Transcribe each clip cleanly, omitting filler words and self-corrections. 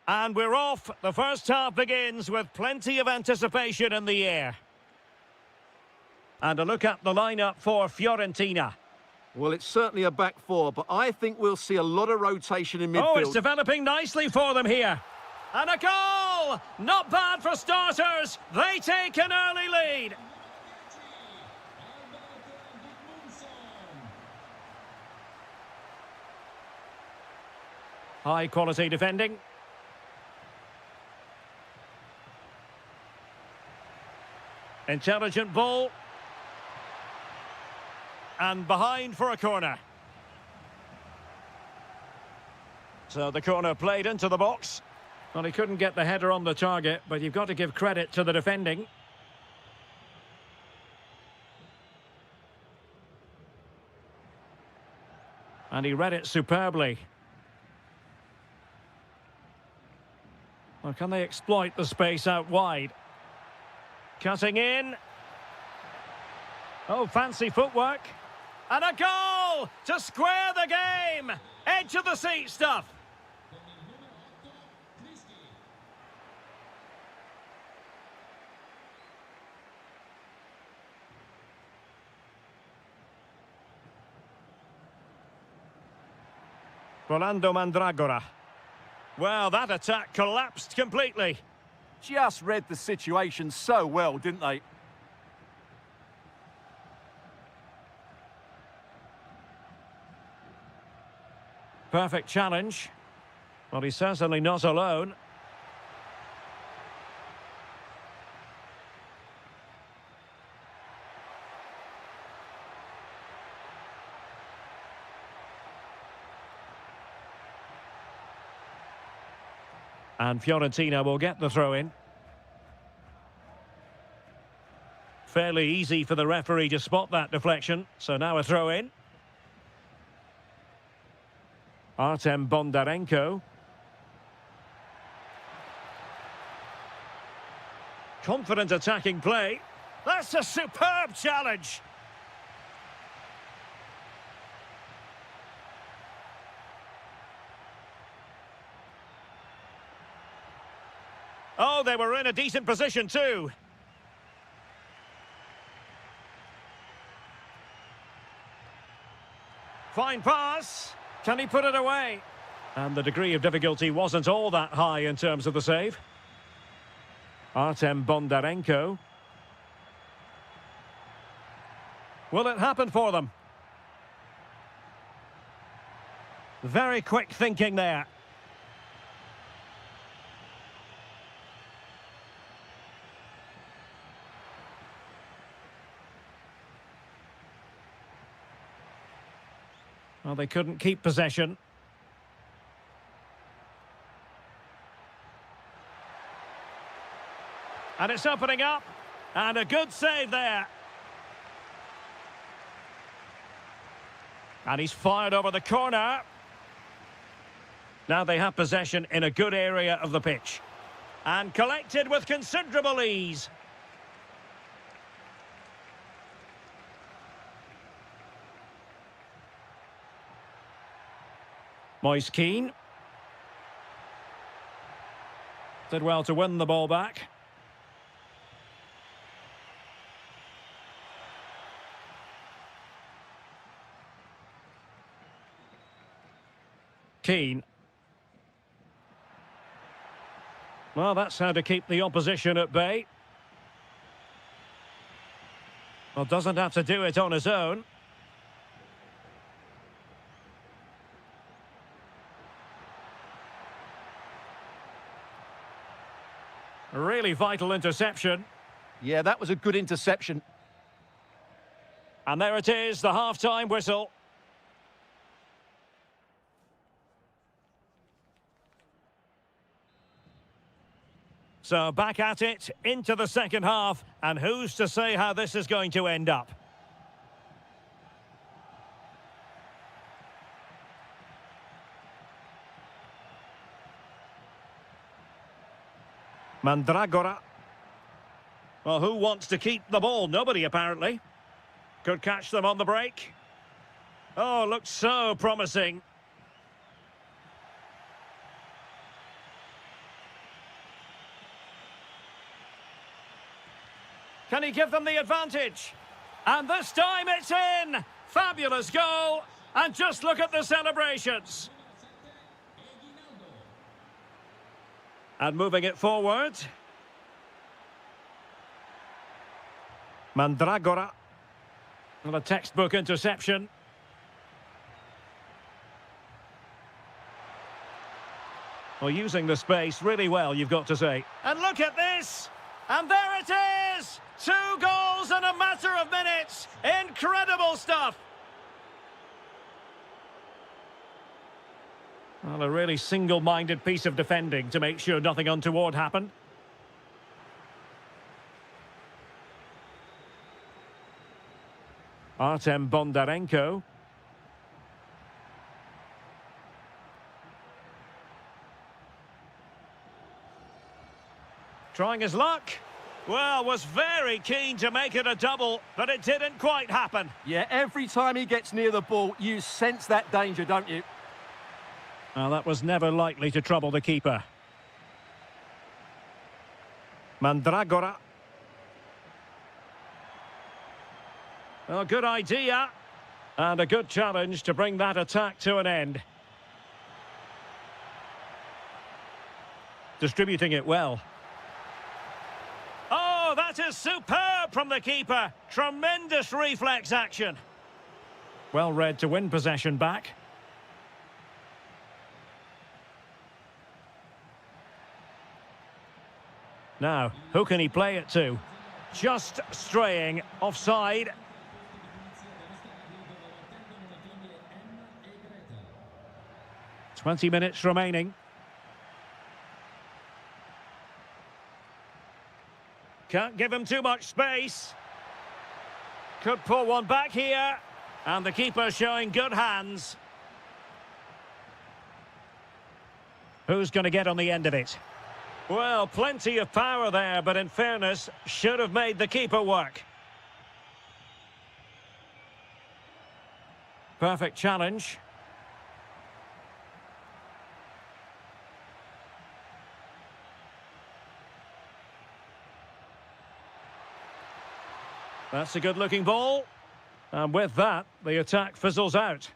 And we're off. The first half begins with plenty of anticipation in the air. And a look at the lineup for Fiorentina. Well, it's certainly a back four, but I think we'll see a lot of rotation in midfield. Oh, it's developing nicely for them here. And a goal! Not bad for starters. They take an early lead. High quality defending. Intelligent ball. And behind for a corner. So the corner played into the box. Well, he couldn't get the header on the target, but you've got to give credit to the defending. And he read it superbly. Well, can they exploit the space out wide? Cutting in. Oh, fancy footwork. And a goal to square the game. Edge of the seat stuff. Rolando Mandragora. Well, that attack collapsed completely. Just read the situation so well, didn't they? Perfect challenge. Well, he's certainly not alone. And Fiorentina will get the throw-in. Fairly easy for the referee to spot that deflection. So now a throw-in. Artem Bondarenko. Confident attacking play. That's a superb challenge. Oh, they were in a decent position too. Fine pass. Can he put it away? And the degree of difficulty wasn't all that high in terms of the save. Artem Bondarenko. Will it happen for them? Very quick thinking there. Well, they couldn't keep possession. And it's opening up. And a good save there. And he's fired over the corner. Now they have possession in a good area of the pitch. And collected with considerable ease. Moise Keane. Did well to win the ball back. Keane. Well, that's how to keep the opposition at bay. Well, doesn't have to do it on his own. Really vital interception. Yeah, that was a good interception. And there it is, the half-time whistle. So back at it, into the second half, and who's to say how this is going to end up? Mandragora. Well, who wants to keep the ball? Nobody, apparently. Could catch them on the break. Oh, looks so promising. Can he give them the advantage? And this time it's in! Fabulous goal! And just look at the celebrations. And moving it forward. Mandragora. And a textbook interception. Well, using the space really well, you've got to say. And look at this! And there it is! 2 goals in a matter of minutes! Incredible stuff! Well, a really single-minded piece of defending to make sure nothing untoward happened. Artem Bondarenko. Trying his luck. Well, was very keen to make it a double, but it didn't quite happen. Yeah, every time he gets near the ball, you sense that danger, don't you? Well, that was never likely to trouble the keeper. Mandragora. Well, good idea. And a good challenge to bring that attack to an end. Distributing it well. Oh, that is superb from the keeper. Tremendous reflex action. Well read to win possession back. Now, who can he play it to? Just straying offside. "20 minutes remaining. Can't give him too much space. Could pull one back here. And the keeper showing good hands. Who's going to get on the end of it? Well, plenty of power there, but in fairness, should have made the keeper work. Perfect challenge. That's a good-looking ball. And with that, the attack fizzles out.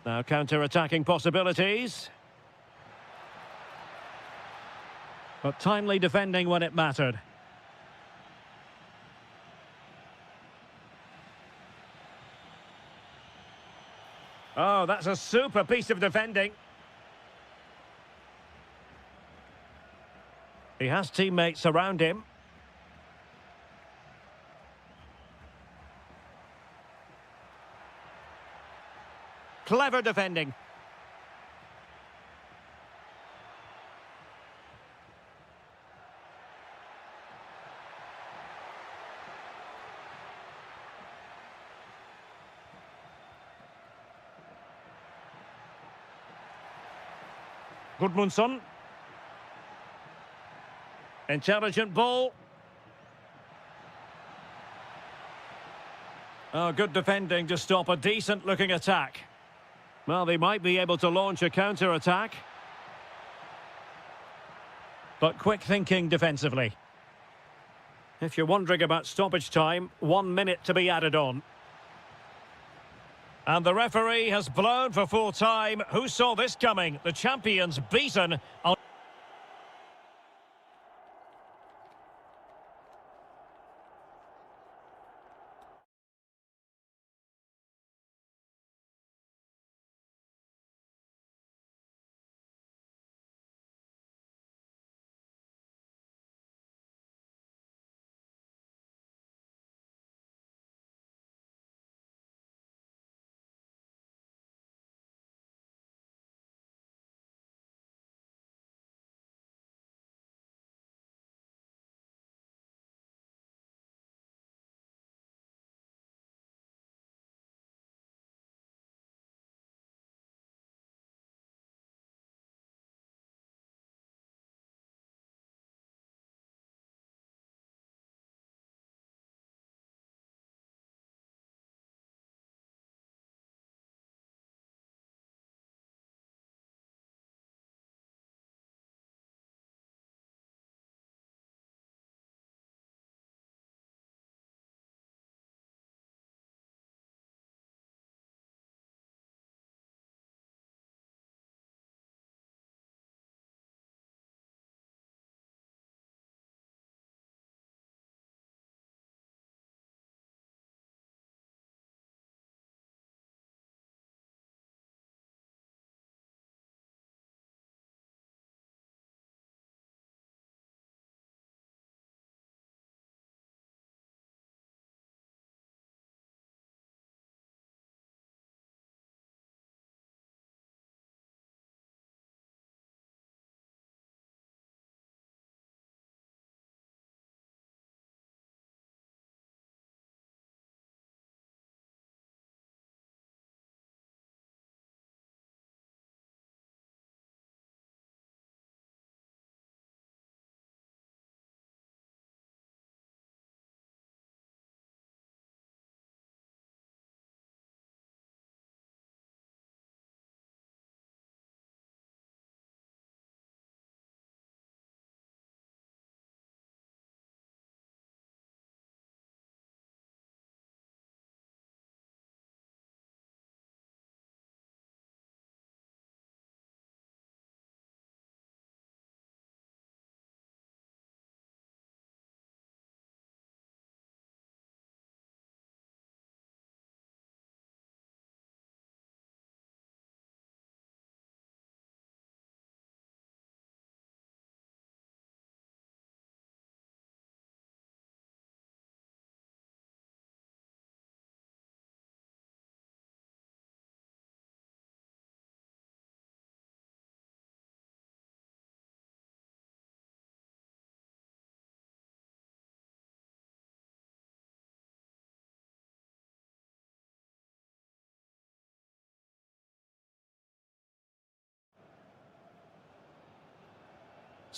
Now counter-attacking possibilities. But timely defending when it mattered. Oh, that's a super piece of defending. He has teammates around him. Clever defending. Gudmundsson. Intelligent ball. Oh, good defending to stop a decent-looking attack. Well, they might be able to launch a counter-attack. But quick thinking defensively. If you're wondering about stoppage time, 1 minute to be added on. And the referee has blown for full time. Who saw this coming? The champions beaten on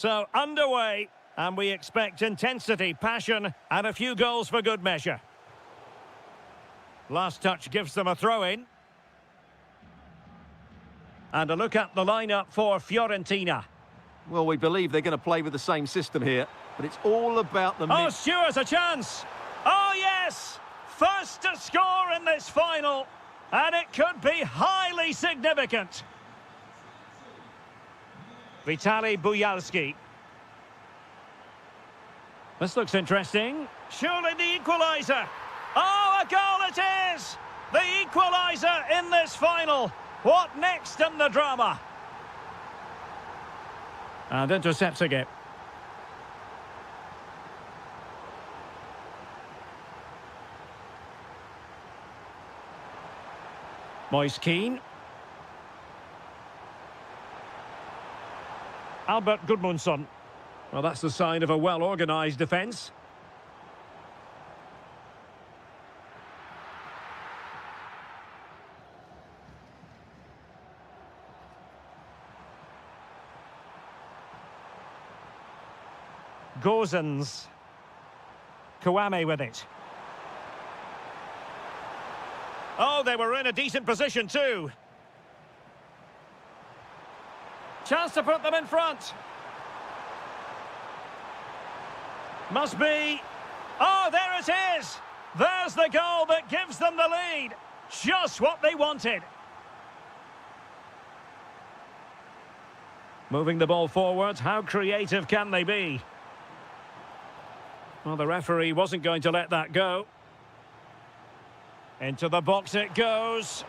So, underway, and we expect intensity, passion, and a few goals for good measure. Last touch gives them a throw-in. And a look at the lineup for Fiorentina. Well, we believe they're going to play with the same system here, but it's all about the... Oh, Stewart's a chance! Oh, yes! First to score in this final, and it could be highly significant. Vitaly Buyalski. This looks interesting. Surely the equaliser. Oh, a goal it is! The equaliser in this final. What next in the drama? And intercepting it. Moise Keane. Albert Gudmundsson. Well, that's the sign of a well-organised defence. Gozens. Kouame with it. Oh, they were in a decent position too. Chance to put them in front. Must be. Oh, there it is. There's the goal that gives them the lead. Just what they wanted. Moving the ball forward. How creative can they be? Well, the referee wasn't going to let that go. Into the box it goes.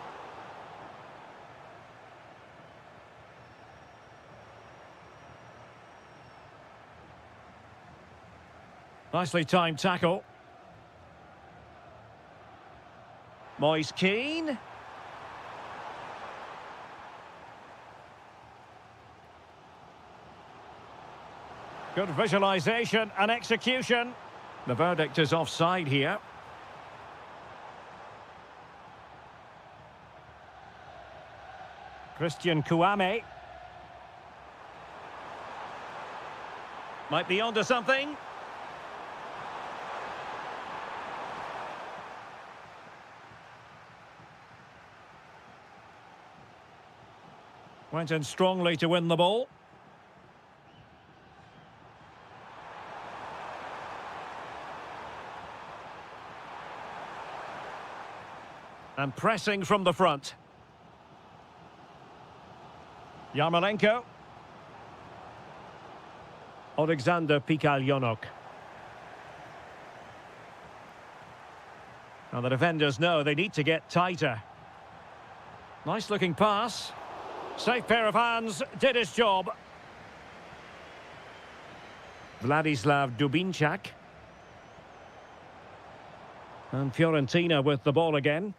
Nicely timed tackle. Moise Keane. Good visualisation and execution. The verdict is offside here. Christian Kouame. Might be onto something. Went in strongly to win the ball. And pressing from the front. Yarmolenko. Alexander Pikalyonok. Now the defenders know they need to get tighter. Nice looking pass. Safe pair of hands, did his job. Vladislav Dubinčak. And Fiorentina with the ball again.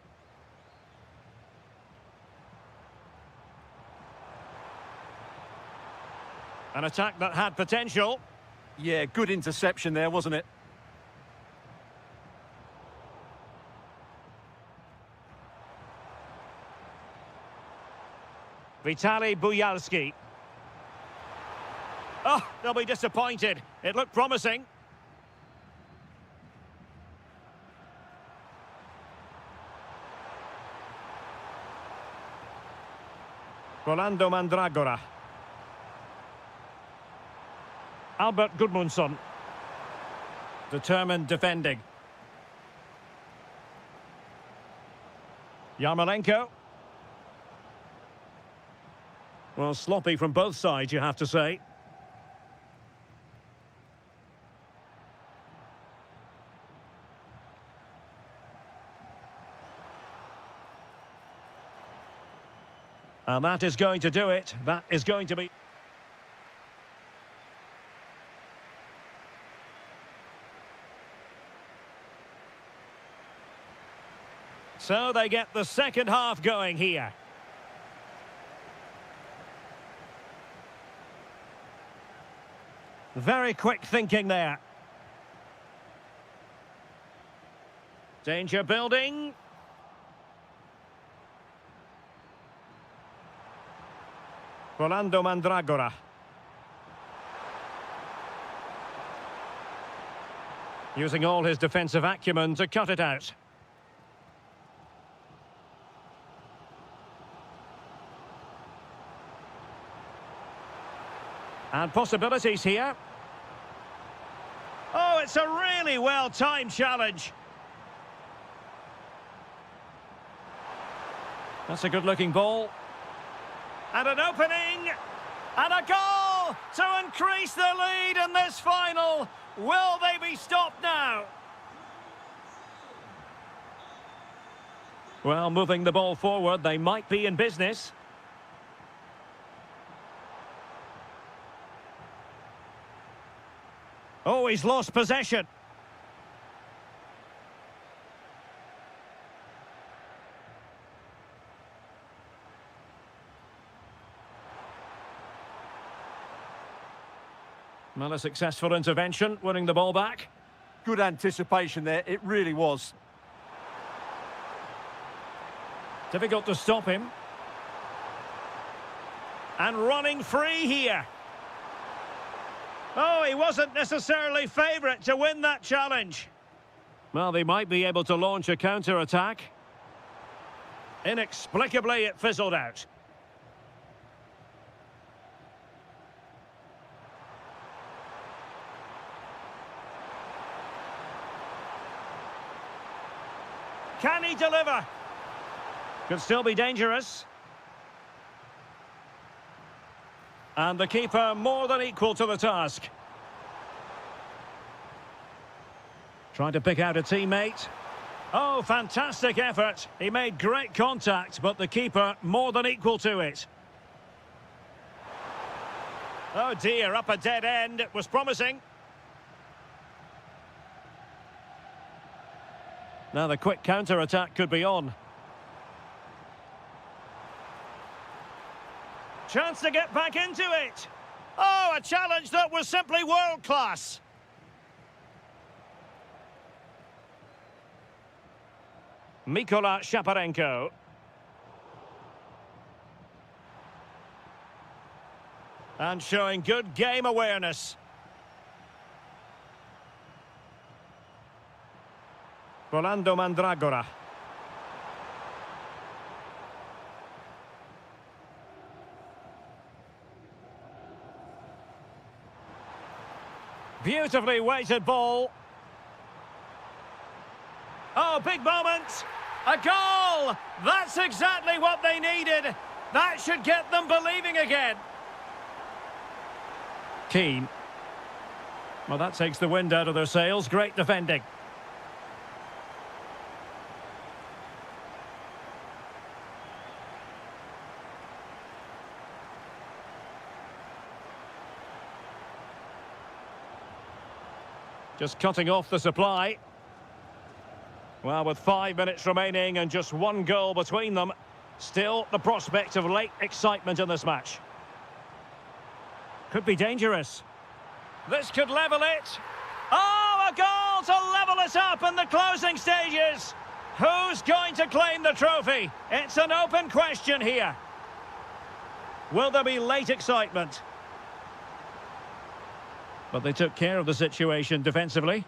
An attack that had potential. Yeah, good interception there, wasn't it? Vitaly Buyalski. Oh, they'll be disappointed. It looked promising. Rolando Mandragora. Albert Gudmundsson. Determined defending. Yarmolenko. Well, sloppy from both sides, you have to say. And that is going to do it. That is going to be... So they get the second half going here. Very quick thinking there. Danger building. Rolando Mandragora. Using all his defensive acumen to cut it out. And possibilities here. Oh, it's a really well-timed challenge. That's a good-looking ball. And an opening. And a goal to increase the lead in this final. Will they be stopped now? Well, moving the ball forward, they might be in business. Oh, he's lost possession. Well, a successful intervention, winning the ball back. Good anticipation there, it really was. Difficult to stop him. And running free here. Oh, he wasn't necessarily favourite to win that challenge. Well, they might be able to launch a counter-attack. Inexplicably, it fizzled out. Can he deliver? Could still be dangerous. And the keeper more than equal to the task. Trying to pick out a teammate. Oh, fantastic effort. He made great contact, but the keeper more than equal to it. Oh dear, up a dead end. It was promising. Now the quick counter-attack could be on. Chance to get back into it. Oh, a challenge that was simply world-class. Mikola Shaparenko. And showing good game awareness. Rolando Mandragora. Beautifully weighted ball. Oh, big moment. A goal! That's exactly what they needed. That should get them believing again. Keane. Well, that takes the wind out of their sails. Great defending. Just cutting off the supply. Well, with 5 minutes remaining and just one goal between them, still the prospect of late excitement in this match. Could be dangerous. This could level it. Oh, a goal to level us up in the closing stages. Who's going to claim the trophy? It's an open question here. Will there be late excitement? But they took care of the situation defensively.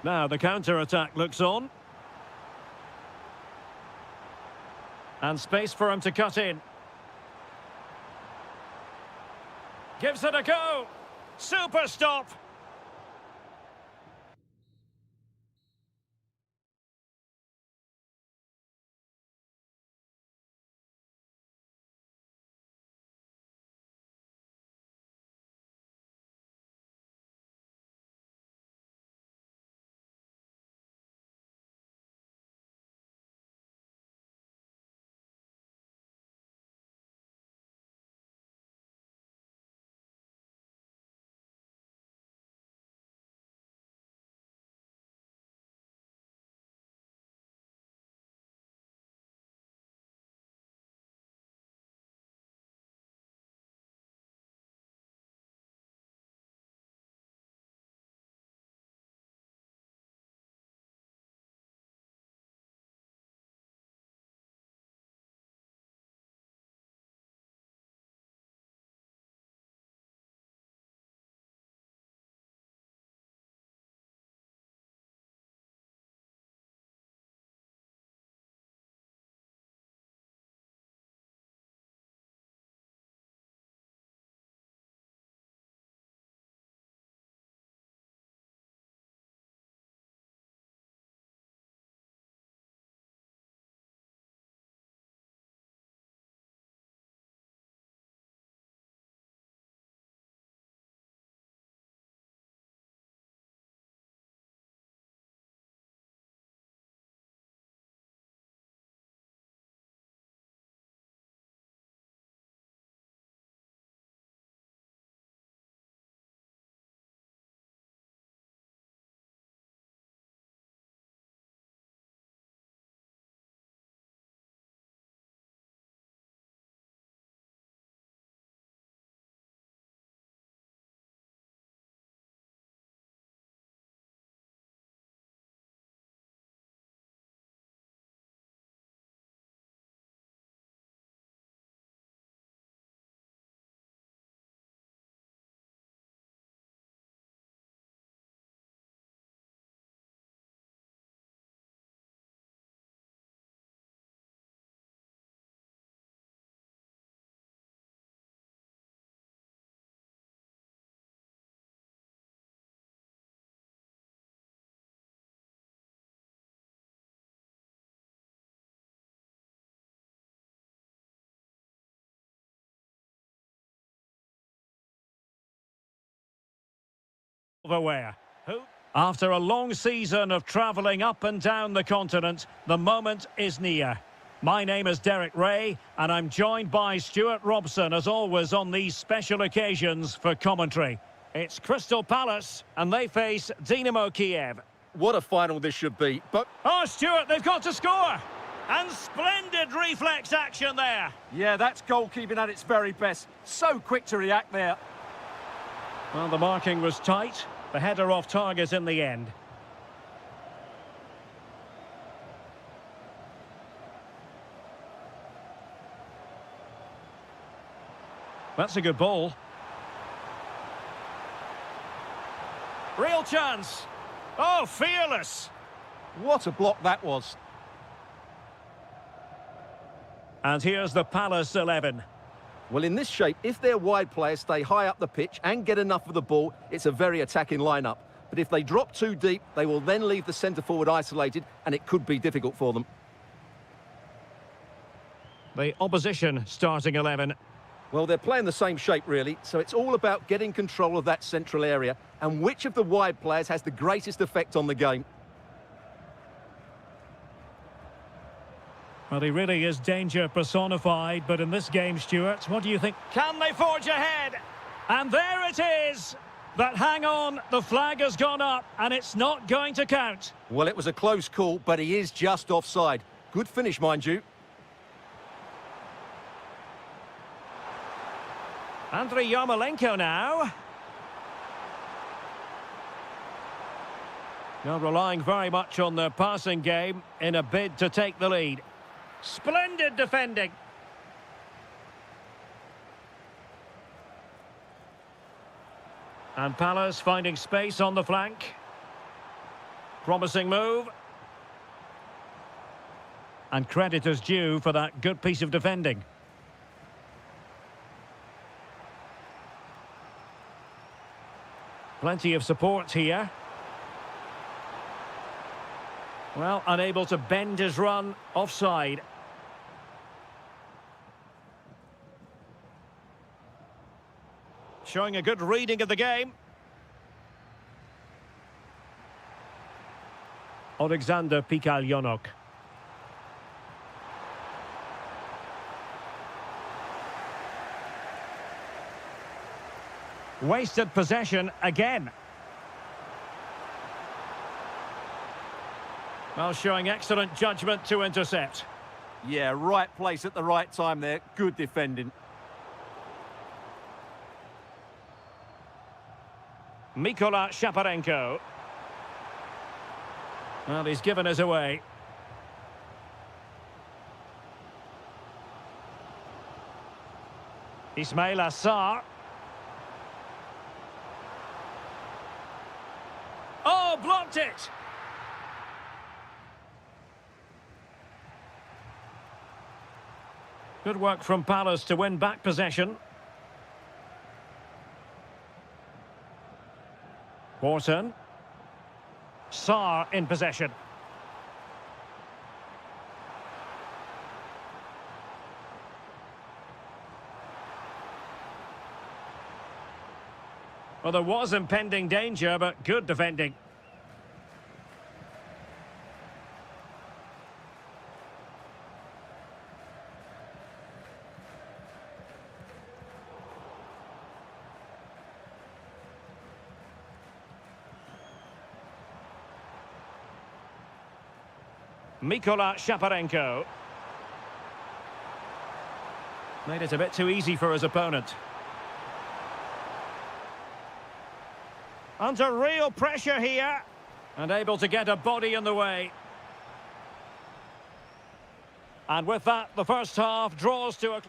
Now the counter-attack looks on. And space for him to cut in. Gives it a go. Super stop. silverware. After a long season of travelling up and down the continent, the moment is near. My name is Derek Ray, and I'm joined by Stuart Robson, as always, on these special occasions for commentary. It's Crystal Palace, and they face Dynamo Kiev. What a final this should be, but... Oh, Stuart, they've got to score! And splendid reflex action there. Yeah, that's goalkeeping at its very best. So quick to react there. Well, the marking was tight. The header off target in the end. That's a good ball. Real chance. Oh, fearless. What a block that was. And here's the Palace 11. Well, in this shape, if their wide players stay high up the pitch and get enough of the ball, it's a very attacking lineup. But if they drop too deep, they will then leave the centre-forward isolated, and it could be difficult for them. The opposition starting 11. Well, they're playing the same shape, really, so it's all about getting control of that central area and which of the wide players has the greatest effect on the game. Well, he really is danger personified, but in this game, Stuart, what do you think? Can they forge ahead? And there it is! But hang on, the flag has gone up, and it's not going to count. Well, it was a close call, but he is just offside. Good finish, mind you. Andriy Yarmolenko now. Now relying very much on their passing game in a bid to take the lead. Splendid defending. And Palace finding space on the flank. Promising move. And credit is due for that good piece of defending. Plenty of support here. Well, unable to bend his run, offside. Showing a good reading of the game. Alexander Pikalyonok. Wasted possession again. Well, showing excellent judgment to intercept. Yeah, right place at the right time there. Good defending. Mykola Shaparenko. Well, he's given us away. Ismail Assar. Oh, blocked it! Good work from Palace to win back possession. Wharton. Sarr in possession. Well, there was impending danger, but good defending. Mykola Shaparenko. Made it a bit too easy for his opponent. Under real pressure here. And able to get a body in the way. And with that, the first half draws to a...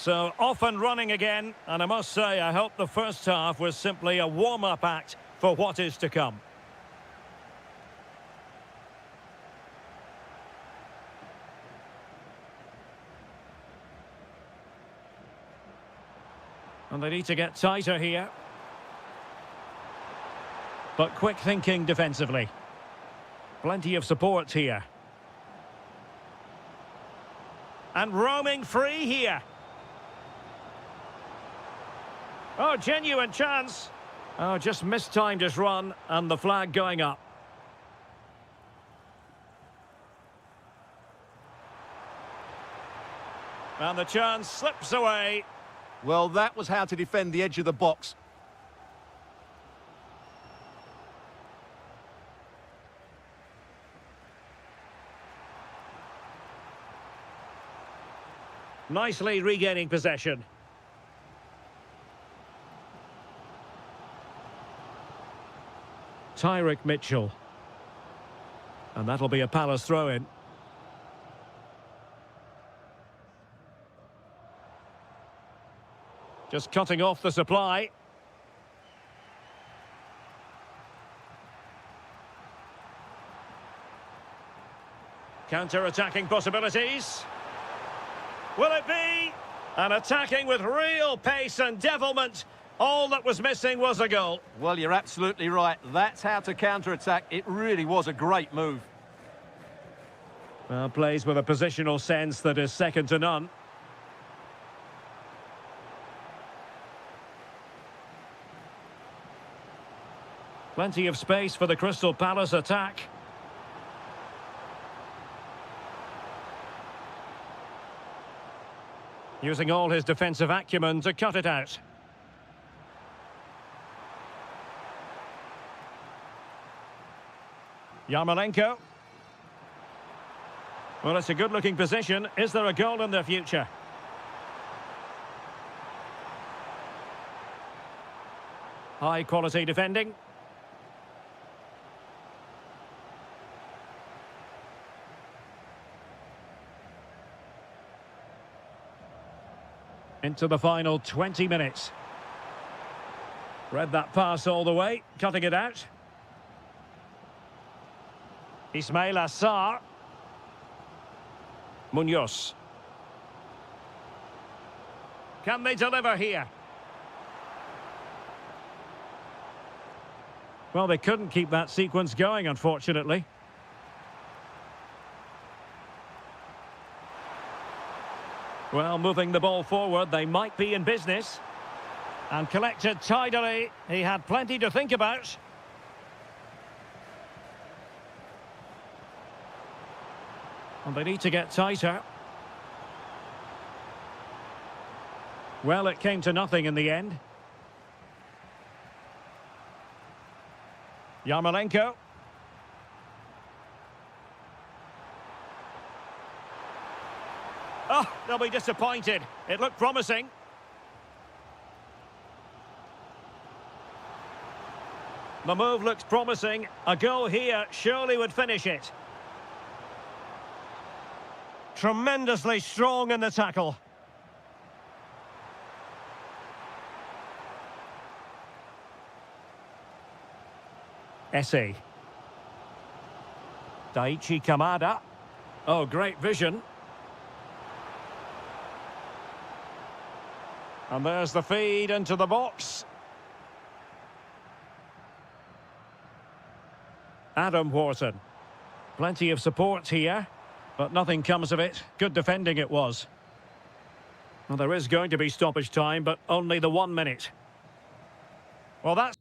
So, off and running again, and I must say, I hope the first half was simply a warm-up act for what is to come. And they need to get tighter here. But quick thinking defensively. Plenty of support here. And roaming free here. Oh, genuine chance. Oh, just mistimed his run, and the flag going up. And the chance slips away. Well, that was how to defend the edge of the box. Nicely regaining possession. Tyrick Mitchell. And that'll be a Palace throw-in. Just cutting off the supply. Counter-attacking possibilities. Will it be? And attacking with real pace and devilment. All that was missing was a goal. Well, you're absolutely right. That's how to counter-attack. It really was a great move. Well, plays with a positional sense that is second to none. Plenty of space for the Crystal Palace attack. Using all his defensive acumen to cut it out. Yarmolenko. Well, it's a good-looking position. Is there a goal in the future? High-quality defending. Into the final 20 minutes. Read that pass all the way, cutting it out. Ismail Assar. Munoz. Can they deliver here? Well, they couldn't keep that sequence going, unfortunately. Well, moving the ball forward, they might be in business. And collected tidily. He had plenty to think about. And they need to get tighter. Well, it came to nothing in the end. Yarmolenko. Oh, they'll be disappointed. It looked promising. The move looks promising. A goal here surely would finish it. Tremendously strong in the tackle. Esse. Daichi Kamada. Oh, great vision. And there's the feed into the box. Adam Wharton. Plenty of support here, but nothing comes of it. Good defending it was. Well, there is going to be stoppage time, but only the 1 minute. Well, that's...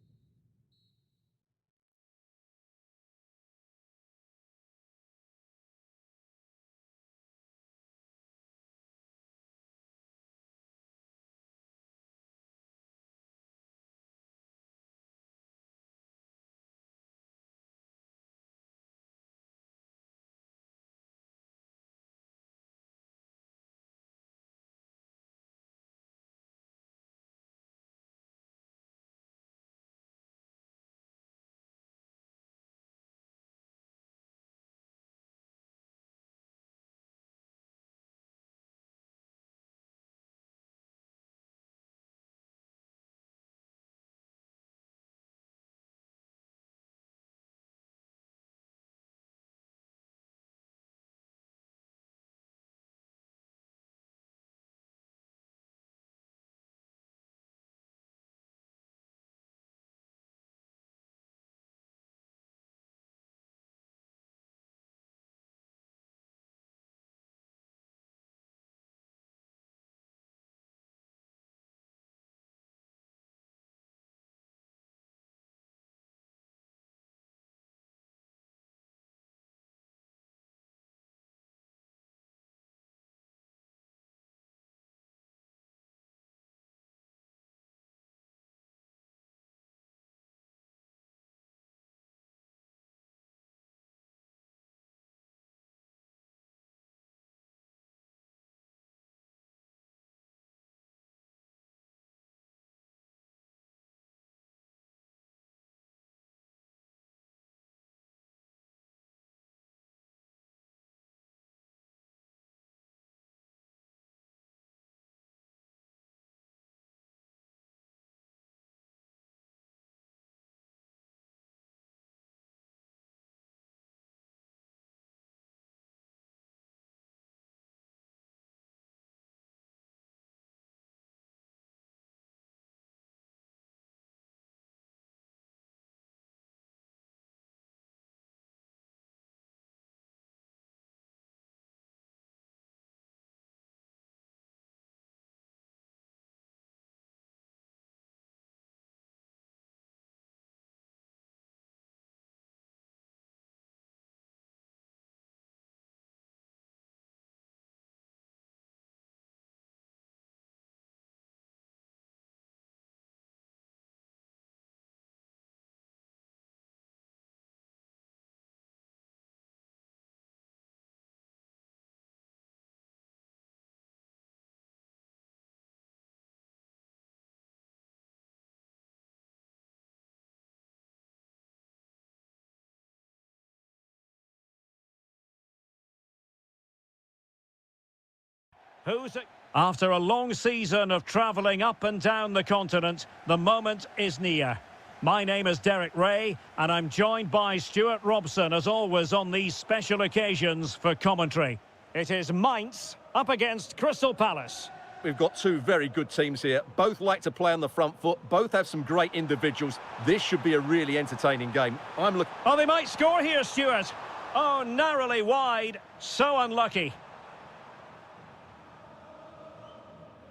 Who's it? After a long season of travelling up and down the continent, the moment is near. My name is Derek Ray, and I'm joined by Stuart Robson, as always, on these special occasions for commentary. It is Mainz up against Crystal Palace. We've got two very good teams here. Both like to play on the front foot. Both have some great individuals. This should be a really entertaining game. Oh, they might score here, Stuart. Oh, narrowly wide. So unlucky.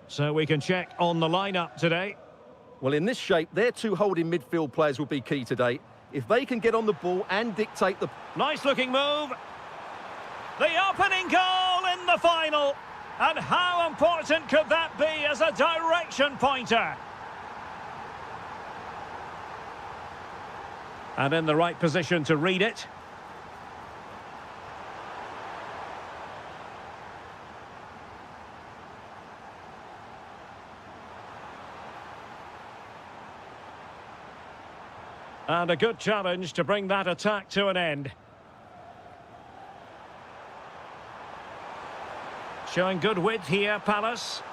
So we can check on the lineup today. Well, in this shape, their two holding midfield players will be key today. If they can get on the ball and dictate the... Nice looking move. The opening goal in the final. And how important could that be as a direction pointer? And in the right position to read it. And a good challenge to bring that attack to an end. Showing good width here, Palace.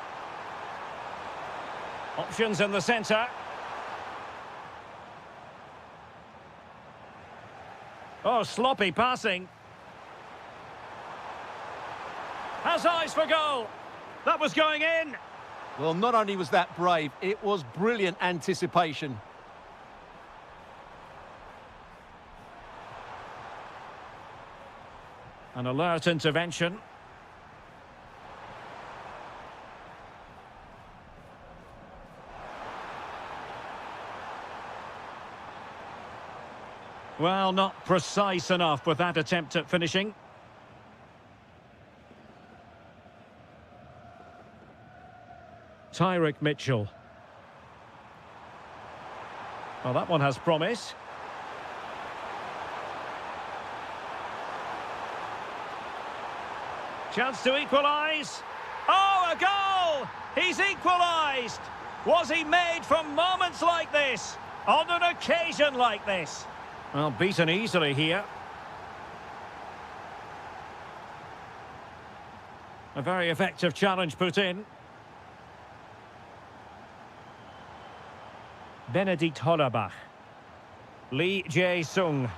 Options in the centre. Oh, sloppy passing. Has eyes for goal. That was going in. Well, not only was that brave, it was brilliant anticipation. An alert intervention. Well, not precise enough with that attempt at finishing. Tyrick Mitchell. Well, that one has promise. Chance to equalise. Oh, a goal! He's equalised! Was he made for moments like this? On an occasion like this? Well, beaten easily here. A very effective challenge put in. Benedikt Hollerbach. Lee Jae-sung.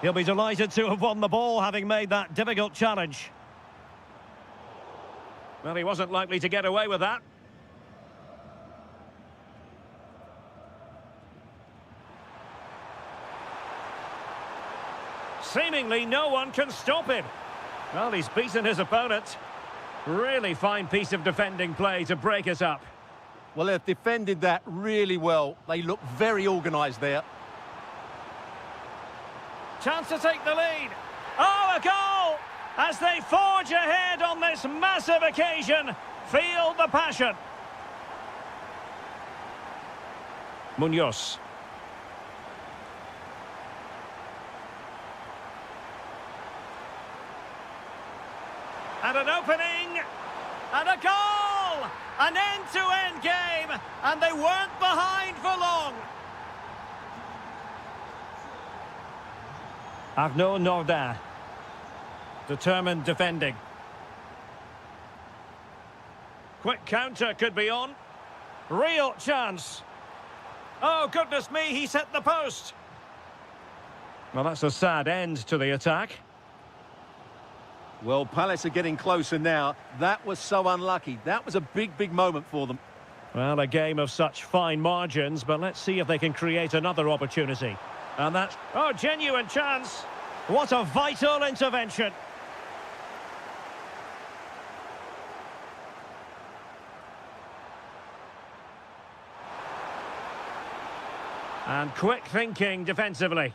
He'll be delighted to have won the ball, having made that difficult challenge. Well, he wasn't likely to get away with that. Seemingly no one can stop him. Well, he's beaten his opponent. Really fine piece of defending play to break it up. Well, they've defended that really well. They look very organised there. Chance to take the lead. Oh, a goal! As they forge ahead on this massive occasion. Feel the passion. Munoz. And an opening. And a goal! An end-to-end game. And they weren't behind for long. Arnaud Nordin. Determined defending. Quick counter could be on. Real chance. Oh, goodness me, he's hit the post. Well, that's a sad end to the attack. Well, Palace are getting closer now. That was so unlucky. That was a big, big moment for them. Well, a game of such fine margins, but let's see if they can create another opportunity. And that's... oh, genuine chance. What a vital intervention. And quick thinking defensively.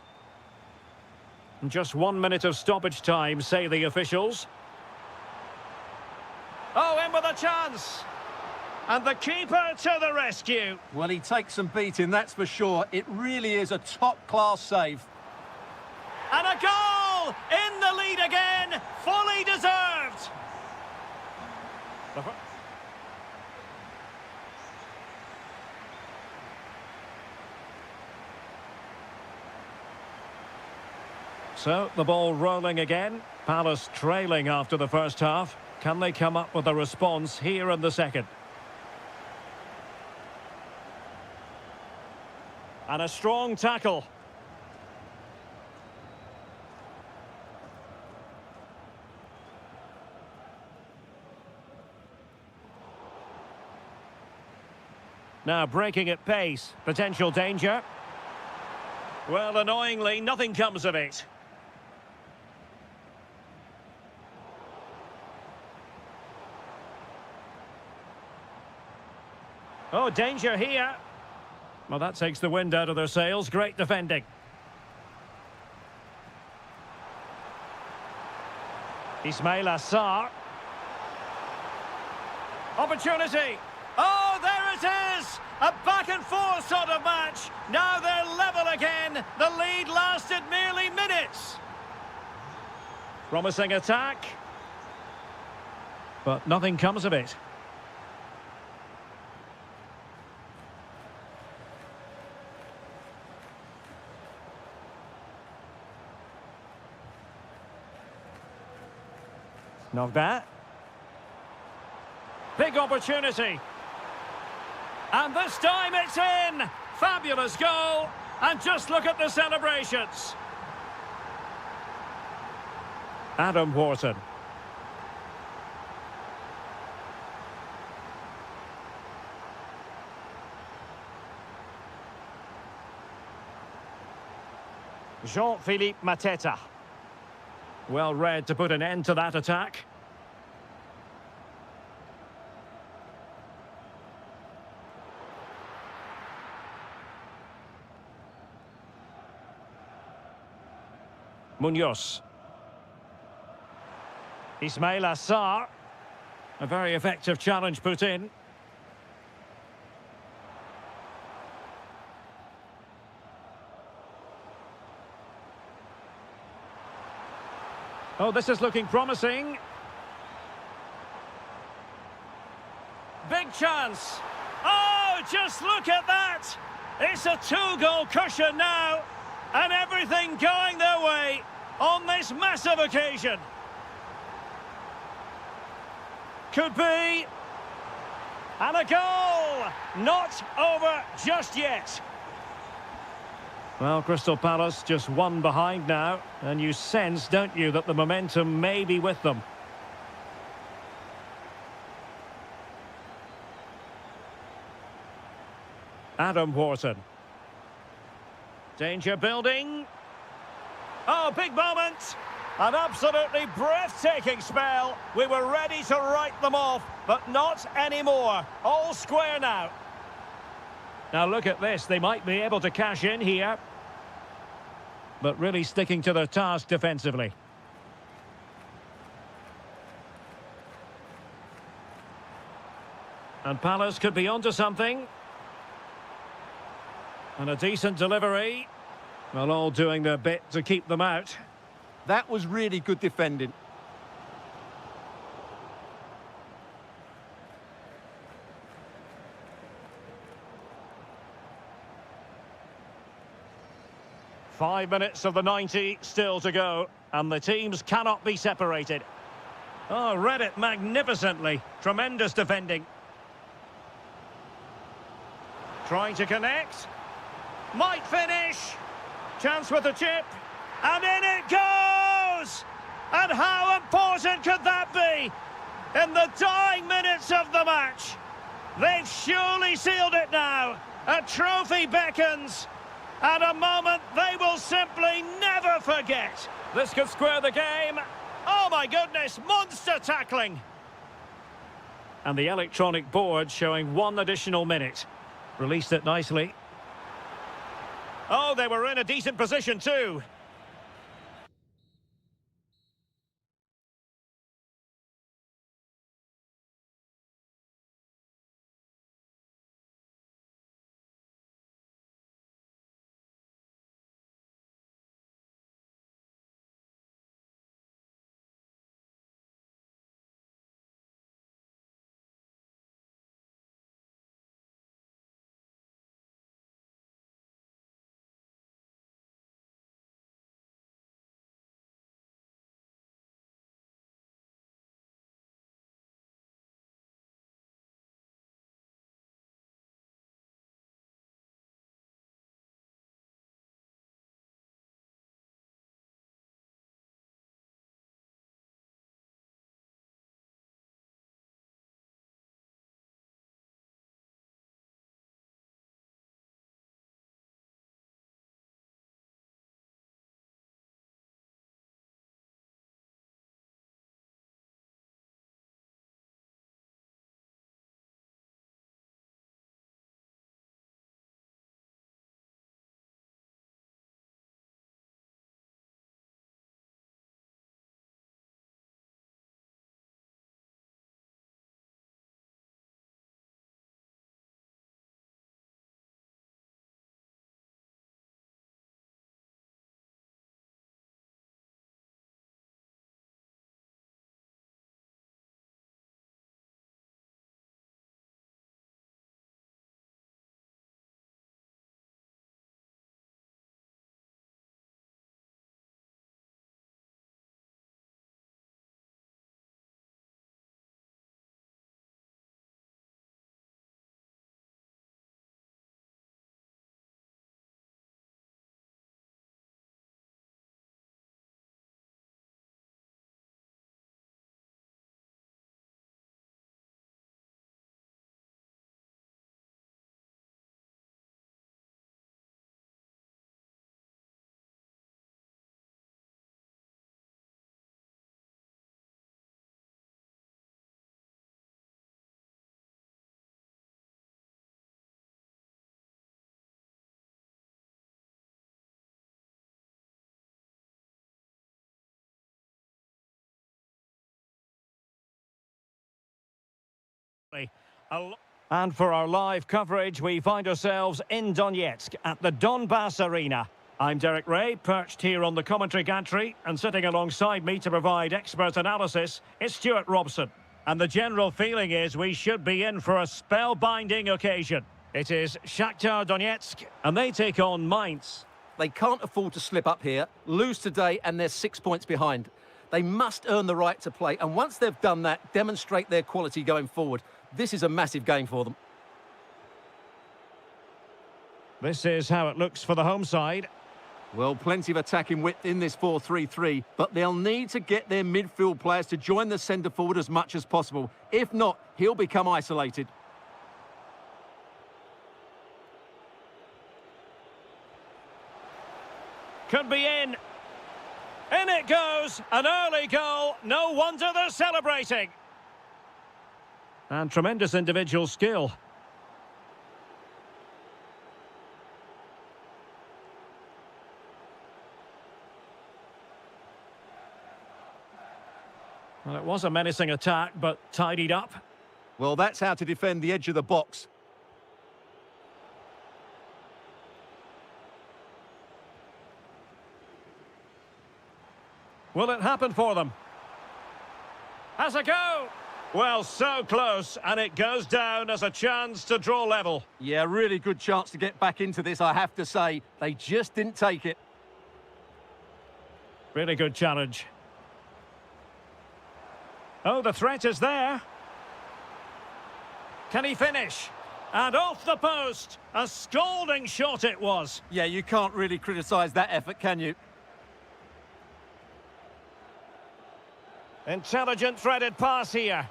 Just 1 minute of stoppage time, say the officials. Oh, in with a chance. And the keeper to the rescue. Well, he takes some beating, that's for sure. It really is a top-class save. And a goal! In the lead again, fully deserved. So, the ball rolling again. Palace trailing after the first half. Can they come up with a response here in the second? And a strong tackle. Now breaking at pace. Potential danger. Well, annoyingly, nothing comes of it. Oh, danger here. Well, that takes the wind out of their sails. Great defending. Ismail Assar. Opportunity. Oh, there it is! A back-and-forth sort of match. Now they're level again. The lead lasted merely minutes. Promising attack. But nothing comes of it. Not bad. Big opportunity. And this time it's in! Fabulous goal! And just look at the celebrations. Adam Wharton. Jean-Philippe Mateta. Well read to put an end to that attack. Munoz. Ismail Assar. A very effective challenge put in. Oh, this is looking promising. Big chance. Oh, just look at that. It's a two-goal cushion now. And everything going their way on this massive occasion. Could be. And a goal. Not over just yet. Well, Crystal Palace just one behind now. And you sense, don't you, that the momentum may be with them. Adam Wharton. Danger building. Oh, big moment. An absolutely breathtaking spell. We were ready to write them off, but not anymore. All square now. Now look at this. They might be able to cash in here. But really sticking to their task defensively. And Palace could be onto something. And a decent delivery. Well, all doing their bit to keep them out. That was really good defending. Five minutes of the 90 still to go. And the teams cannot be separated. Oh, read it magnificently. Tremendous defending. Trying to connect. Might finish. Chance with the chip. And in it goes! And how important could that be? In the dying minutes of the match. They've surely sealed it now. A trophy beckons. And a moment they will simply never forget. This could square the game. Oh my goodness, monster tackling. And the electronic board showing one additional minute. Released it nicely. Oh, they were in a decent position too. And for our live coverage, we find ourselves in Donetsk at the Donbass Arena. I'm Derek Ray, perched here on the commentary gantry, and sitting alongside me to provide expert analysis is Stuart Robson. And the general feeling is we should be in for a spellbinding occasion. It is Shakhtar Donetsk, and they take on Mainz. They can't afford to slip up here, lose today, and they're 6 points behind. They must earn the right to play, and once they've done that, demonstrate their quality going forward. This is a massive game for them. This is how it looks for the home side. Well, plenty of attacking width in this 4-3-3, but they'll need to get their midfield players to join the centre forward as much as possible. If not, he'll become isolated. Could be in. In it goes. An early goal. No wonder they're celebrating. And tremendous individual skill. Well, it was a menacing attack, but tidied up. Well, that's how to defend the edge of the box. Will it happen for them? Has a go! Well, so close, and it goes down as a chance to draw level. Yeah, really good chance to get back into this, I have to say. They just didn't take it. Really good challenge. Oh, the threat is there. Can he finish? And off the post. A scalding shot it was. Yeah, you can't really criticise that effort, can you? Intelligent threaded pass here.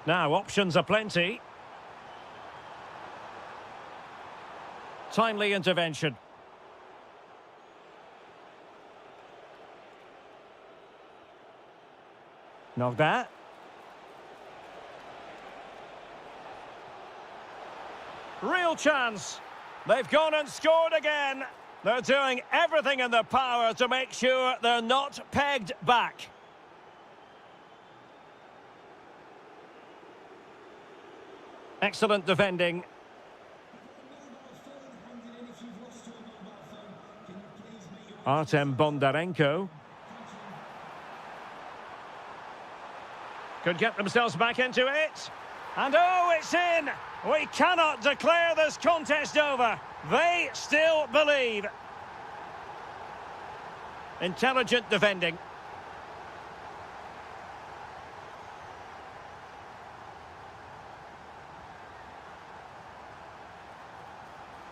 Now, options are plenty. Timely intervention. Knocked that. Real chance. They've gone and scored again. They're doing everything in their power to make sure they're not pegged back. Excellent defending. Artem Bondarenko. Could get themselves back into it. And oh, it's in! We cannot declare this contest over. They still believe. Intelligent defending.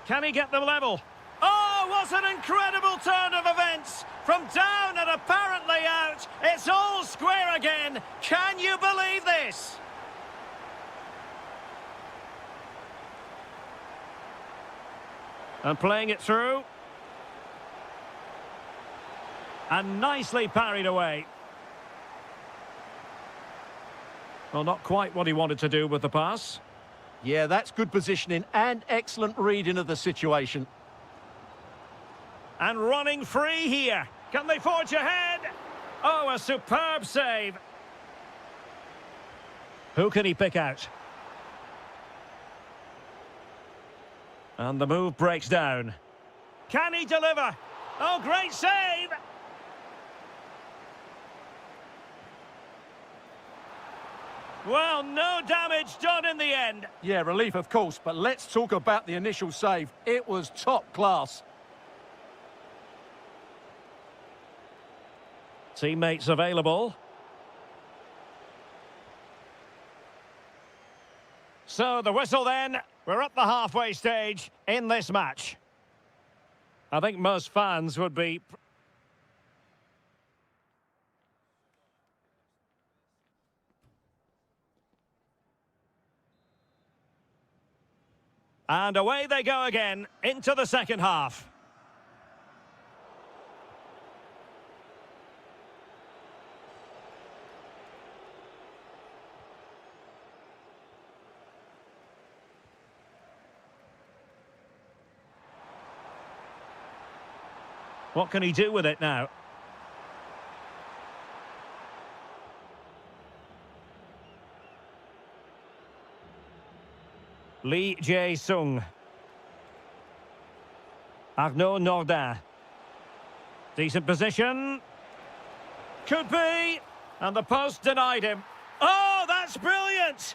Can he get them level? Oh, what an incredible turn of events! From down and apparently out, it's all square again. Can you believe this? And playing it through. And nicely parried away. Well, not quite what he wanted to do with the pass. Yeah, that's good positioning and excellent reading of the situation. And running free here. Can they forge ahead? Oh, a superb save. Who can he pick out? And the move breaks down. Can he deliver? Oh, great save! Well, no damage done in the end. Yeah, relief of course, but let's talk about the initial save. It was top class. Teammates available. So the whistle then. We're at the halfway stage in this match. I think most fans would be... And away they go again into the second half. What can he do with it now? Lee Jae-sung. Arnaud Nordin. Decent position. Could be. And the post denied him. Oh, that's brilliant!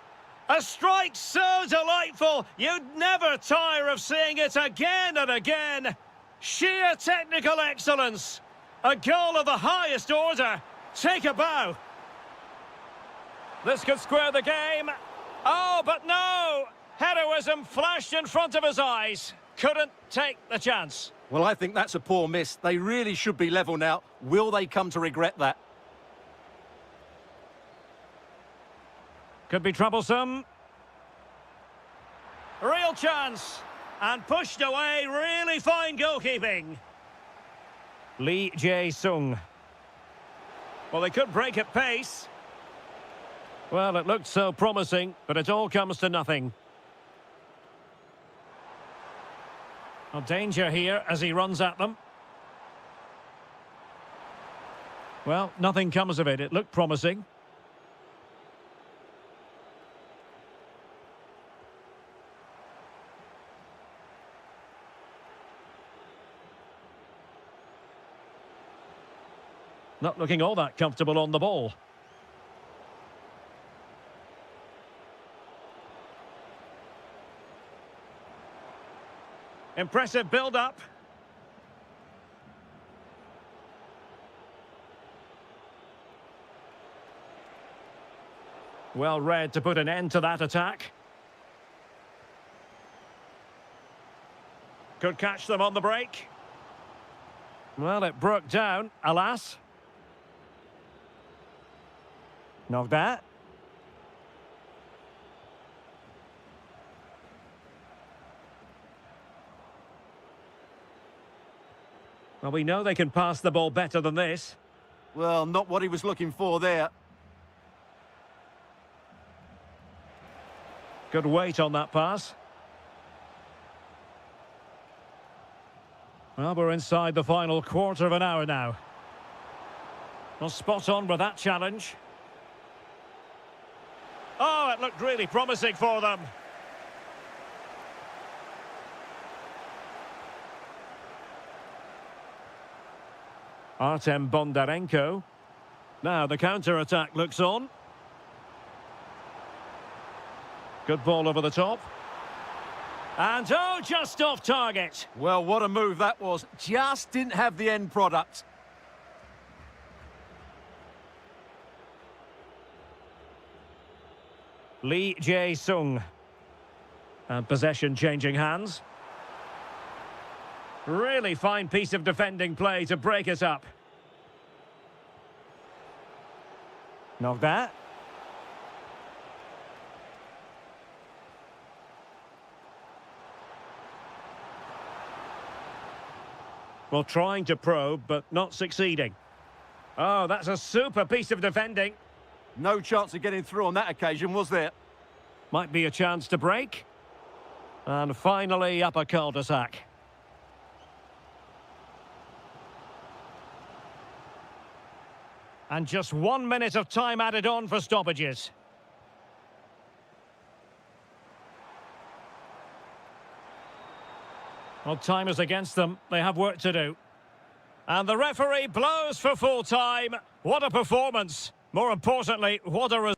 A strike so delightful, you'd never tire of seeing it again and again. Sheer technical excellence. A goal of the highest order. Take a bow. This could square the game. Oh, but no! Heroism flashed in front of his eyes. Couldn't take the chance. Well, I think that's a poor miss. They really should be level now. Will they come to regret that? Could be troublesome. Real chance. And pushed away. Really fine goalkeeping. Lee Jae-sung. Well, they could break at pace. Well, it looked so promising, but it all comes to nothing. A danger here as he runs at them. Well, nothing comes of it. It looked promising. Not looking all that comfortable on the ball. Impressive build-up. Well read to put an end to that attack. Could catch them on the break. Well, it broke down, alas. Knocked that. Well, we know they can pass the ball better than this. Well, not what he was looking for there. Good weight on that pass. Well, we're inside the final quarter of an hour now. Well, spot on with that challenge. Oh, it looked really promising for them. Artem Bondarenko. Now the counter-attack looks on. Good ball over the top. And oh, just off target. Well, what a move that was. Just didn't have the end product. Lee Jae-sung. And possession changing hands. Really fine piece of defending play to break it up. Knock that. Well, trying to probe, but not succeeding. Oh, that's a super piece of defending. No chance of getting through on that occasion, was there? Might be a chance to break. And finally, up a cul-de-sac. And just 1 minute of time added on for stoppages. Well, time is against them. They have work to do. And the referee blows for full time. What a performance. More importantly, what a result.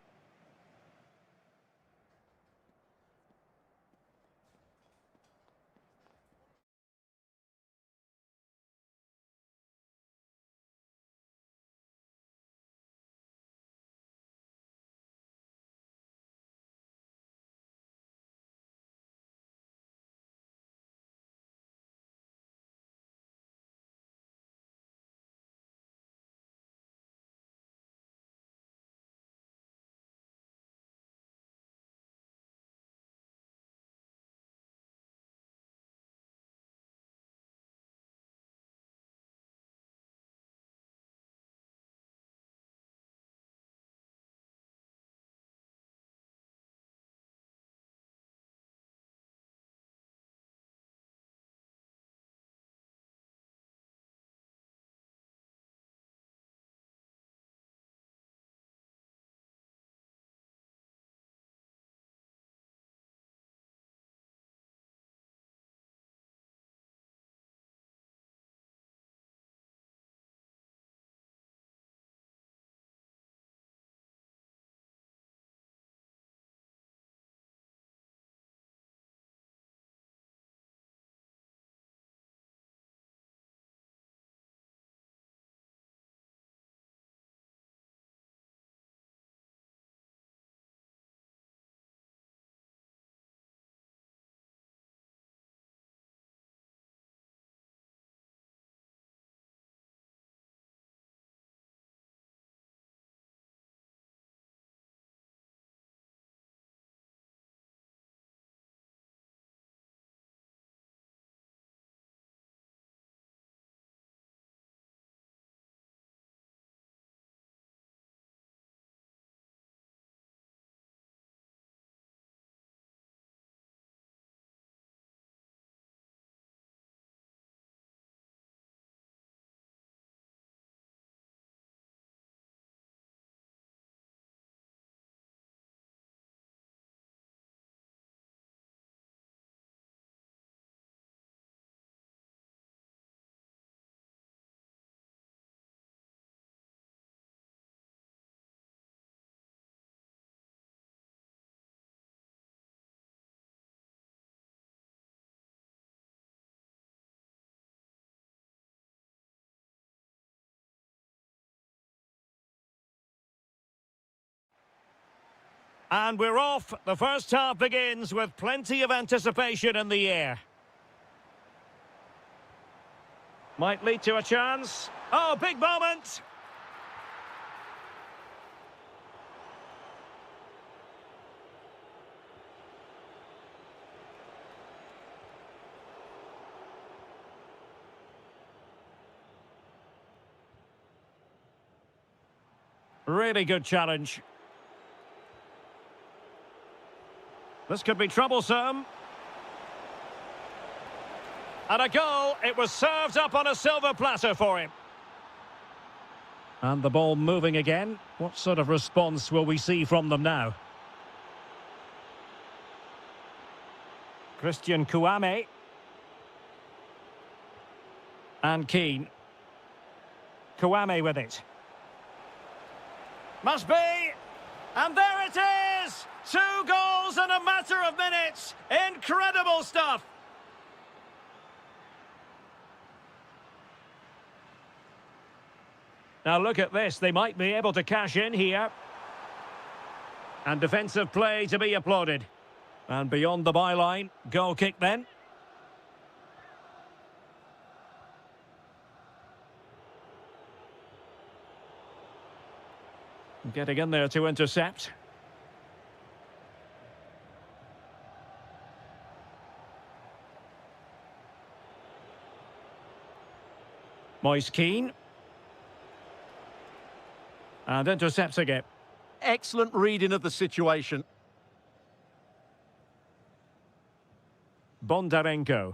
And we're off. The first half begins with plenty of anticipation in the air. Might lead to a chance. Oh, big moment! Really good challenge. This could be troublesome. And a goal. It was served up on a silver platter for him. And the ball moving again. What sort of response will we see from them now? Christian Kouame. And Keane. Kouame with it. Must be. And there it is! 2 goals in a matter of minutes. Incredible stuff. Now look at this. They might be able to cash in here. And defensive play to be applauded. And beyond the byline, goal kick then. Getting in there to intercept. Moise Keane. And intercepts again. Excellent reading of the situation. Bondarenko.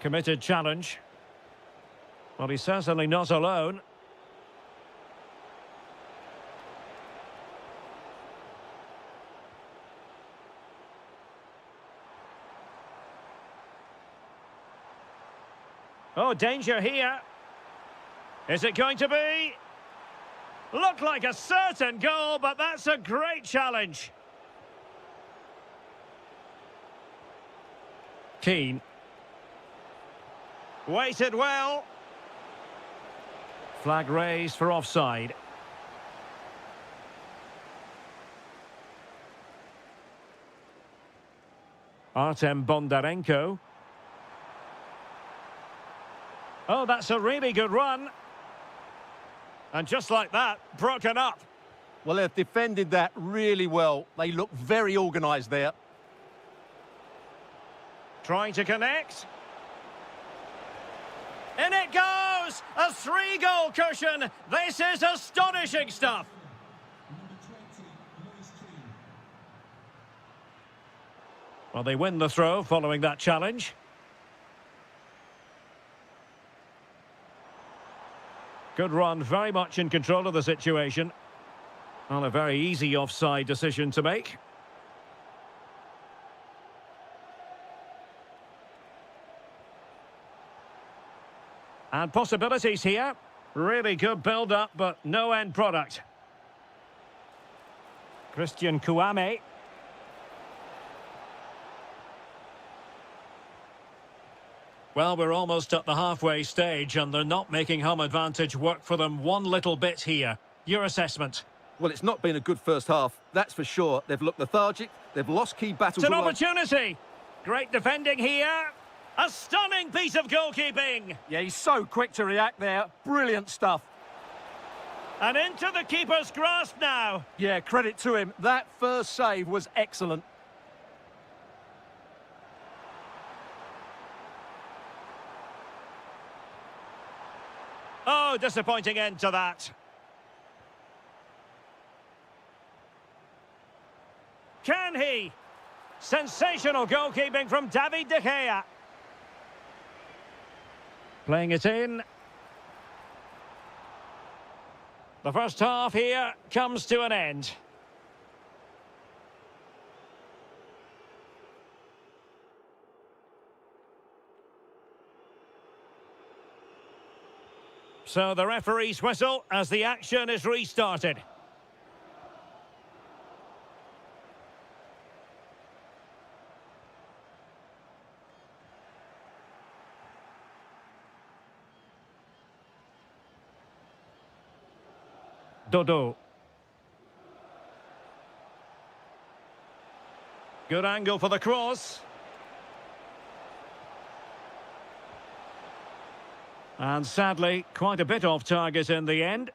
Committed challenge. Well, he's certainly not alone. Oh, danger here. Is it going to be? Looked like a certain goal, but that's a great challenge. Keane. Waited well. Flag raised for offside. Artem Bondarenko. Oh, that's a really good run. And just like that, broken up. Well, they've defended that really well. They look very organised there. Trying to connect. In it goes! A 3-goal cushion! This is astonishing stuff! Well, they win the throw following that challenge. Good run, very much in control of the situation. Well, a very easy offside decision to make. And possibilities here. Really good build-up, but no end product. Christian Kouame. Well, we're almost at the halfway stage, and they're not making home advantage work for them one little bit here. Your assessment? Well, it's not been a good first half, that's for sure. They've looked lethargic, they've lost key battles. It's an opportunity! Great defending here. A stunning piece of goalkeeping. Yeah, he's so quick to react there. Brilliant stuff. And into the keeper's grasp now. Yeah, credit to him. That first save was excellent. Oh, disappointing end to that. Can he? Sensational goalkeeping from David De Gea. Playing it in. The first half here comes to an end. So the referee's whistle as the action is restarted. Dodo. Good angle for the cross. And sadly, quite a bit off target in the end.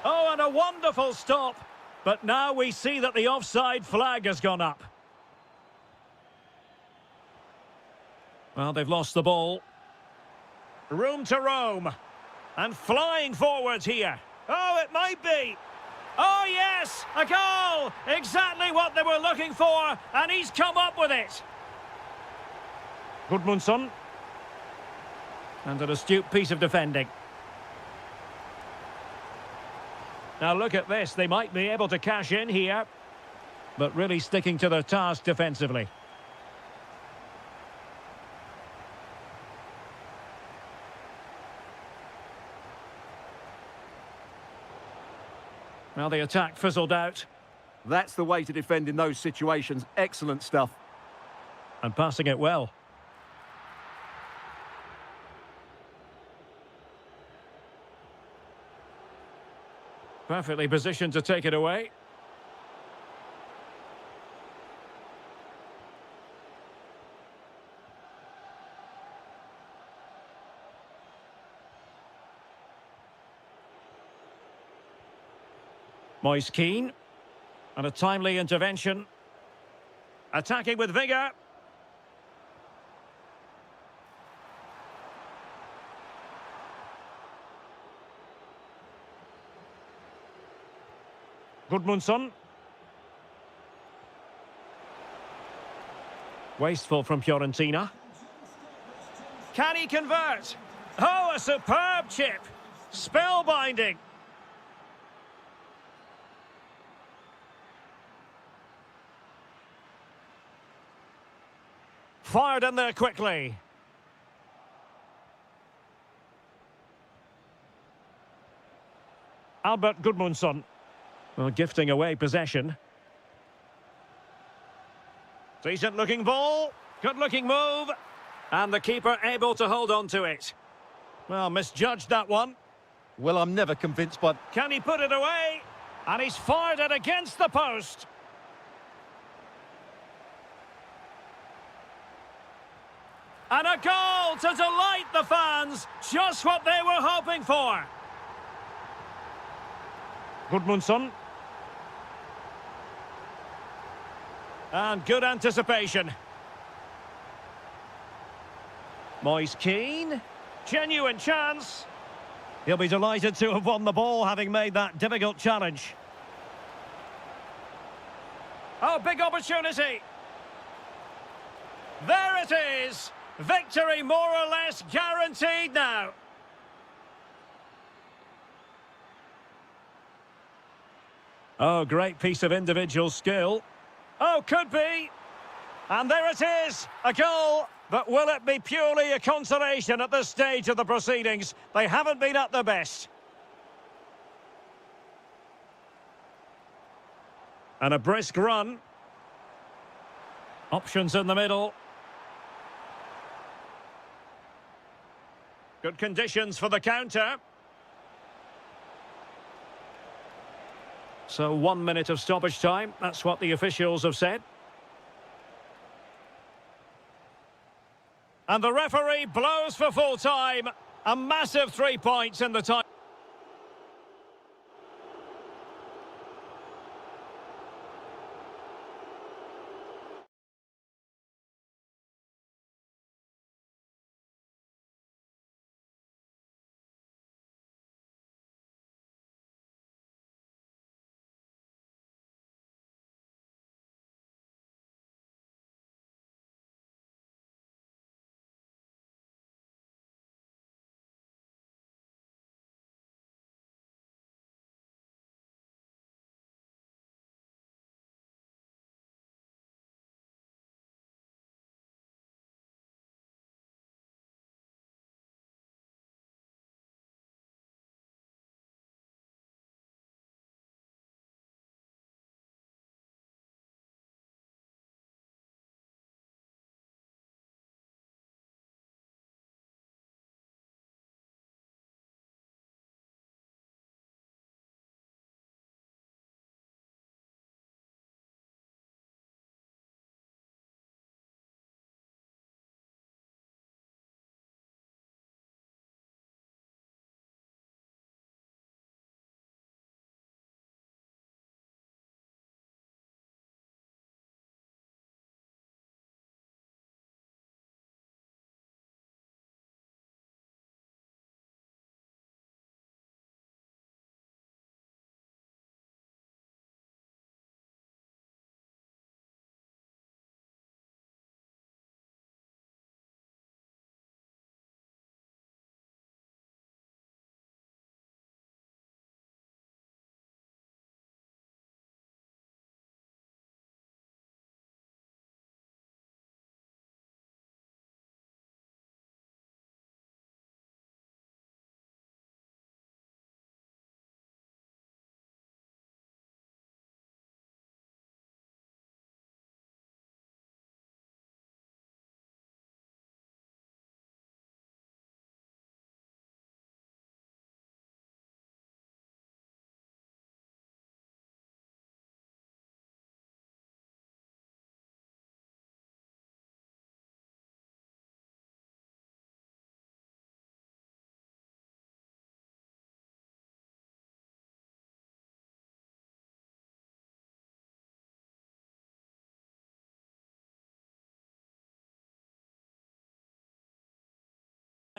Oh, and a wonderful stop. But now we see that the offside flag has gone up. Well, they've lost the ball. Room to roam. And flying forwards here. Oh, it might be. Oh, yes! A goal! Exactly what they were looking for, and he's come up with it. Gudmundsson. And an astute piece of defending. Now look at this, they might be able to cash in here, but really sticking to their task defensively. Well, the attack fizzled out. That's the way to defend in those situations. Excellent stuff. And passing it well. Perfectly positioned to take it away. Moise Keane. And a timely intervention. Attacking with vigour. Gudmundsson. Wasteful from Fiorentina. Can he convert? Oh, a superb chip. Spellbinding. Fired in there quickly. Albert Gudmundsson. Well, gifting away possession. Decent looking ball. Good looking move. And the keeper able to hold on to it. Well, misjudged that one. Well, I'm never convinced by... Can he put it away? And he's fired it against the post. And a goal to delight the fans. Just what they were hoping for. Gudmundsson. And good anticipation. Moise Keane. Genuine chance. He'll be delighted to have won the ball, having made that difficult challenge. Oh, big opportunity. There it is. Victory more or less guaranteed now. Oh, great piece of individual skill. Oh, could be. And there it is, a goal. But will it be purely a consolation at this stage of the proceedings? They haven't been at their best. And a brisk run. Options in the middle. Good conditions for the counter. So 1 minute of stoppage time. That's what the officials have said. And the referee blows for full time. A massive 3 points in the time.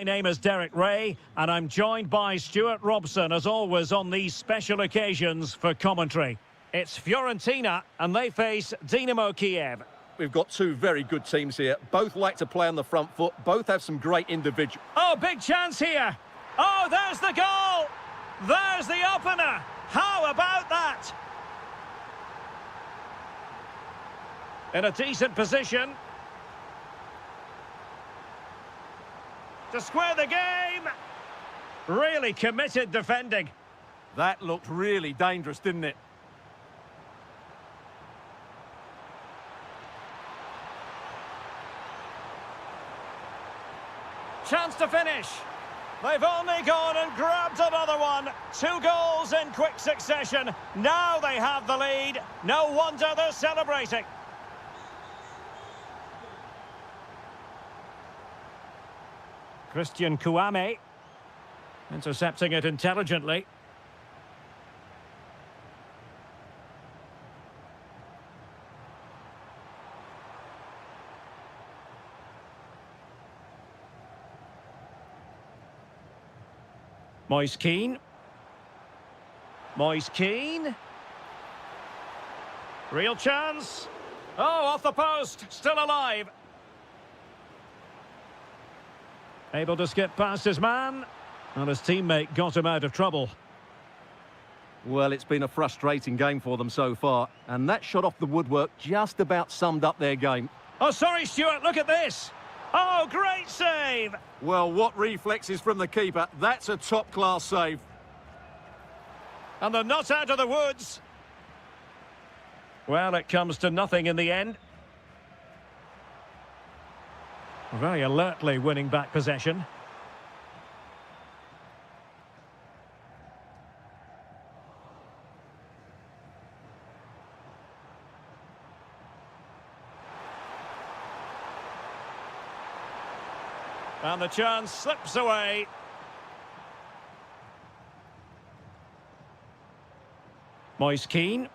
name is Derek Ray, and I'm joined by Stuart Robson, as always, on these special occasions for commentary. It's Fiorentina, and they face Dynamo Kiev. We've got two very good teams here. Both like to play on the front foot. Both have some great individual. Oh, big chance here. Oh, there's the goal. There's the opener. How about that? In a decent position. To square the game. Really committed defending. That looked really dangerous, didn't it? Chance to finish. They've only gone and grabbed another one. 2 goals in quick succession. Now they have the lead. No wonder they're celebrating. Christian Kouame intercepting it intelligently. Moise Keane. Moise Keane. Real chance. Oh, off the post. Still alive. Able to skip past his man. And his teammate got him out of trouble. Well, it's been a frustrating game for them so far. And that shot off the woodwork just about summed up their game. Oh, sorry, Stuart. Look at this. Oh, great save. Well, what reflexes from the keeper. That's a top-class save. And they're not out of the woods. Well, it comes to nothing in the end. Very alertly winning back possession. And the chance slips away. Moise Keane.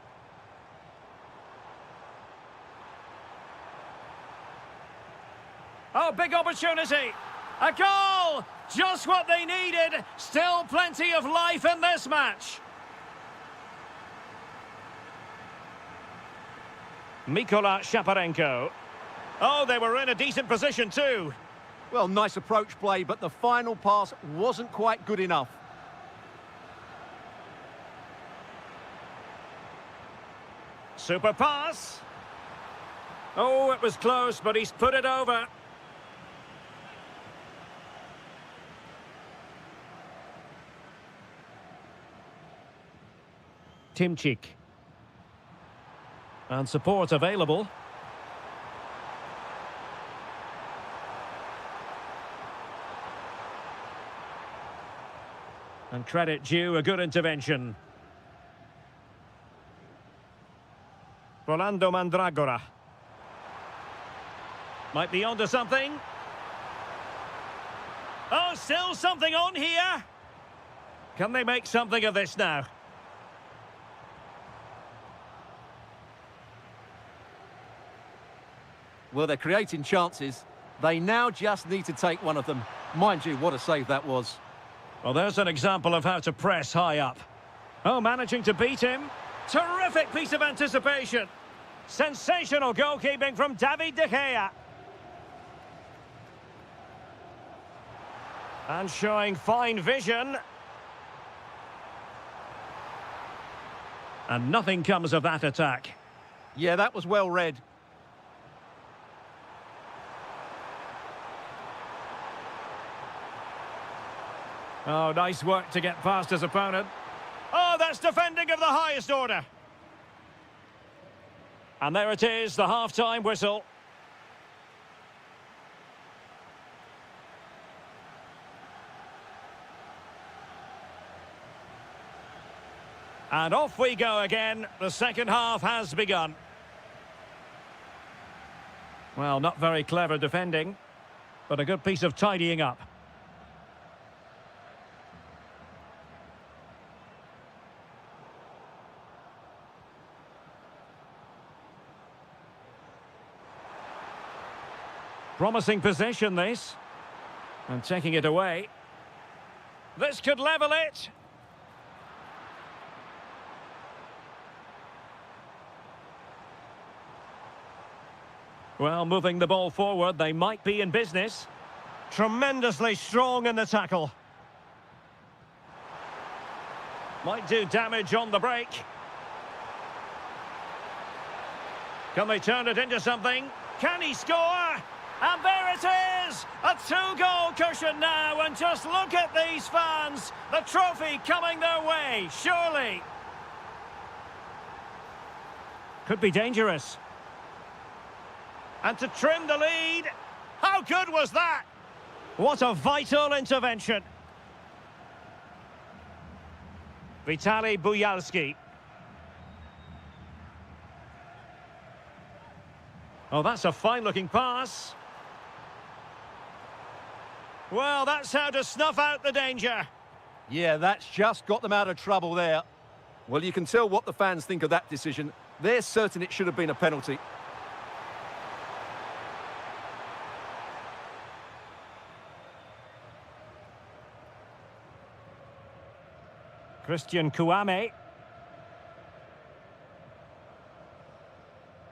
Oh, big opportunity. A goal! Just what they needed. Still plenty of life in this match. Mikola Shaparenko. Oh, they were in a decent position too. Well, nice approach play, but the final pass wasn't quite good enough. Super pass. Oh, it was close, but he's put it over. Timchik. And support available. And credit due, a good intervention. Rolando Mandragora. Might be onto something. Oh, still something on here. Can they make something of this now? Well, they're creating chances. They now just need to take one of them. Mind you, what a save that was. Well, there's an example of how to press high up. Oh, managing to beat him. Terrific piece of anticipation. Sensational goalkeeping from David De Gea. And showing fine vision. And nothing comes of that attack. Yeah, that was well read. Oh, nice work to get past his opponent. Oh, that's defending of the highest order. And there it is, the half-time whistle. And off we go again. The second half has begun. Well, not very clever defending, but a good piece of tidying up. Promising possession, this. And taking it away. This could level it. Well, moving the ball forward, they might be in business. Tremendously strong in the tackle. Might do damage on the break. Can they turn it into something? Can he score? And there it is! A two-goal cushion now, and just look at these fans! The trophy coming their way, surely! Could be dangerous. And to trim the lead, how good was that? What a vital intervention. Vitaly Buyalski. Oh, that's a fine-looking pass. Well, that's how to snuff out the danger. Yeah, that's just got them out of trouble there. Well, you can tell what the fans think of that decision. They're certain it should have been a penalty. Christian Kouame.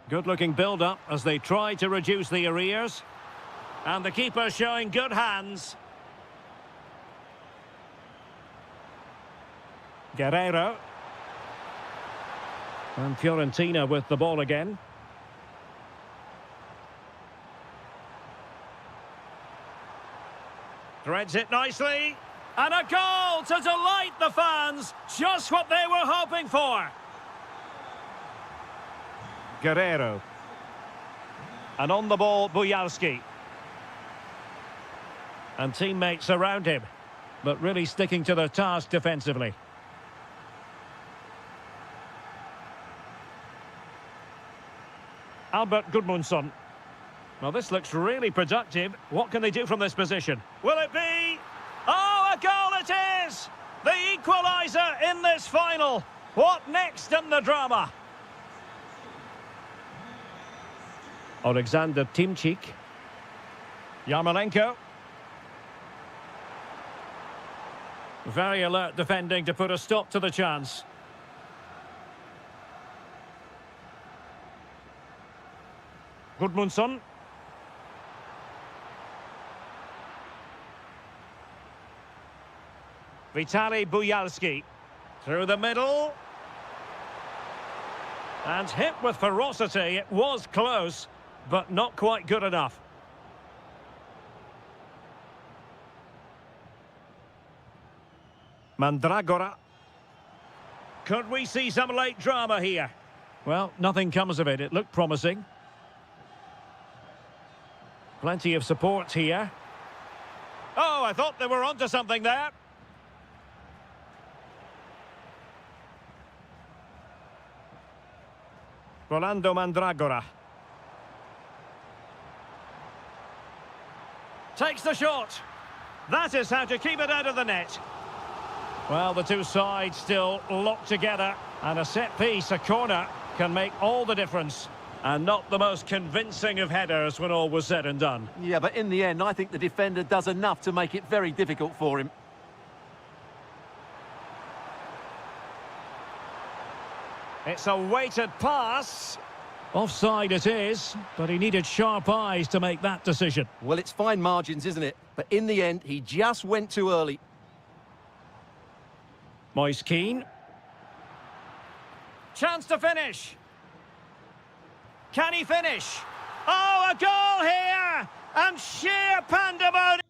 Good-looking build-up as they try to reduce the arrears. And the keeper showing good hands. Guerrero. And Fiorentina with the ball again. Threads it nicely. And a goal to delight the fans. Just what they were hoping for. Guerrero. And on the ball, Buyalski. And teammates around him, but really sticking to their task defensively. Albert Gudmundsson. Well, this looks really productive. What can they do from this position? Will it be? Oh, a goal it is! The equaliser in this final. What next in the drama? Alexander Timchik. Yarmolenko. Very alert defending to put a stop to the chance. Gudmundsson. Vitaly Buyalski. Through the middle. And hit with ferocity. It was close, but not quite good enough. Mandragora. Could we see some late drama here? Well, nothing comes of it. It looked promising. Plenty of support here. Oh, I thought they were onto something there. Rolando Mandragora. Takes the shot. That is how to keep it out of the net. Well, the two sides still locked together, and a set piece, a corner, can make all the difference. And not the most convincing of headers when all was said and done. Yeah, but in the end, I think the defender does enough to make it very difficult for him. It's a weighted pass. Offside it is, but he needed sharp eyes to make that decision. Well, it's fine margins, isn't it? But in the end, he just went too early. Moise Keane. Chance to finish. Can he finish? Oh, a goal here! And sheer pandemonium!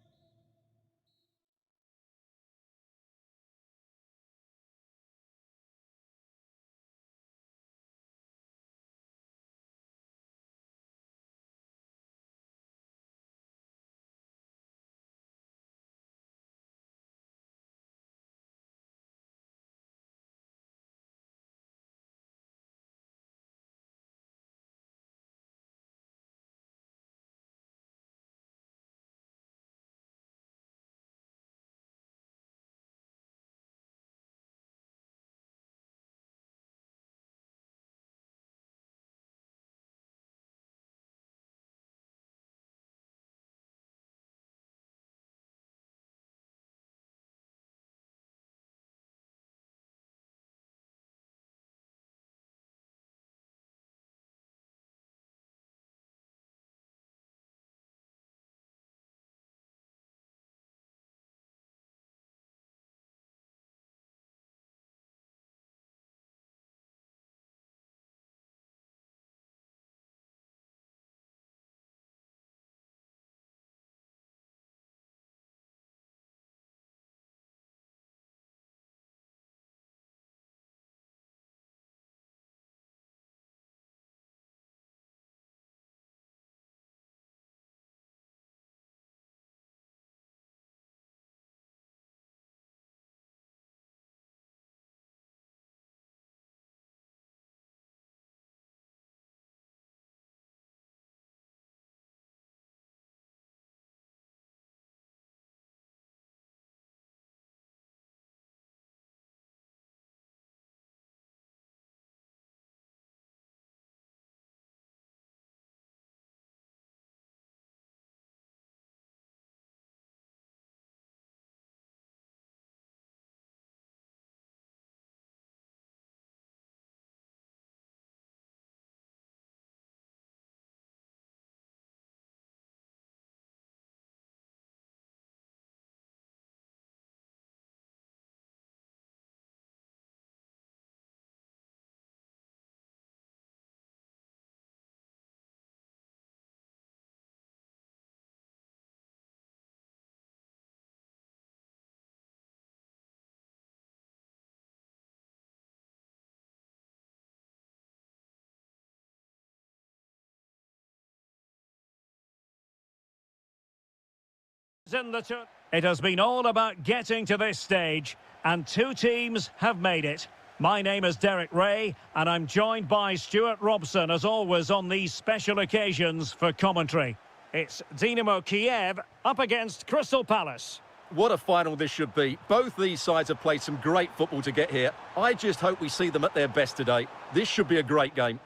It has been all about getting to this stage, and two teams have made it. My name is Derek Ray, and I'm joined by Stuart Robson, as always, on these special occasions for commentary. It's Dynamo Kiev up against Crystal Palace. What a final this should be. Both these sides have played some great football to get here. I just hope we see them at their best today. This should be a great game.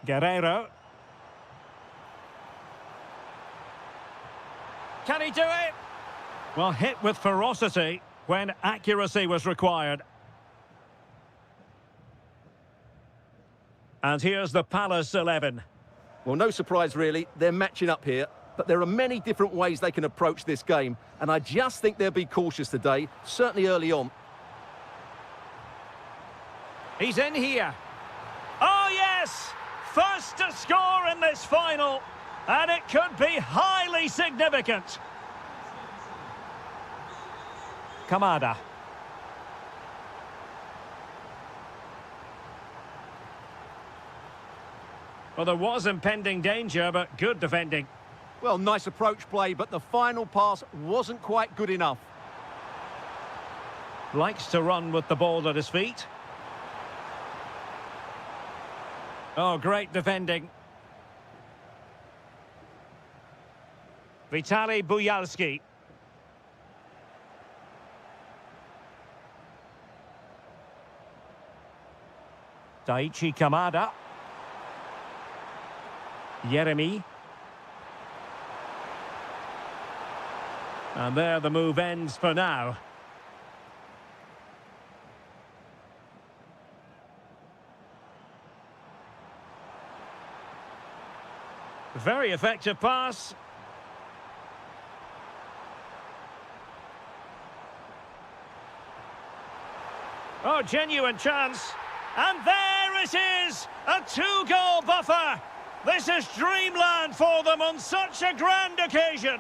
Guerrero. Can he do it? Well, hit with ferocity when accuracy was required. And here's the Palace 11. Well, no surprise really. They're matching up here. But there are many different ways they can approach this game. And I just think they'll be cautious today, certainly early on. He's in here. Oh, yes! First to score in this final. And it could be highly significant. Kamada. Well, there was impending danger, but good defending. Well, nice approach play, but the final pass wasn't quite good enough. Likes to run with the ball at his feet. Oh, great defending. Vitaly Buyalski. Daichi Kamada. Yeremy. And there the move ends for now. Very effective pass. Oh, genuine chance. And there it is! A two-goal buffer! This is dreamland for them on such a grand occasion.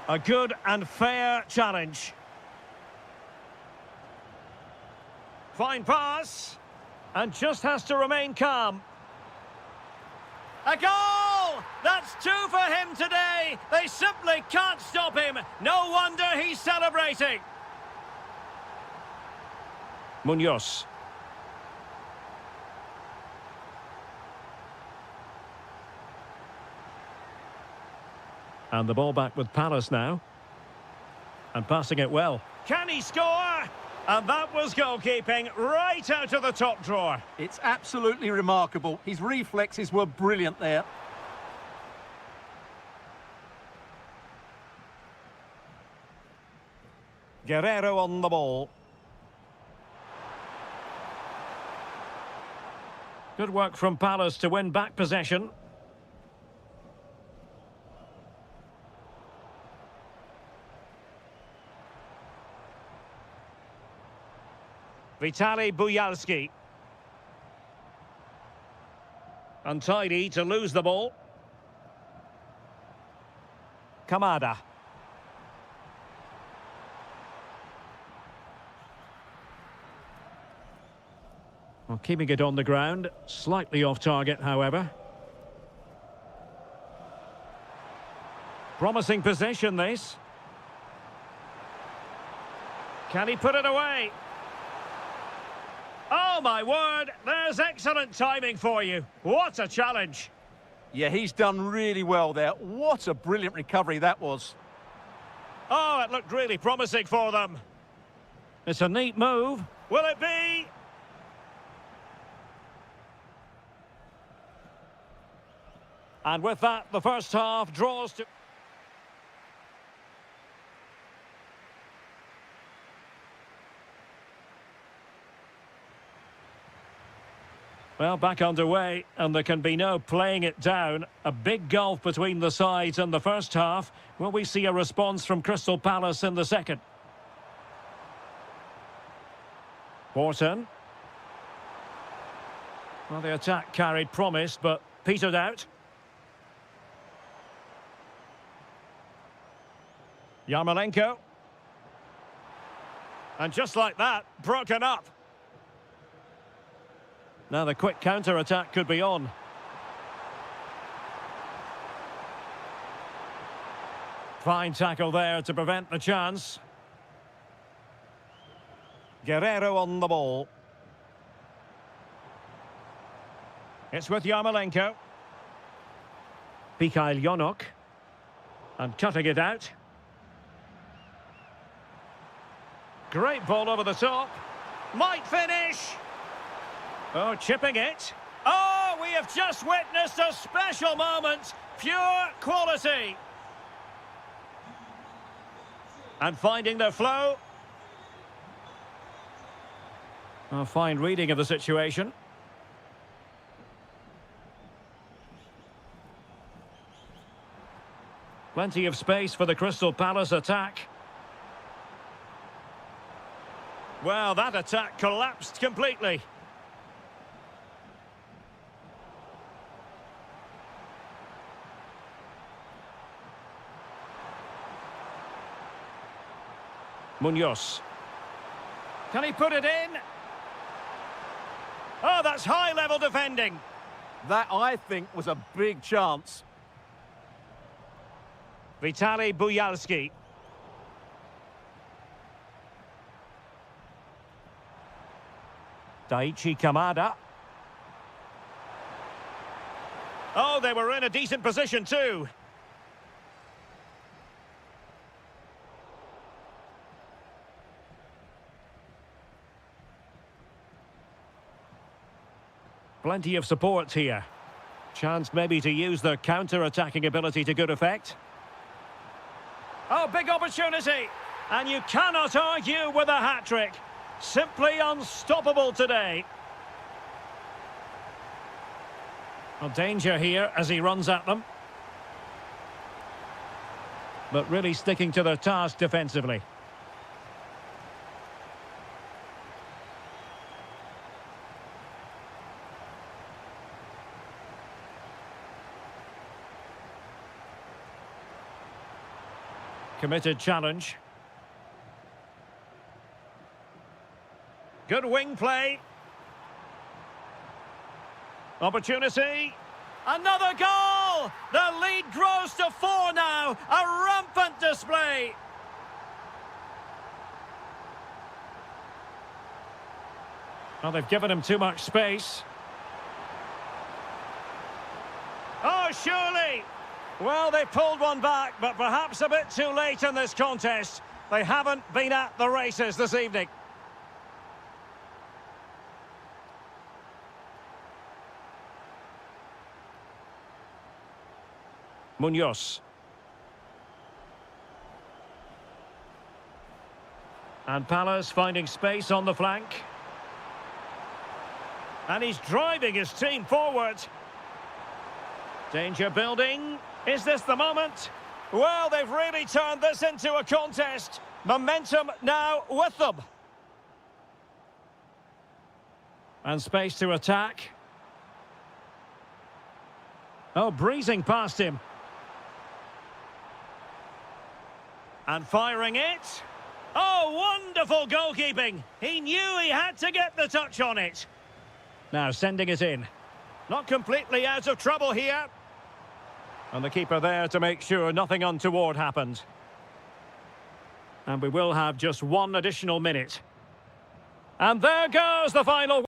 A good and fair challenge. Fine pass. And just has to remain calm. A goal! That's two for him today. They simply can't stop him. No wonder he's celebrating. Munoz. And the ball back with Palace now. And passing it well. Can he score? And that was goalkeeping right out of the top drawer. It's absolutely remarkable. His reflexes were brilliant there. Guerrero on the ball. Good work from Palace to win back possession. Vitaly Buyalski. Untidy to lose the ball. Kamada. Well, keeping it on the ground. Slightly off target, however. Promising possession, this. Can he put it away? Oh, my word, there's excellent timing for you. What a challenge. Yeah, he's done really well there. What a brilliant recovery that was. Oh, it looked really promising for them. It's a neat move. Will it be? And with that, the first half draws to... Well, back underway, and there can be no playing it down. A big gulf between the sides in the first half. Will we see a response from Crystal Palace in the second? Wharton. Well, the attack carried promise, but petered out. Yarmolenko. And just like that, broken up. Now the quick counter-attack could be on. Fine tackle there to prevent the chance. Guerrero on the ball. It's with Yarmolenko. Mikhail Yonok. And cutting it out. Great ball over the top. Might finish. Oh, chipping it. Oh, we have just witnessed a special moment. Pure quality. And finding the flow. A fine reading of the situation. Plenty of space for the Crystal Palace attack. Well, that attack collapsed completely. Munoz. Can he put it in? Oh, that's high-level defending. That, I think, was a big chance. Vitaly Buyalski. Daichi Kamada. Oh, they were in a decent position too. Plenty of support here. Chance maybe to use their counter-attacking ability to good effect. Oh, big opportunity. And you cannot argue with a hat-trick. Simply unstoppable today. Well, danger here as he runs at them. But really sticking to their task defensively. Committed challenge. Good wing play. Opportunity. Another goal! The lead grows to 4 now. A rampant display. Well, they've given him too much space. Oh, surely! Well, they pulled one back, but perhaps a bit too late in this contest. They haven't been at the races this evening. Munoz. And Palace finding space on the flank. And he's driving his team forward. Danger building. Is this the moment? Well, they've really turned this into a contest. Momentum now with them. And space to attack. Oh, breezing past him. And firing it. Oh, wonderful goalkeeping. He knew he had to get the touch on it. Now sending it in. Not completely out of trouble here. And the keeper there to make sure nothing untoward happened. And we will have just one additional minute. And there goes the final.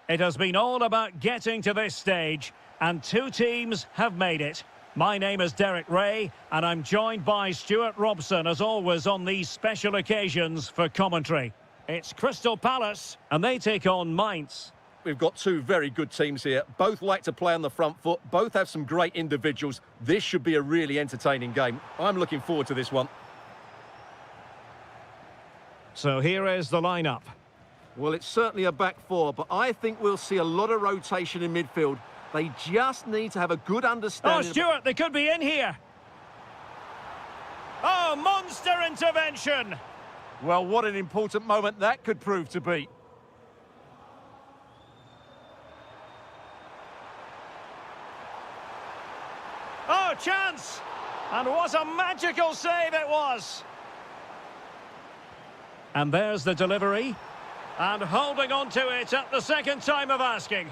It has been all about getting to this stage, and two teams have made it. My name is Derek Ray, and I'm joined by Stuart Robson, as always, on these special occasions for commentary. It's Crystal Palace, and they take on Mainz. We've got two very good teams here. Both like to play on the front foot. Both have some great individuals. This should be a really entertaining game. I'm looking forward to this one. So here is the lineup. Well, it's certainly a back four, but I think we'll see a lot of rotation in midfield. They just need to have a good understanding. Oh, Stuart, they could be in here. Oh, monster intervention. Well, what an important moment that could prove to be. Oh, chance! And what a magical save it was! And there's the delivery. And holding on to it at the second time of asking.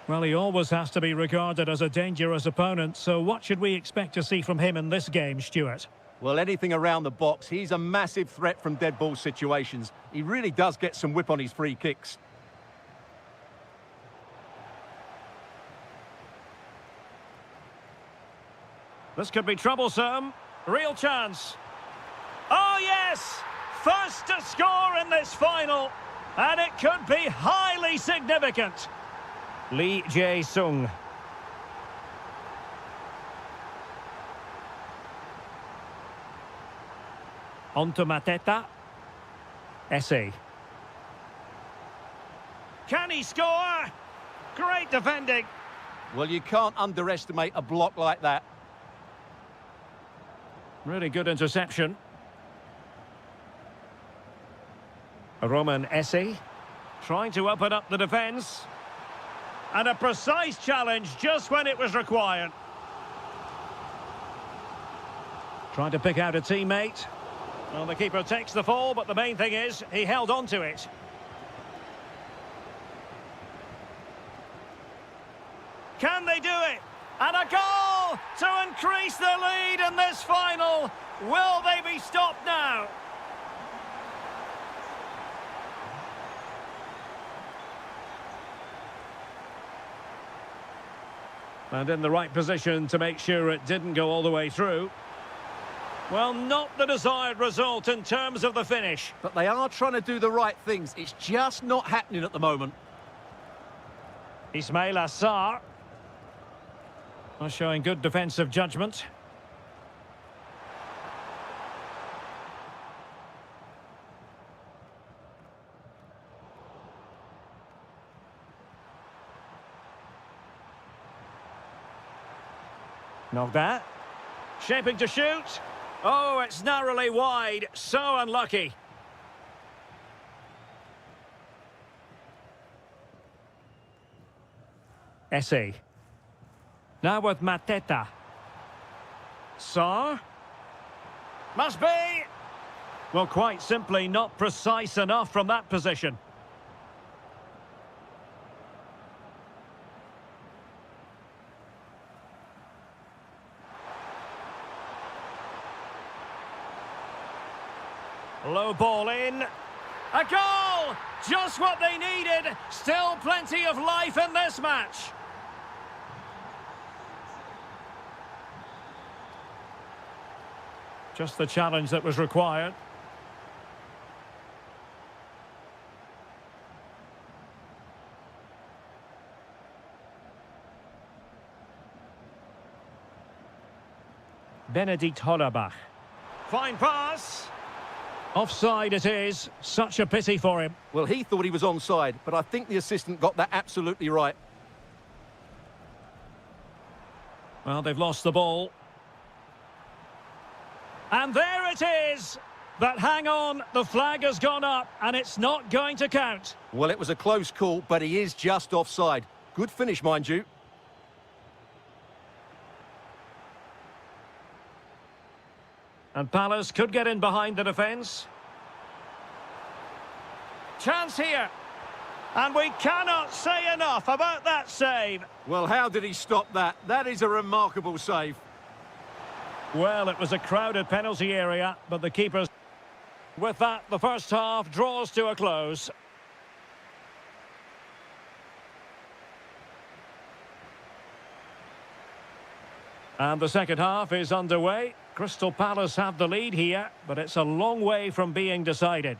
Well, he always has to be regarded as a dangerous opponent, so what should we expect to see from him in this game, Stuart? Well, anything around the box. He's a massive threat from dead ball situations. He really does get some whip on his free kicks. This could be troublesome. Real chance. Oh, yes! First to score in this final. And it could be highly significant. Lee Jae-sung. On to Mateta. Esse. Can he score? Great defending. Well, you can't underestimate a block like that. Really good interception. Roman Esse trying to open up the defence. And a precise challenge just when it was required. Trying to pick out a teammate. Well, the keeper takes the fall, but the main thing is he held on to it. Can they do it? And a goal to increase the lead in this final. Will they be stopped now? And in the right position to make sure it didn't go all the way through. Well, not the desired result in terms of the finish. But they are trying to do the right things. It's just not happening at the moment. Ismail Assar. Showing good defensive judgment. Knocked that. Shaping to shoot. Oh, it's narrowly wide. So unlucky. Esse. Now with Mateta. Sarr. Must be. Well, quite simply not precise enough from that position. Low ball in. A goal! Just what they needed. Still plenty of life in this match. Just the challenge that was required. Benedikt Hollerbach. Fine pass. Offside it is. Such a pity for him. Well, he thought he was onside, but I think the assistant got that absolutely right. Well, they've lost the ball. And there it is. But hang on, the flag has gone up and it's not going to count. Well, it was a close call, but he is just offside. Good finish, mind you. And Palace could get in behind the defence. Chance here. And we cannot say enough about that save. Well, how did he stop that? That is a remarkable save. Well, it was a crowded penalty area, but the keeper's... With that, the first half draws to a close. And the second half is underway. Crystal Palace have the lead here, but it's a long way from being decided.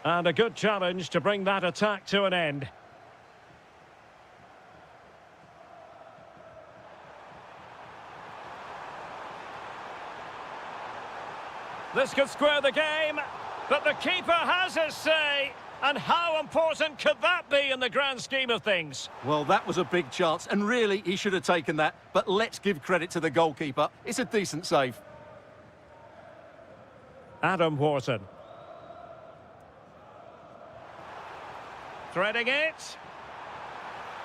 And a good challenge to bring that attack to an end. This could square the game, but the keeper has his say. And how important could that be in the grand scheme of things? Well, that was a big chance, and really, he should have taken that. But let's give credit to the goalkeeper. It's a decent save. Adam Wharton. Threading it.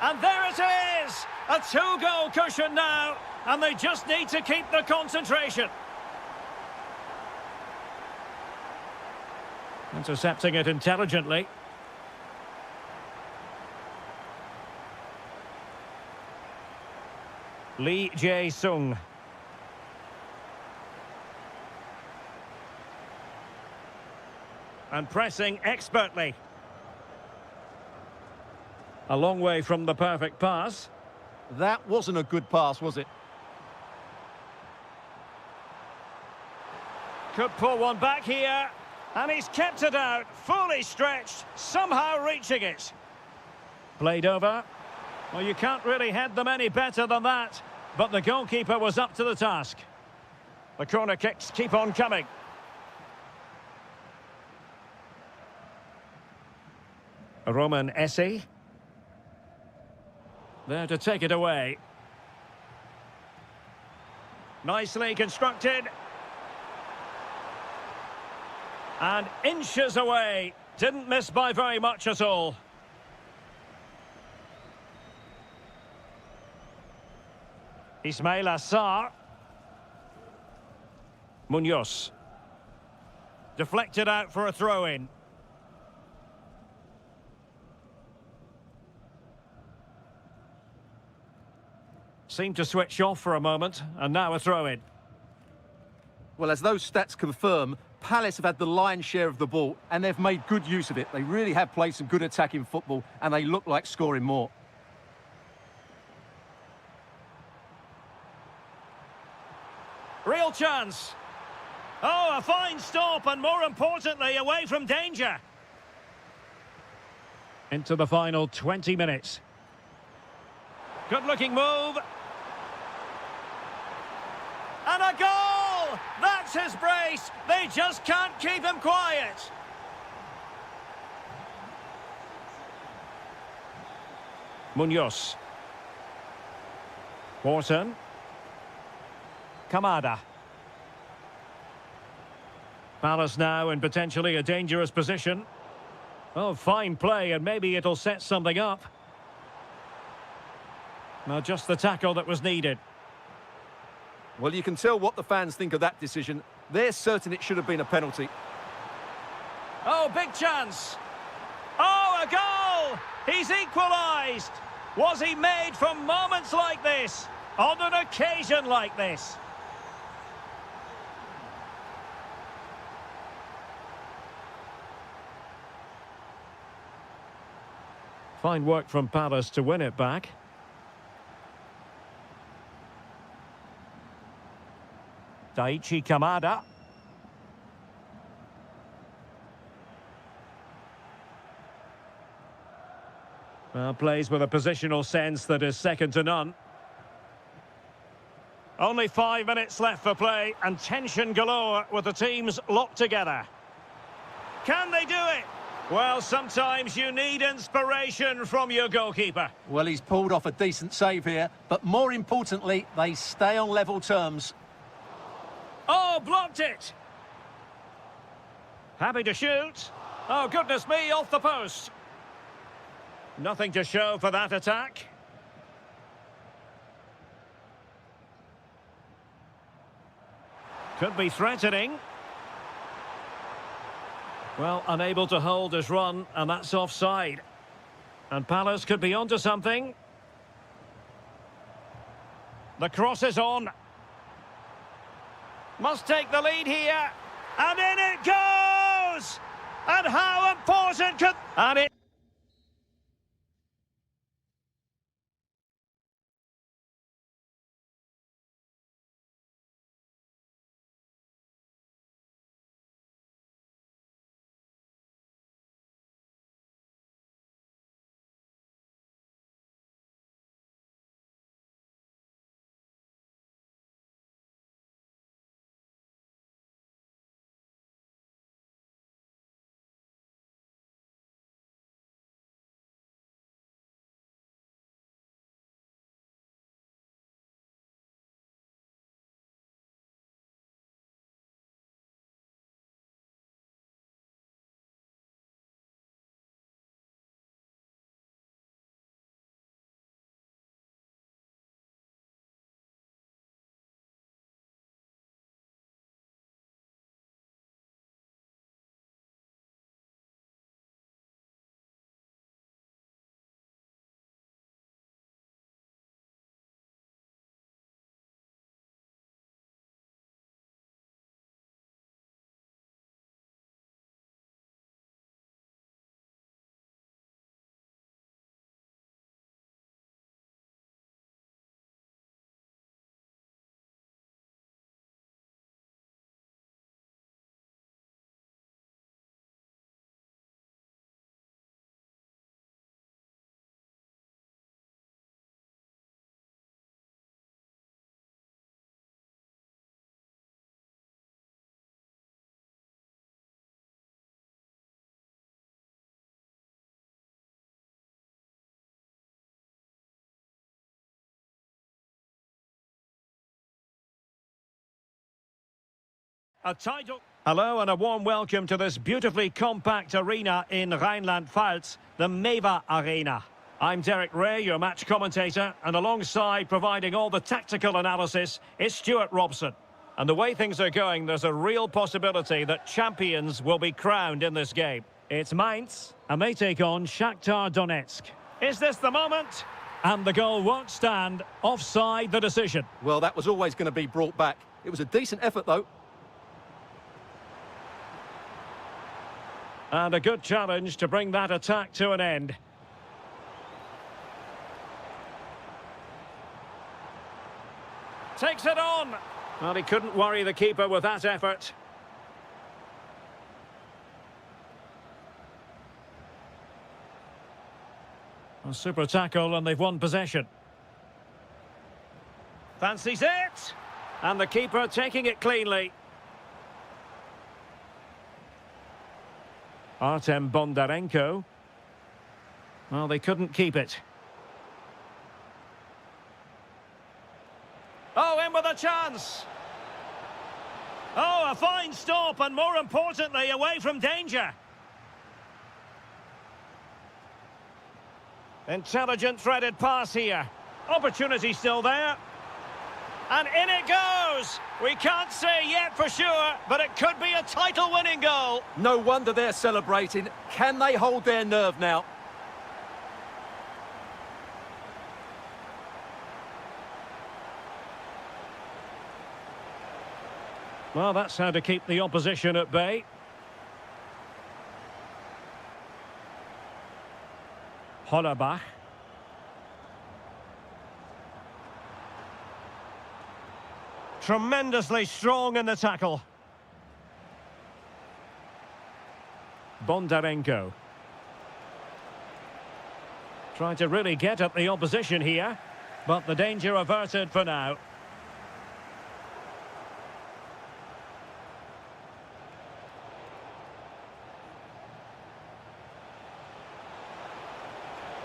And there it is! A two-goal cushion now, and they just need to keep the concentration. Intercepting it intelligently. Lee Jae-sung. And pressing expertly. A long way from the perfect pass. That wasn't a good pass, was it? Could pull one back here. And he's kept it out, fully stretched, somehow reaching it. Played over. Well, you can't really head them any better than that. But the goalkeeper was up to the task. The corner kicks keep on coming. Roman Essie. There to take it away. Nicely constructed. And inches away. Didn't miss by very much at all. Ismail Assar. Munoz. Deflected out for a throw-in. Seemed to switch off for a moment, and now a throw-in. Well, as those stats confirm, Palace have had the lion's share of the ball, and they've made good use of it. They really have played some good attacking football, and they look like scoring more. Real chance. Oh, a fine stop, and more importantly, away from danger. Into the final 20 minutes. Good-looking move. And a goal! That's his brace. They just can't keep him quiet. Munoz. Wharton. Kamada. Palace now in potentially a dangerous position. Oh, fine play, and maybe it'll set something up. Well, just the tackle that was needed. Well, you can tell what the fans think of that decision. They're certain it should have been a penalty. Oh, big chance. Oh, a goal! He's equalised. Was he made from moments like this? On an occasion like this? Fine work from Palace to win it back. Daichi Kamada. Well, plays with a positional sense that is second to none. Only 5 minutes left for play, and tension galore with the teams locked together. Can they do it? Well, sometimes you need inspiration from your goalkeeper. Well, he's pulled off a decent save here, but more importantly, they stay on level terms. Oh, blocked it! Happy to shoot. Oh, goodness me, off the post. Nothing to show for that attack. Could be threatening. Well, unable to hold his run, and that's offside. And Palace could be onto something. The cross is on. Must take the lead here. And in it goes! And how important could... And it... A title. Hello and a warm welcome to this beautifully compact arena in Rhineland-Pfalz, the Meva Arena. I'm Derek Ray, your match commentator, and alongside providing all the tactical analysis is Stuart Robson. And the way things are going, there's a real possibility that champions will be crowned in this game. It's Mainz, and they take on Shakhtar Donetsk. Is this the moment? And the goal won't stand. Offside the decision. Well, that was always going to be brought back. It was a decent effort, though. And a good challenge to bring that attack to an end. Takes it on. Well, he couldn't worry the keeper with that effort. A super tackle and they've won possession. Fancies it. And the keeper taking it cleanly. Artem Bondarenko. Well, they couldn't keep it. Oh, in with a chance. Oh, a fine stop and more importantly, away from danger. Intelligent threaded pass here. Opportunity still there. And in it goes. We can't say yet for sure, but it could be a title-winning goal. No wonder they're celebrating. Can they hold their nerve now? Well, that's how to keep the opposition at bay. Hollerbach. Tremendously strong in the tackle. Bondarenko. Trying to really get at the opposition here, but the danger averted for now.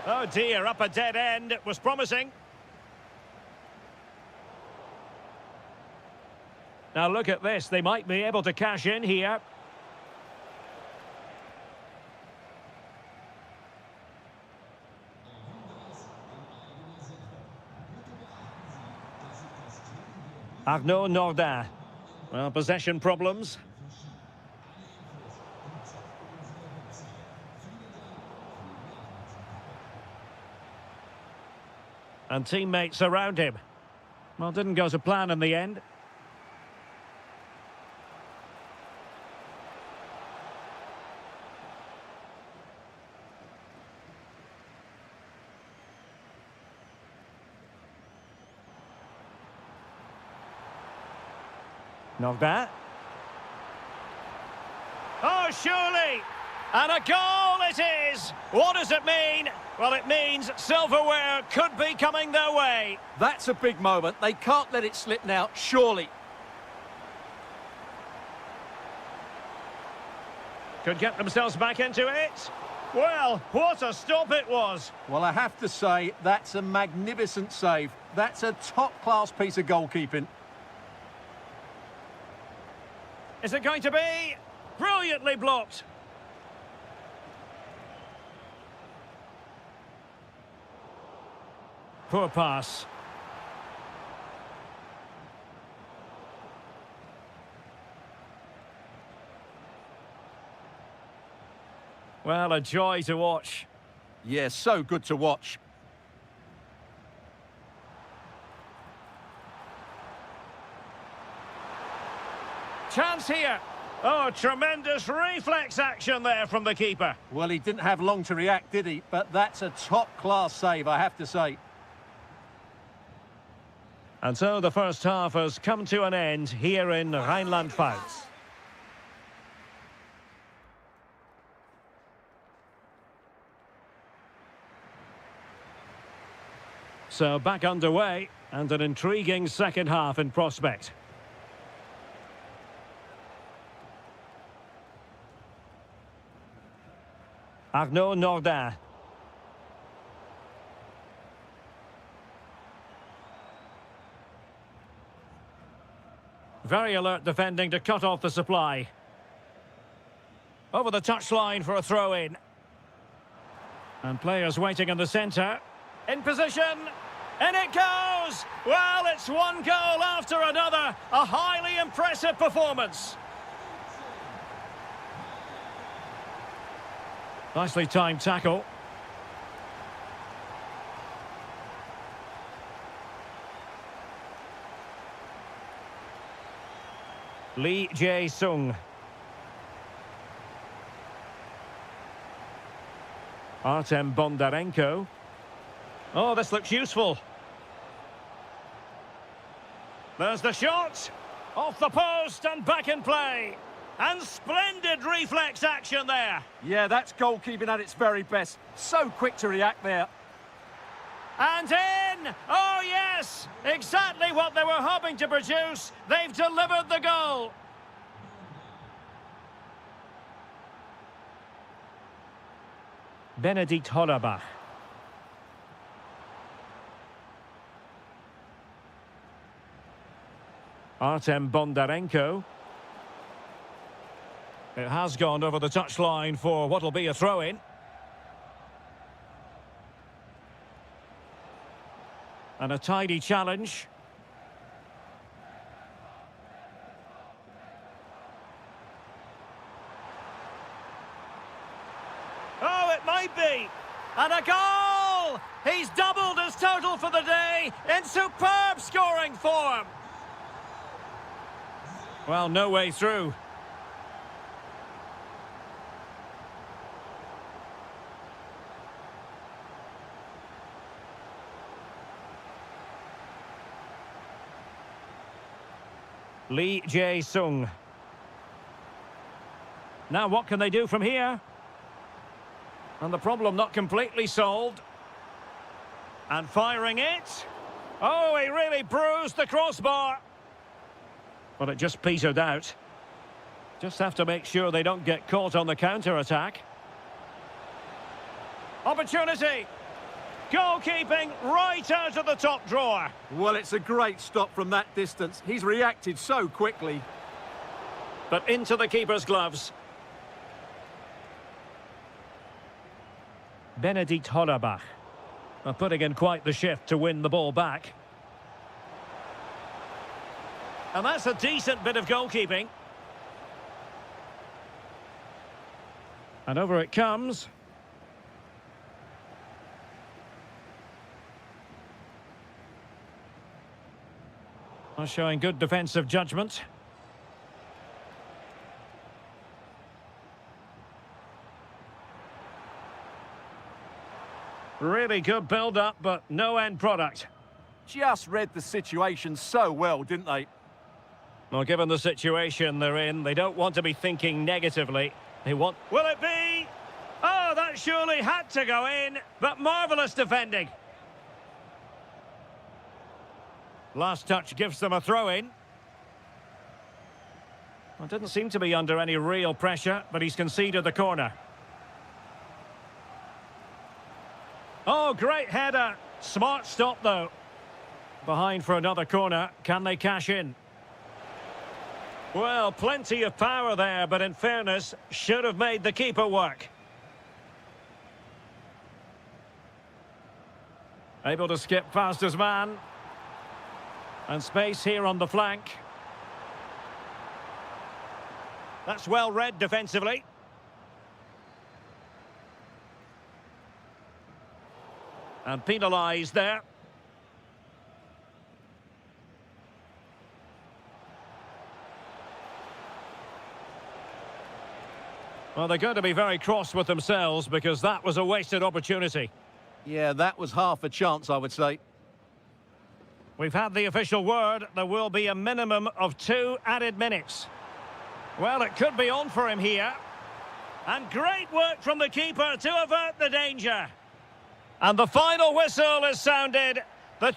Oh dear, up a dead end. It was promising. Now look at this. They might be able to cash in here. Arnaud Nordin. Well, possession problems. And teammates around him. Well, didn't go to plan in the end. Nordin. Oh, surely! And a goal it is! What does it mean? Well, it means silverware could be coming their way. That's a big moment. They can't let it slip now, surely. Could get themselves back into it. Well, what a stop it was. Well, I have to say, that's a magnificent save. That's a top-class piece of goalkeeping. Is it going to be? Brilliantly blocked. Poor pass. Well, a joy to watch. Yeah, so good to watch. Chance here. Oh, tremendous reflex action there from the keeper. Well, he didn't have long to react, did he? But that's a top-class save, I have to say. And so the first half has come to an end here in Rhineland-Pfalz. So back underway and an intriguing second half in prospect. Arnaud Nordin. Very alert defending to cut off the supply. Over the touchline for a throw-in. And players waiting in the centre. In position. And it goes! Well, it's one goal after another. A highly impressive performance. Nicely timed tackle. Lee Jae-sung. Artem Bondarenko. Oh, this looks useful. There's the shot. Off the post and back in play. And splendid reflex action there. Yeah, that's goalkeeping at its very best. So quick to react there. And in! Oh, yes! Exactly what they were hoping to produce. They've delivered the goal. Benedikt Hollerbach. Artem Bondarenko. It has gone over the touchline for what'll be a throw-in. And a tidy challenge. Oh, it might be. And a goal! He's doubled his total for the day in superb scoring form. Well, no way through. Lee Jae-sung. Now what can they do from here? And the problem not completely solved. And firing it. Oh, he really bruised the crossbar. Well, it just petered out. Just have to make sure they don't get caught on the counter-attack. Opportunity. Goalkeeping right out of the top drawer. Well, it's a great stop from that distance. He's reacted so quickly. But into the keeper's gloves. Benedikt Hollerbach. Putting in quite the shift to win the ball back. And that's a decent bit of goalkeeping. And over it comes. Showing good defensive judgment. Really good build-up, but no end product. Just read the situation so well, didn't they? Well, given the situation they're in, they don't want to be thinking negatively. They want... Will it be? Oh, that surely had to go in, but marvellous defending. Last touch gives them a throw-in. Well, didn't seem to be under any real pressure, but he's conceded the corner. Oh, great header. Smart stop, though. Behind for another corner. Can they cash in? Well, plenty of power there, but in fairness, should have made the keeper work. Able to skip past his man. And space here on the flank. That's well read defensively. And penalised there. Well, they're going to be very cross with themselves because that was a wasted opportunity. Yeah, that was half a chance, I would say. We've had the official word. There will be a minimum of 2 added minutes. Well, it could be on for him here. And great work from the keeper to avert the danger. And the final whistle is sounded. The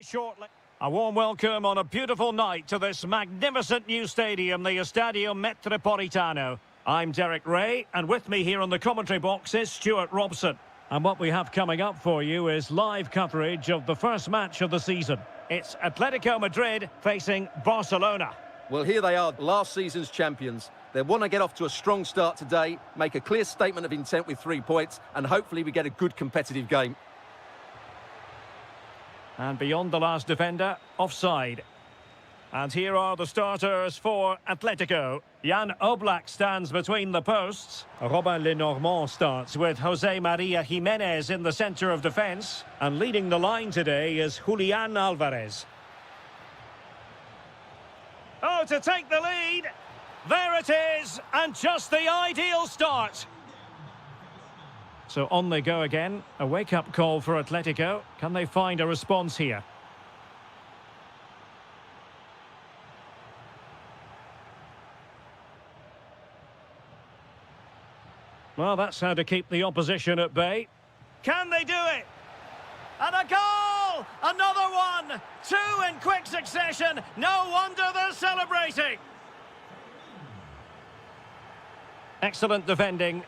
shortly. A warm welcome on a beautiful night to this magnificent new stadium, the Estadio Metropolitano. I'm Derek Ray, and with me here on the commentary box is Stuart Robson. And what we have coming up for you is live coverage of the first match of the season. It's Atletico Madrid facing Barcelona. Well, here they are, last season's champions. They want to get off to a strong start today, make a clear statement of intent with 3 points, and hopefully we get a good competitive game. And beyond the last defender, offside. And here are the starters for Atletico. Jan Oblak stands between the posts. Robin Lenormand starts with Jose Maria Jimenez in the centre of defence. And leading the line today is Julian Alvarez. Oh, to take the lead. There it is, and just the ideal start. So on they go again. A wake-up call for Atletico. Can they find a response here? Well, that's how to keep the opposition at bay. Can they do it? And a goal! Another one! Two in quick succession. No wonder they're celebrating. Excellent defending.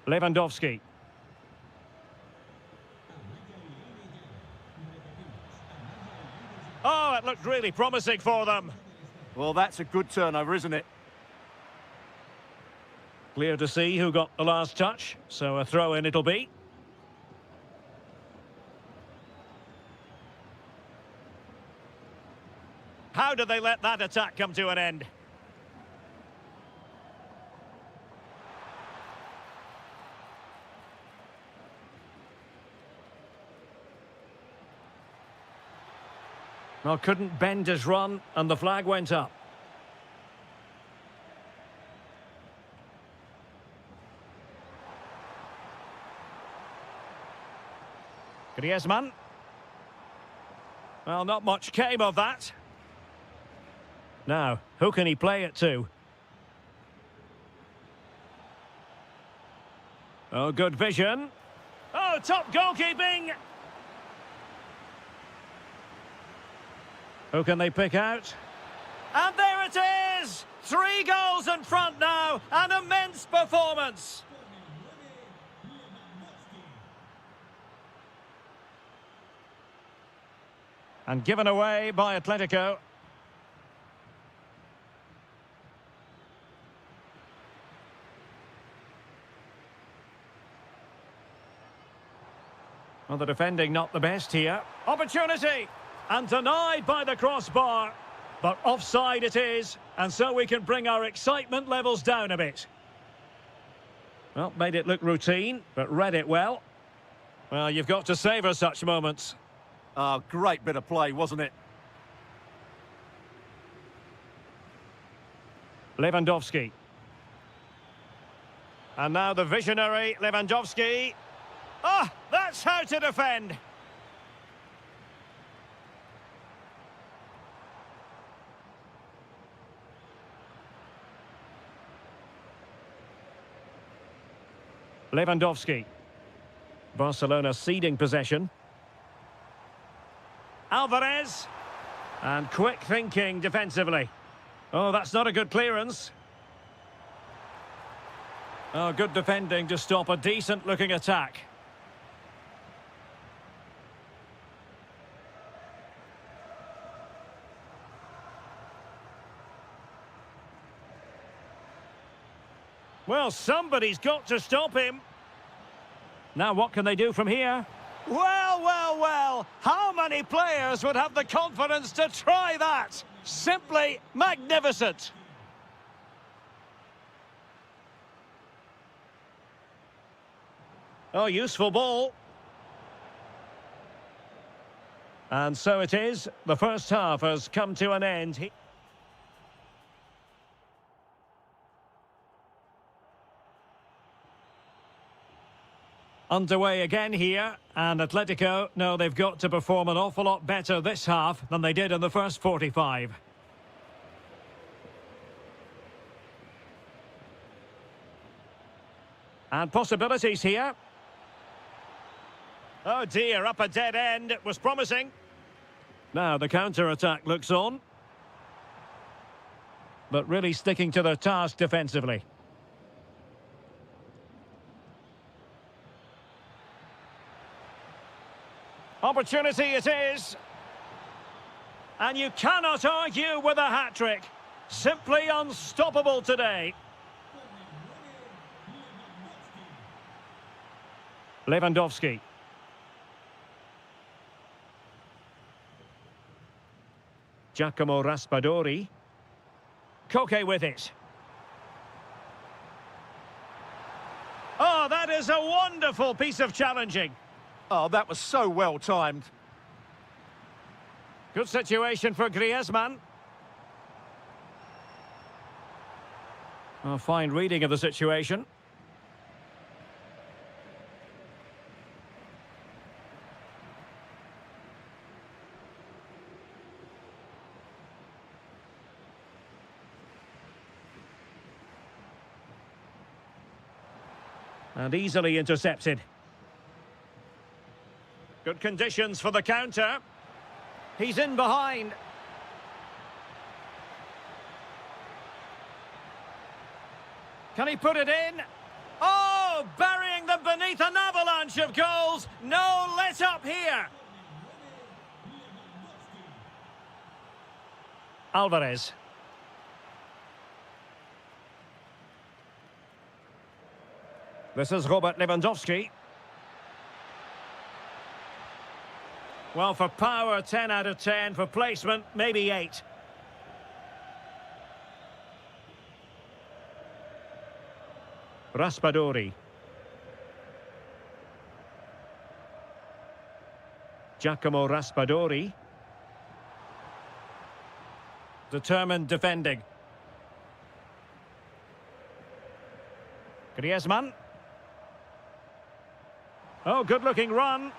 Lewandowski. Oh, it looked really promising for them. Well, that's a good turnover, isn't it? Clear to see who got the last touch, so a throw-in it'll be. How did they let that attack come to an end? Well, couldn't bend his run, and the flag went up. Griezmann. Well, not much came of that. Now, who can he play it to? Oh, good vision. Oh, top goalkeeping! Who can they pick out? And there it is! 3 goals in front now, an immense performance! And given away by Atletico. Well, the defending not the best here. Opportunity! And denied by the crossbar. But offside it is, and so we can bring our excitement levels down a bit. Well, made it look routine, but read it well. Well, you've got to savour such moments. Oh, great bit of play, wasn't it? Lewandowski. And now the visionary Lewandowski. Ah, that's how to defend. Lewandowski. Barcelona ceding possession. Alvarez. And quick thinking defensively. Oh, that's not a good clearance. Oh, good defending to stop a decent-looking attack. Well, somebody's got to stop him. Now, what can they do from here? Well, well, well. How many players would have the confidence to try that? Simply magnificent. Oh, useful ball. And so it is. The first half has come to an end. Underway again here, and Atletico know they've got to perform an awful lot better this half than they did in the first 45. And possibilities here. Oh dear, up a dead end. It was promising. Now the counter-attack looks on. But really sticking to the task defensively. Opportunity it is. And you cannot argue with a hat-trick. Simply unstoppable today. Lewandowski. Giacomo Raspadori. Koke with it. Oh, that is a wonderful piece of challenging. Oh, that was so well timed. Good situation for Griezmann. A fine reading of the situation. And easily intercepted. Good conditions for the counter. He's in behind. Can he put it in? Oh, burying them beneath an avalanche of goals. No let up here. Alvarez. This is Robert Lewandowski. Well, for power, 10 out of 10. For placement, maybe 8. Raspadori. Giacomo Raspadori. Determined defending. Griezmann. Oh, good-looking run.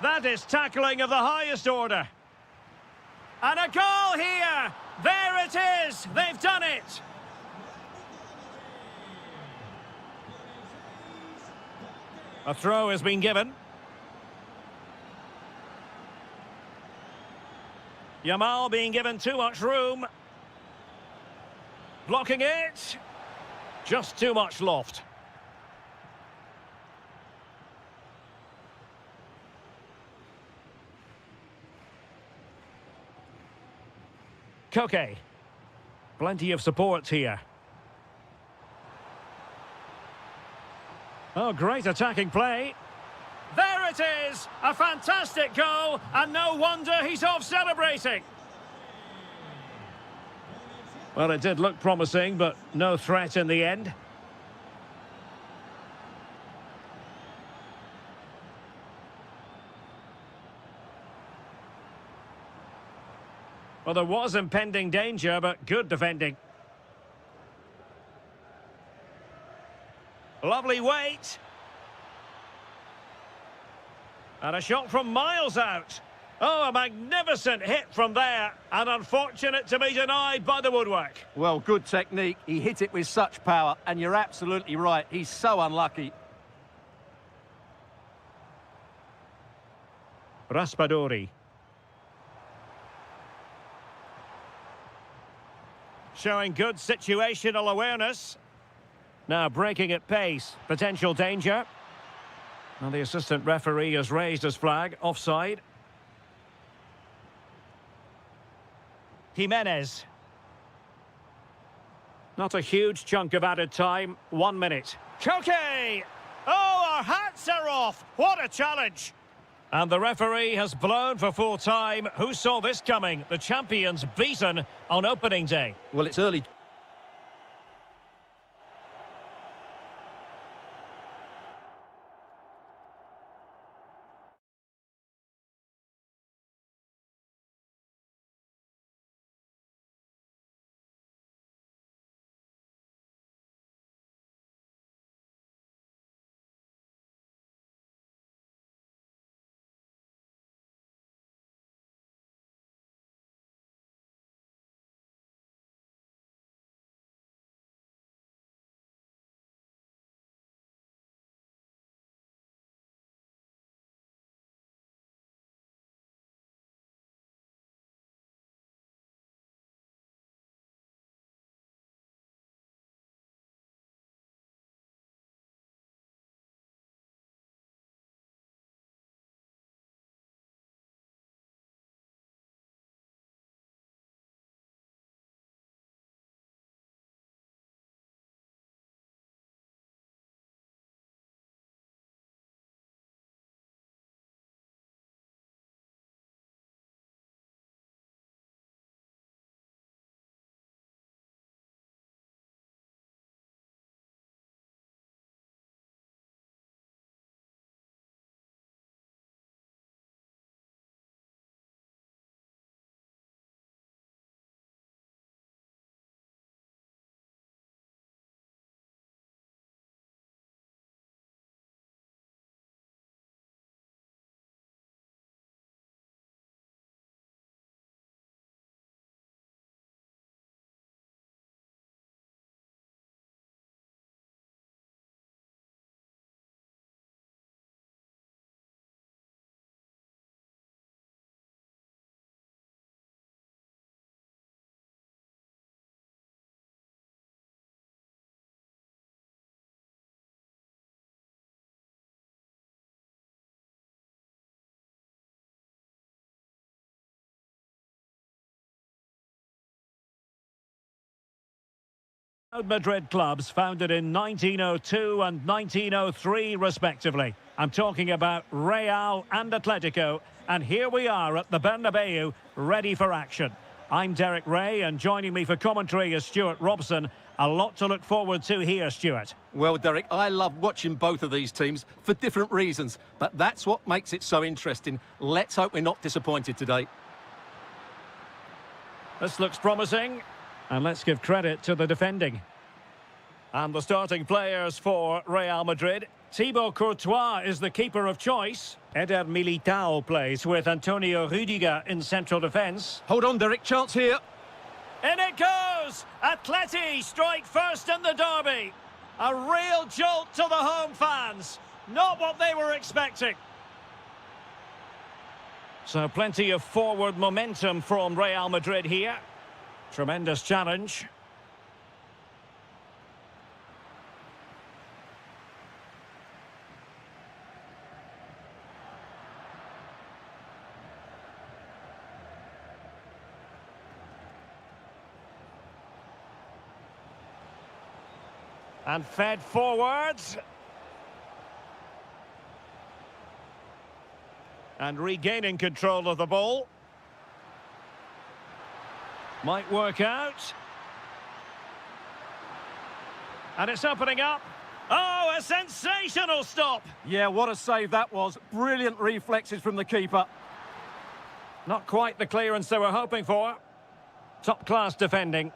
That is tackling of the highest order. And a goal here! There it is! They've done it! A throw has been given. Yamal being given too much room. Blocking it. Just too much loft. Koke. Plenty of support here. Oh, great attacking play. There it is! A fantastic goal, and no wonder he's off celebrating. Well, it did look promising, but no threat in the end. Well, there was impending danger, but good defending. Lovely weight. And a shot from miles out. Oh, a magnificent hit from there. And unfortunate to be denied by the woodwork. Well, good technique. He hit it with such power, and you're absolutely right. He's so unlucky. Raspadori. Showing good situational awareness. Now breaking at pace. Potential danger. And the assistant referee has raised his flag. Offside. Jimenez. Not a huge chunk of added time. 1 minute. Koke! Oh, our hats are off. What a challenge. And the referee has blown for full time. Who saw this coming? The champions beaten on opening day. Well, it's early. Madrid clubs founded in 1902 and 1903 respectively. I'm talking about Real and Atletico, and here we are at the Bernabeu, ready for action. I'm Derek Ray, and joining me for commentary is Stuart Robson. A lot to look forward to here, Stuart. Well, Derek, I love watching both of these teams for different reasons, but that's what makes it so interesting. Let's hope we're not disappointed today. This looks promising, and let's give credit to the defending. And the starting players for Real Madrid. Thibaut Courtois is the keeper of choice. Eder Militao plays with Antonio Rüdiger in central defence. Hold on, Derek, chance here. In it goes! Atleti strike first in the derby. A real jolt to the home fans. Not what they were expecting. So plenty of forward momentum from Real Madrid here. Tremendous challenge. And fed forwards. And regaining control of the ball. Might work out. And it's opening up. Oh, a sensational stop. Yeah, what a save that was. Brilliant reflexes from the keeper. Not quite the clearance they were hoping for. Top-class defending.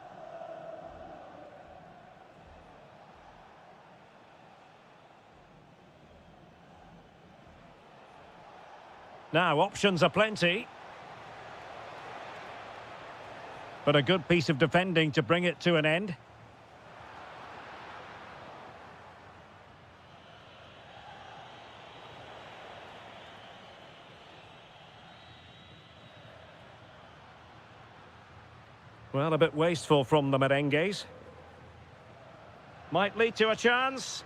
Now, options are plenty. But a good piece of defending to bring it to an end. Well, a bit wasteful from the merengues. Might lead to a chance.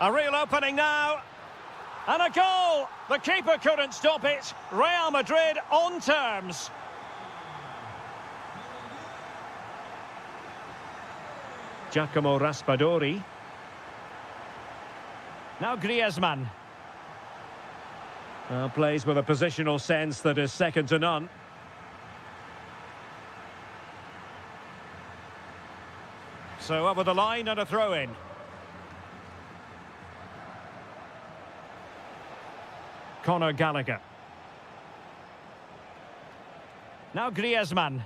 A real opening now. And a goal! The keeper couldn't stop it. Real Madrid on terms. Giacomo Raspadori. Now Griezmann. Plays with a positional sense that is second to none. So over the line and a throw-in. Conor Gallagher. Now Griezmann.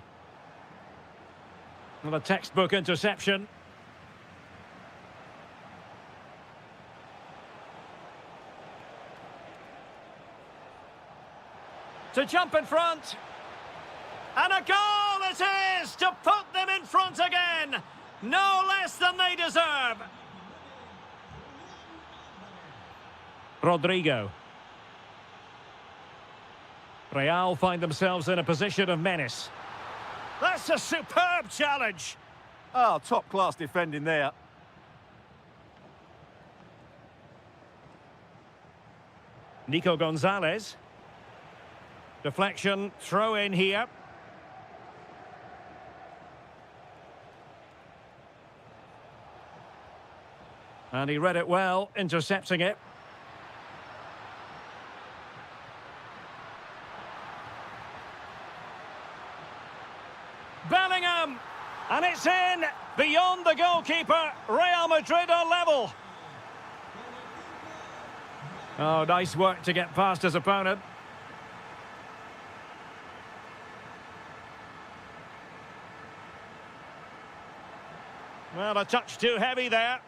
Well, a textbook interception. To jump in front. And a goal it is to put them in front again. No less than they deserve. Rodrigo. Real find themselves in a position of menace. That's a superb challenge. Oh, top-class defending there. Nico Gonzalez. Deflection, throw in here. And he read it well, intercepting it. Bellingham! And it's in! Beyond the goalkeeper, Real Madrid are level. Oh, nice work to get past his opponent. Well, a touch too heavy there.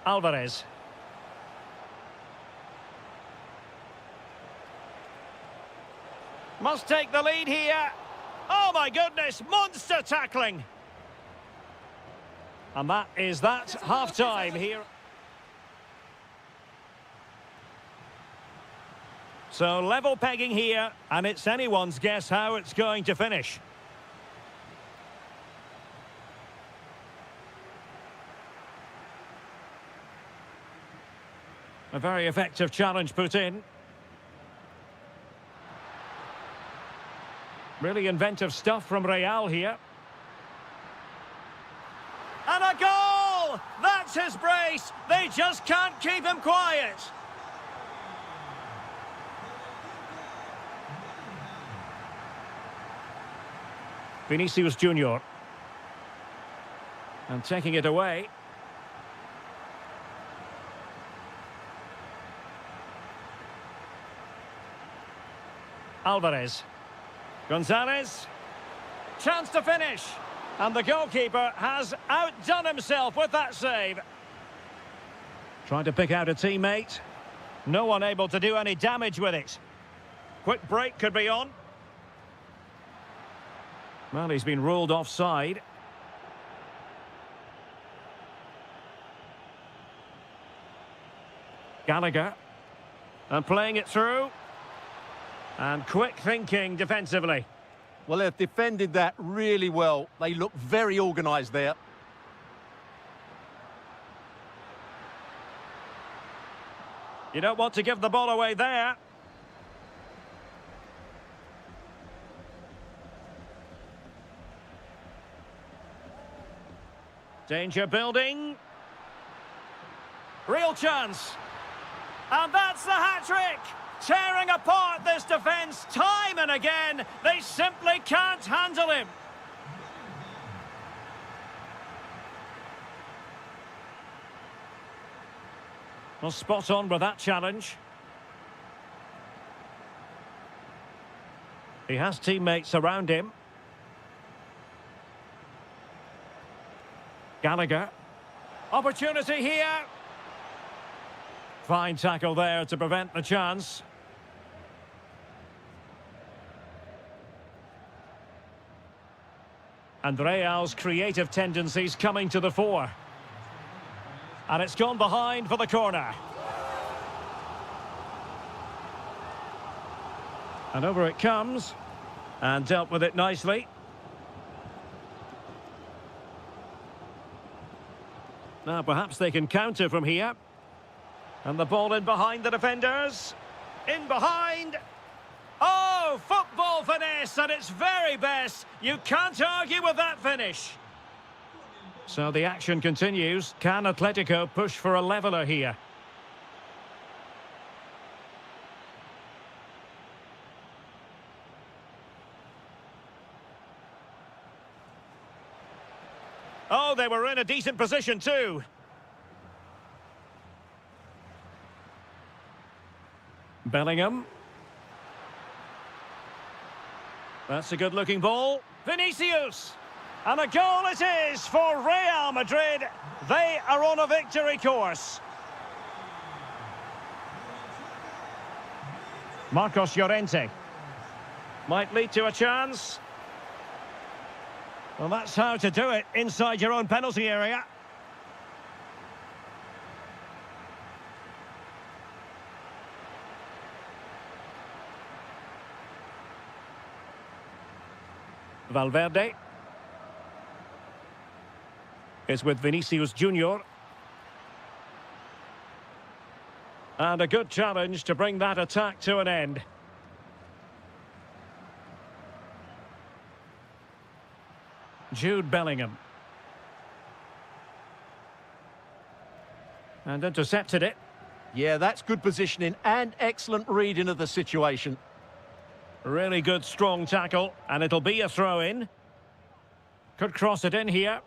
Alvarez. Must take the lead here. Oh my goodness, monster tackling. And that is that, half-time here. So level pegging here, and it's anyone's guess how it's going to finish. A very effective challenge put in. Really inventive stuff from Real here. And a goal! That's his brace. They just can't keep him quiet. Vinicius Junior. And taking it away. Alvarez. Gonzalez. Chance to finish. And the goalkeeper has outdone himself with that save. Trying to pick out a teammate. No one able to do any damage with it. Quick break could be on. Well, he's been ruled offside. Gallagher. And playing it through. And quick thinking defensively. Well, they've defended that really well. They look very organised there. You don't want to give the ball away there. Danger building. Real chance. And that's the hat-trick! Tearing apart this defence time and again. They simply can't handle him. Well, spot on with that challenge. He has teammates around him. Gallagher. Opportunity here. Fine tackle there to prevent the chance. And Real's creative tendencies coming to the fore. And it's gone behind for the corner. And over it comes. And dealt with it nicely. Now perhaps they can counter from here. And the ball in behind the defenders. In behind. Oh, football finesse at its very best. You can't argue with that finish. So the action continues. Can Atletico push for a leveller here? Oh, they were in a decent position too. Bellingham. That's a good-looking ball. Vinicius. And a goal it is for Real Madrid. They are on a victory course. Marcos Llorente. Might lead to a chance. Well, that's how to do it inside your own penalty area. Valverde is with Vinicius Junior. And a good challenge to bring that attack to an end. Jude Bellingham. And intercepted it. Yeah, that's good positioning and excellent reading of the situation. Really good, strong tackle, and it'll be a throw-in. Could cross it in here.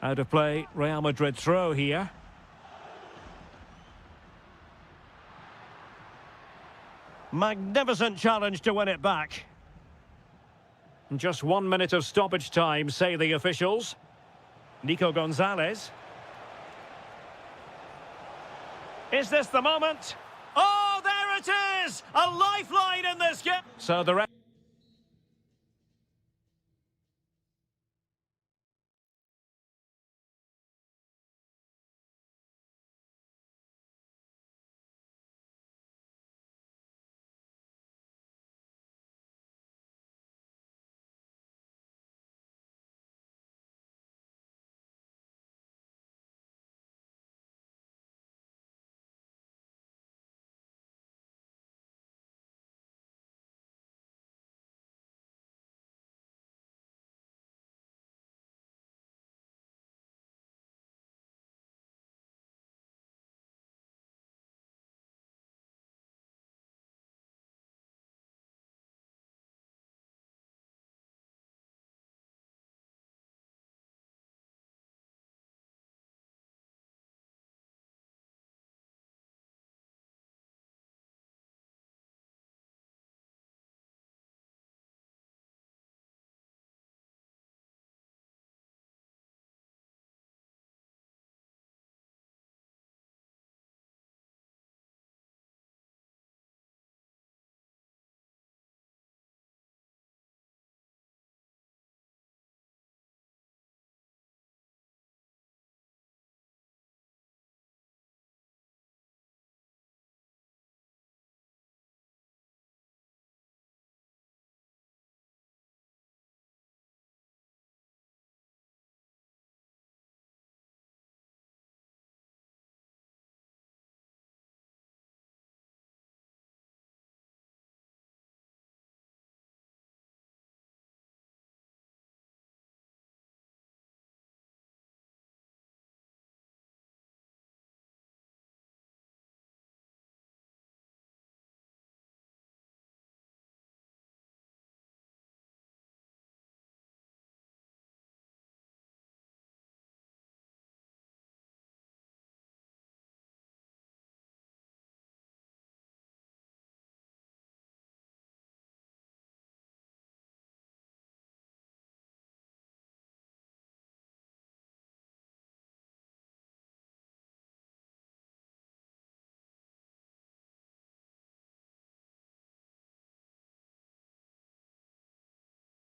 Out of play, Real Madrid throw here. Magnificent challenge to win it back. Just 1 minute of stoppage time, say the officials. Nico Gonzalez. Is this the moment? Oh, there it is! A lifeline in this game! So the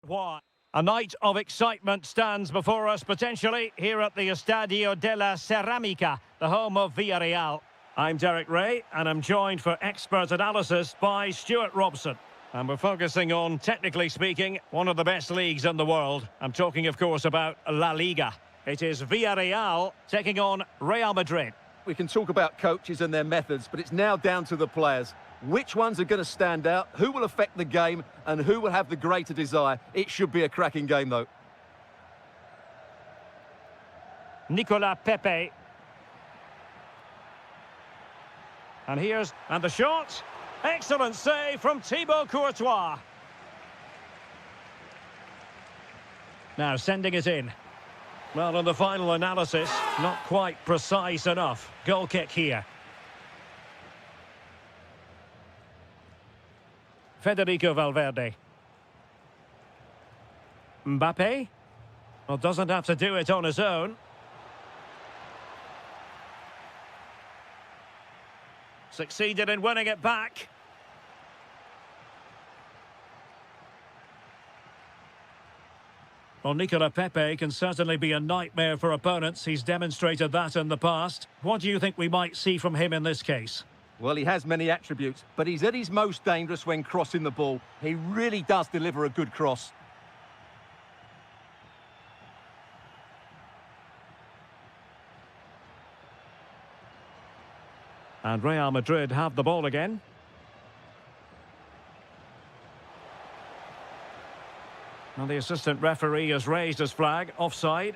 Why? A night of excitement stands before us potentially here at the Estadio de la Ceramica, the home of Villarreal. I'm Derek Ray and I'm joined for expert analysis by Stuart Robson. And we're focusing on, technically speaking, one of the best leagues in the world. I'm talking, of course, about La Liga. It is Villarreal taking on Real Madrid. We can talk about coaches and their methods, but it's now down to the players. Which ones are going to stand out, who will affect the game, and who will have the greater desire? It should be a cracking game, though. Nicolas Pepe. And the shot. Excellent save from Thibaut Courtois. Now sending it in. Well, in the final analysis, not quite precise enough. Goal kick here. Federico Valverde. Mbappe. Well, doesn't have to do it on his own. Succeeded in winning it back. Well, Nicolas Pepe can certainly be a nightmare for opponents. He's demonstrated that in the past. What do you think we might see from him in this case? Well, he has many attributes, but he's at his most dangerous when crossing the ball. He really does deliver a good cross. And Real Madrid have the ball again. Well, the assistant referee has raised his flag, offside.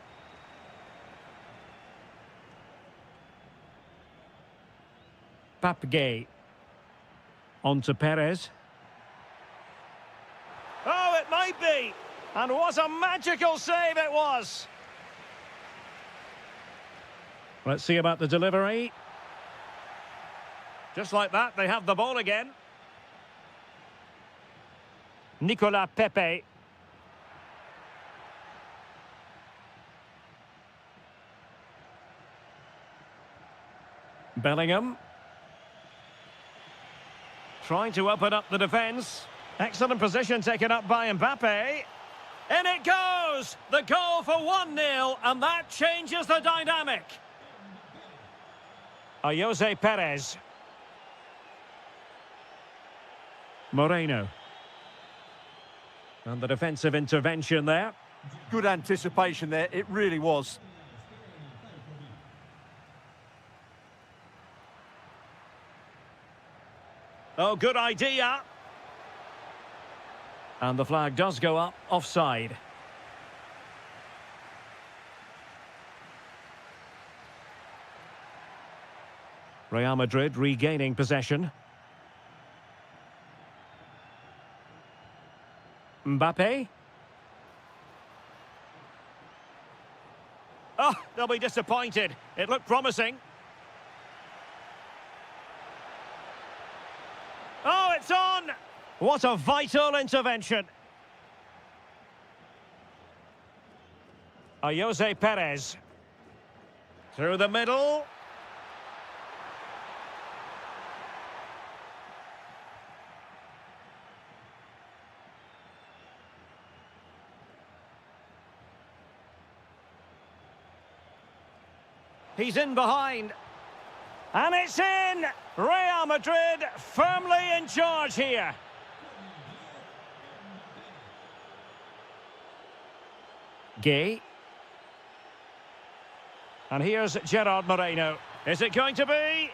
Pape on to Perez. Oh, it might be! And what a magical save it was! Let's see about the delivery. Just like that, they have the ball again. Nicolas Pepe. Bellingham. Trying to open up the defence. Excellent position taken up by Mbappe. In it goes! The goal for 1-0, and that changes the dynamic. Jose Perez. Moreno. And the defensive intervention there. Good anticipation there, it really was. Oh, good idea. And the flag does go up, offside. Real Madrid regaining possession. Mbappe. Oh, they'll be disappointed. It looked promising. Oh, it's on! What a vital intervention. Jose Perez. Through the middle. He's in behind. And it's in! Real Madrid firmly in charge here. Gay. And here's Gerard Moreno. Is it going to be?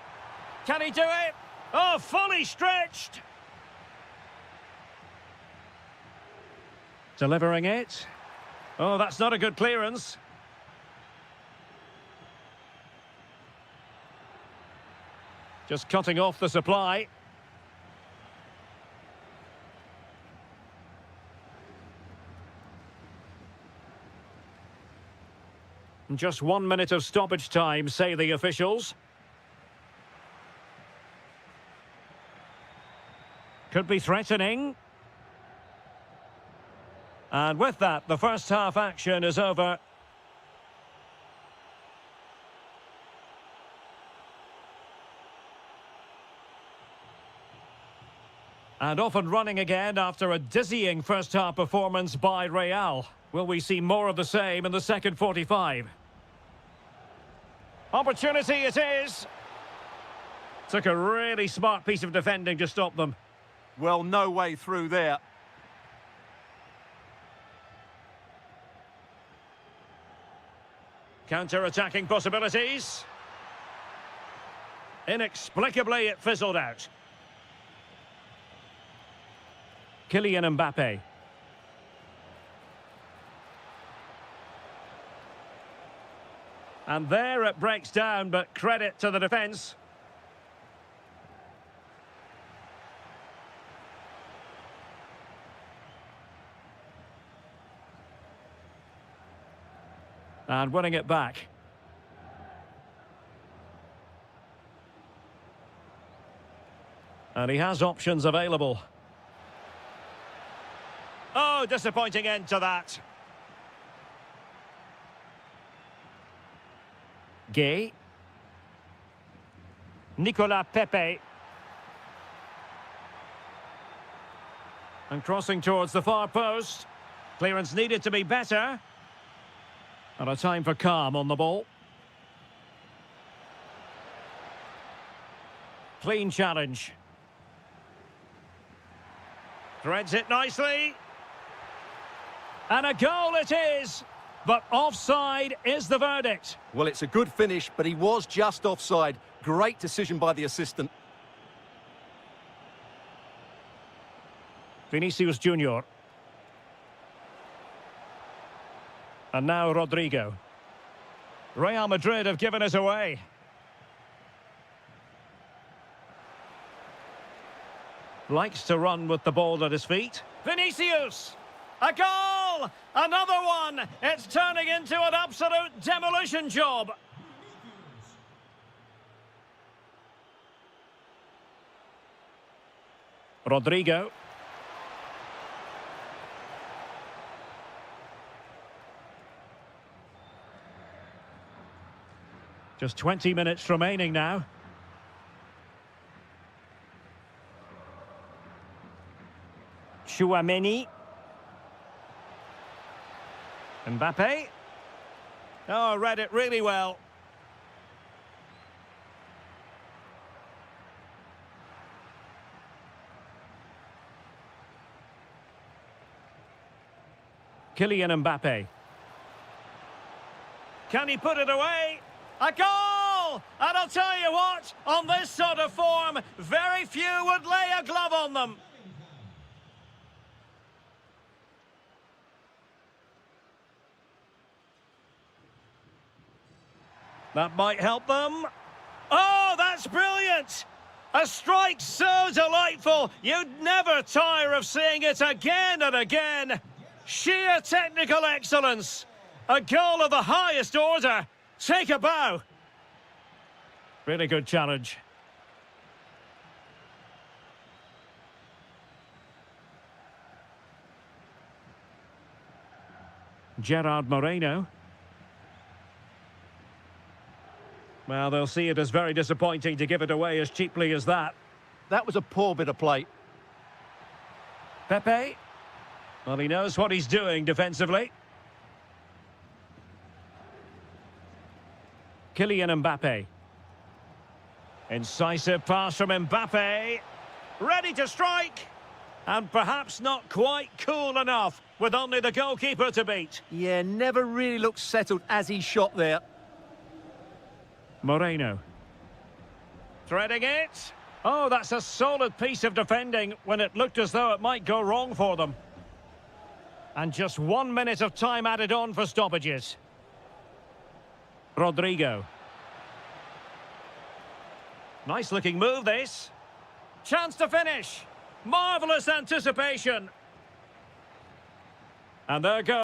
Can he do it? Oh, fully stretched. Delivering it. Oh, that's not a good clearance. Just cutting off the supply. Just 1 minute of stoppage time, say the officials. Could be threatening. And with that, the first half action is over. And off and running again after a dizzying first-half performance by Real. Will we see more of the same in the second 45? Opportunity it is. Took a really smart piece of defending to stop them. Well, no way through there. Counter-attacking possibilities. Inexplicably, it fizzled out. Kylian Mbappe. And there it breaks down, but credit to the defence. And winning it back. And he has options available. Oh, disappointing end to that. Gay. Nicolas Pepe. And crossing towards the far post. Clearance needed to be better. And a time for calm on the ball. Clean challenge. Threads it nicely. And a goal it is. But offside is the verdict. Well, it's a good finish, but he was just offside. Great decision by the assistant. Vinicius Junior. And now Rodrigo. Real Madrid have given us away. Likes to run with the ball at his feet. Vinicius! A goal! Another one! It's turning into an absolute demolition job. Rodrigo. Just 20 minutes remaining now. Chouameni. Mbappe. Oh, read it really well. Kylian Mbappe. Can he put it away? A goal! And I'll tell you what, on this sort of form, very few would lay a glove on them. That might help them. Oh, that's brilliant! A strike so delightful, you'd never tire of seeing it again and again. Sheer technical excellence. A goal of the highest order. Take a bow. Really good challenge. Gerard Moreno. Well, they'll see it as very disappointing to give it away as cheaply as that. That was a poor bit of play. Pepe. Well, he knows what he's doing defensively. Kylian Mbappe. Incisive pass from Mbappe. Ready to strike. And perhaps not quite cool enough with only the goalkeeper to beat. Yeah, never really looked settled as he shot there. Moreno. Threading it. Oh, that's a solid piece of defending when it looked as though it might go wrong for them. And just 1 minute of time added on for stoppages. Rodrigo. Nice looking move, this. Chance to finish. Marvellous anticipation. And there goes.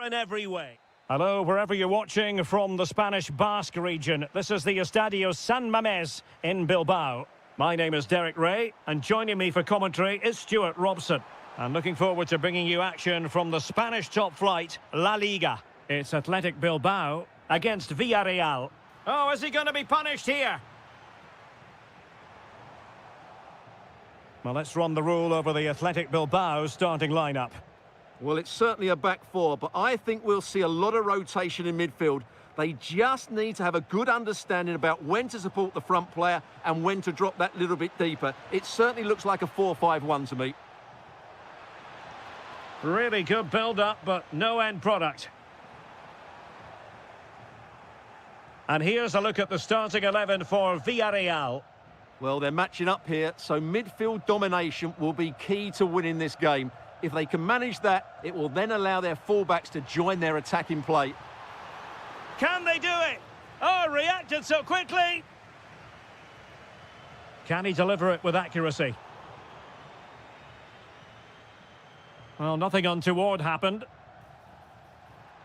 In every way. Hello, wherever you're watching from the Spanish Basque region. This is the Estadio San Mamés in Bilbao. My name is Derek Ray, and joining me for commentary is Stuart Robson. I'm looking forward to bringing you action from the Spanish top flight, La Liga. It's Athletic Bilbao against Villarreal. Oh, is he going to be punished here? Well, let's run the rule over the Athletic Bilbao starting lineup. Well, it's certainly a back four, but I think we'll see a lot of rotation in midfield. They just need to have a good understanding about when to support the front player and when to drop that little bit deeper. It certainly looks like a 4-5-1 to me. Really good build-up, but no end product. And here's a look at the starting 11 for Villarreal. Well, they're matching up here, so midfield domination will be key to winning this game. If they can manage that, it will then allow their fullbacks to join their attacking play. Can they do it? Oh, reacted so quickly. Can he deliver it with accuracy? Well, nothing untoward happened.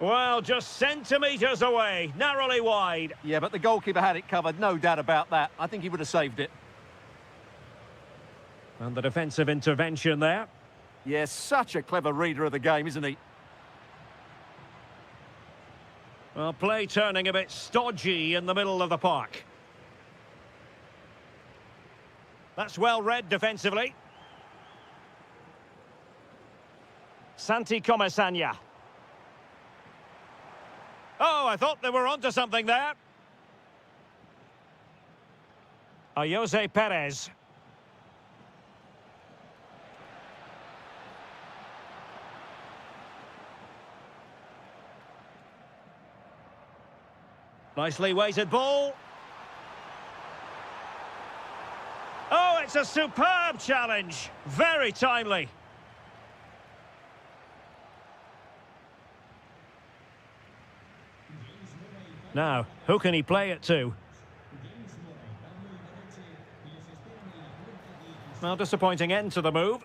Well, just centimetres away, narrowly wide. Yeah, but the goalkeeper had it covered, no doubt about that. I think he would have saved it. And the defensive intervention there. Yes, such a clever reader of the game, isn't he? Well, play turning a bit stodgy in the middle of the park. That's well read defensively. Santi Comesaña. Oh, I thought they were onto something there. Jose Perez. Nicely weighted ball. Oh, it's a superb challenge. Very timely. Now, who can he play it to? Well, disappointing end to the move.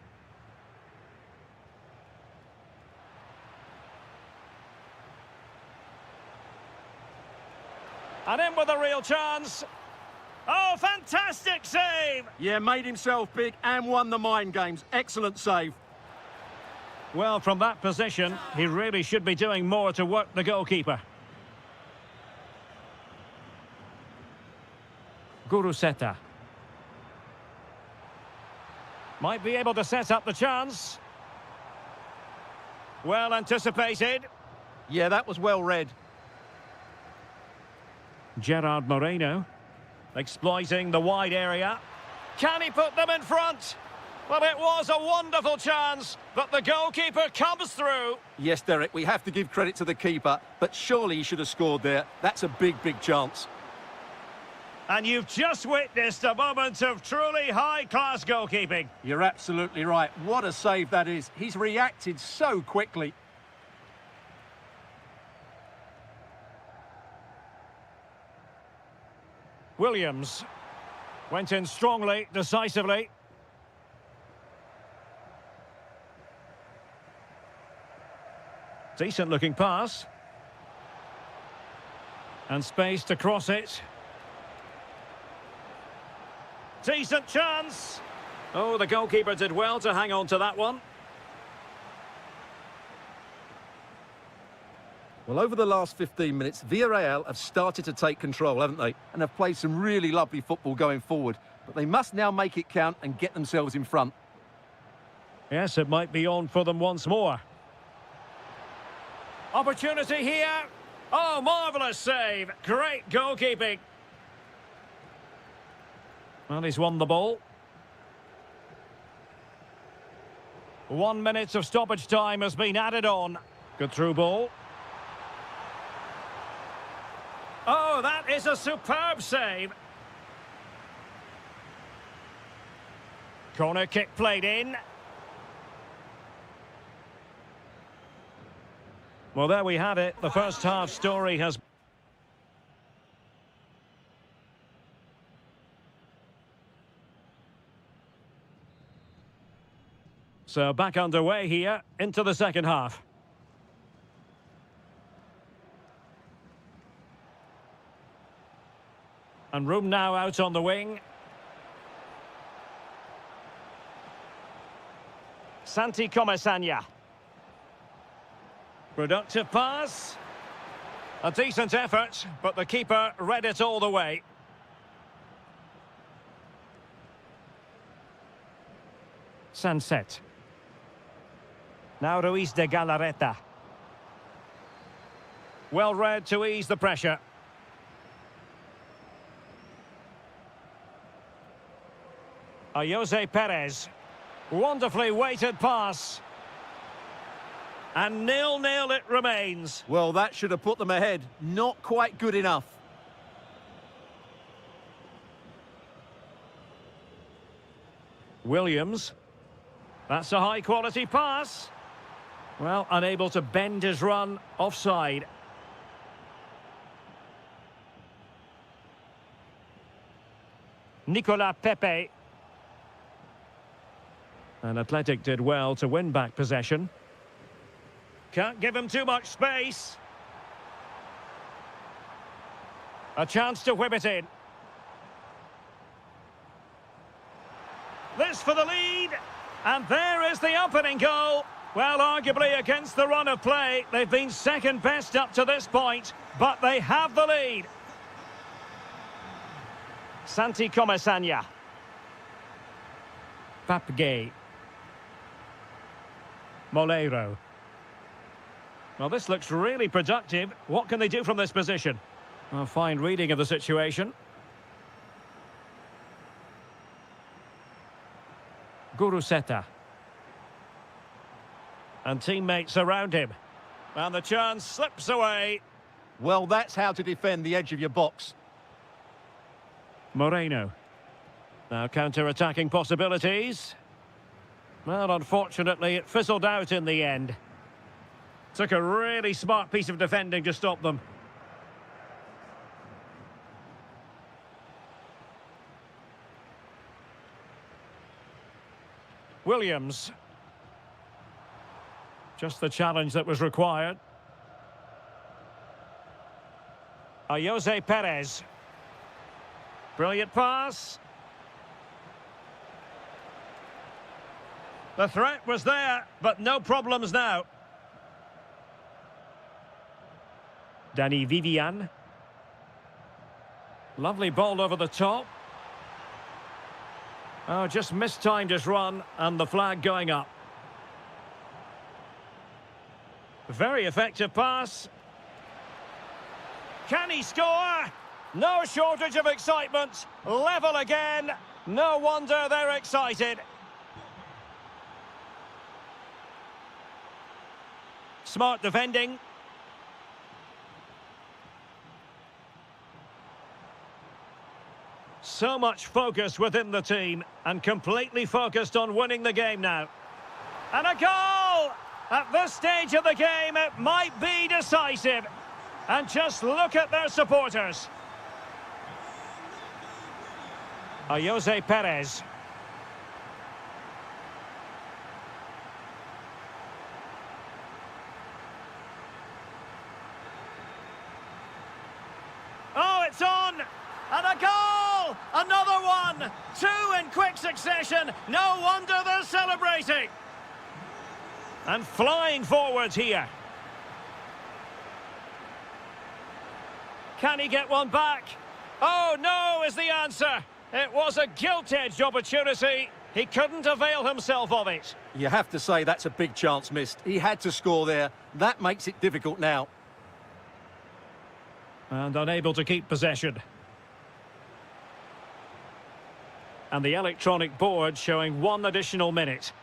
And in with a real chance. Oh, fantastic save! Yeah, made himself big and won the mind games. Excellent save. Well, from that position, he really should be doing more to work the goalkeeper. Guruseta. Might be able to set up the chance. Well anticipated. Yeah, that was well read. Gerard Moreno, exploiting the wide area. Can he put them in front? Well, it was a wonderful chance, but the goalkeeper comes through. Yes, Derek, we have to give credit to the keeper, but surely he should have scored there. That's a big, big chance. And you've just witnessed a moment of truly high-class goalkeeping. You're absolutely right. What a save that is. He's reacted so quickly. Williams went in strongly, decisively. Decent looking pass. And space to cross it. Decent chance. Oh, the goalkeeper did well to hang on to that one. Well, over the last 15 minutes, Villarreal have started to take control, haven't they? And have played some really lovely football going forward. But they must now make it count and get themselves in front. Yes, it might be on for them once more. Opportunity here. Oh, marvellous save. Great goalkeeping. Well, he's won the ball. 1 minute of stoppage time has been added on. Good through ball. Oh, that is a superb save. Corner kick played in. Well, there we had it. The first half story has... So back underway here into the second half. And room now out on the wing. Santi Comasagna. Productive pass. A decent effort, but the keeper read it all the way. Sunset. Now Ruiz de Galarreta. Well read to ease the pressure. Jose Perez. Wonderfully weighted pass. And 0-0 it remains. Well, that should have put them ahead. Not quite good enough. Williams. That's a high-quality pass. Well, unable to bend his run, offside. Nicolas Pepe. And Athletic did well to win back possession. Can't give him too much space. A chance to whip it in. This for the lead. And there is the opening goal. Well, arguably against the run of play, they've been second best up to this point, but they have the lead. Santi Comasagna. Papgay. Moleiro. Well, this looks really productive. What can they do from this position? A fine reading of the situation. Guruseta. And teammates around him. And the chance slips away. Well, that's how to defend the edge of your box. Moreno. Now counter-attacking possibilities. Well, unfortunately, it fizzled out in the end. Took a really smart piece of defending to stop them. Williams. Just the challenge that was required. Jose Perez. Brilliant pass. The threat was there, but no problems now. Danny Vivian. Lovely ball over the top. Oh, just mistimed his run, and the flag going up. Very effective pass. Can he score? No shortage of excitement. Level again. No wonder they're excited. Smart defending. So much focus within the team, and completely focused on winning the game now. And a goal! At this stage of the game, it might be decisive. And just look at their supporters. Jose Perez. Oh, it's on! And a goal! Another one! Two in quick succession. No wonder they're celebrating. And flying forwards here. Can he get one back? Oh, no is the answer. It was a gilt-edged opportunity. He couldn't avail himself of it. You have to say that's a big chance missed. He had to score there. That makes it difficult now. And unable to keep possession. And the electronic board showing 1 additional minute.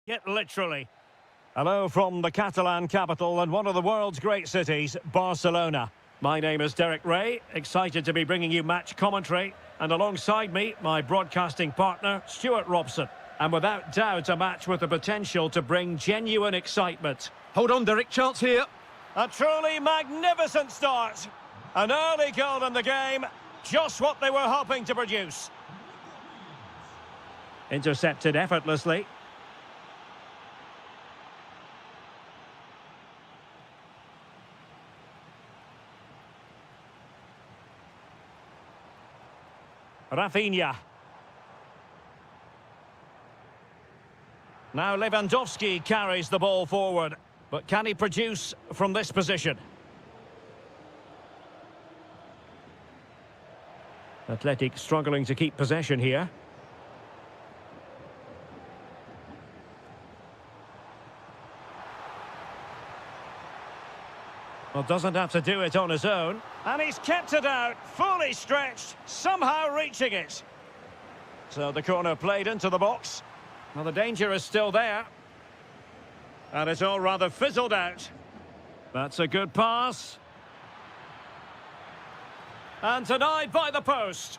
Yet literally. Hello from the Catalan capital and one of the world's great cities, Barcelona. My name is Derek Ray, excited to be bringing you match commentary, and alongside me, my broadcasting partner, Stuart Robson. And without doubt, a match with the potential to bring genuine excitement. Hold on, Derek, chance here. A truly magnificent start. An early goal in the game, just what they were hoping to produce. Intercepted effortlessly. Rafinha. Now Lewandowski carries the ball forward, but can he produce from this position? Athletic struggling to keep possession here. Well, doesn't have to do it on his own. And he's kept it out, fully stretched, somehow reaching it. So the corner played into the box. Well, the danger is still there. And it's all rather fizzled out. That's a good pass. And denied by the post.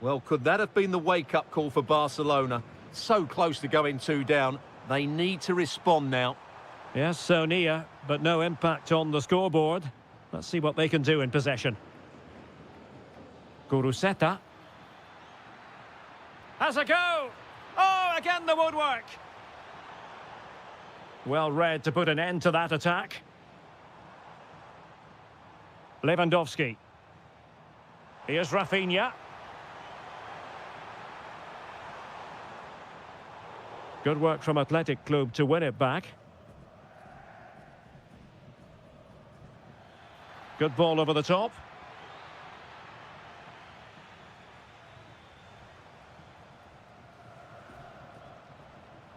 Well, could that have been the wake-up call for Barcelona? So close to going 2 down. They need to respond now. Yes, so near, but no impact on the scoreboard. Let's see what they can do in possession. Guruseta. Has a go! Oh, again the woodwork! Well read to put an end to that attack. Lewandowski. Here's Rafinha. Good work from Athletic Club to win it back. Good ball over the top.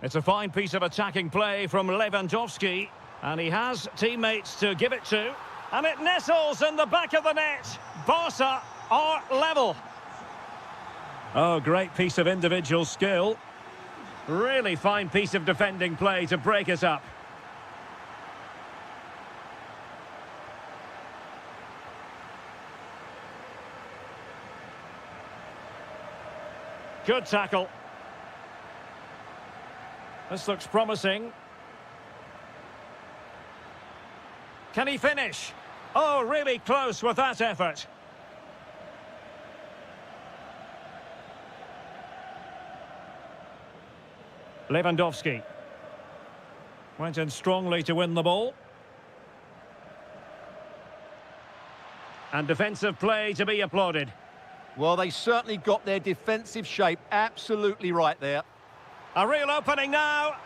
It's a fine piece of attacking play from Lewandowski, and he has teammates to give it to. And it nestles in the back of the net. Barca are level. Oh, great piece of individual skill. Really fine piece of defending play to break it up. Good tackle. This looks promising. Can he finish? Oh, really close with that effort. Lewandowski. Went in strongly to win the ball. And defensive play to be applauded. Well, they certainly got their defensive shape absolutely right there. A real opening now.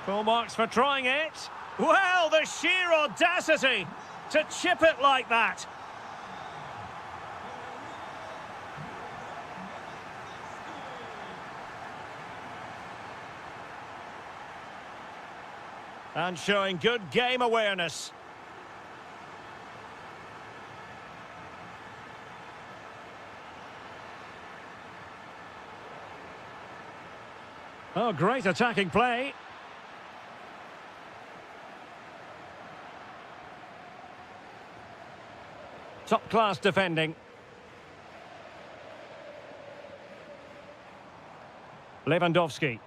Full marks for trying it. Well, the sheer audacity to chip it like that. And showing good game awareness. Oh, great attacking play. Top-class defending. Lewandowski.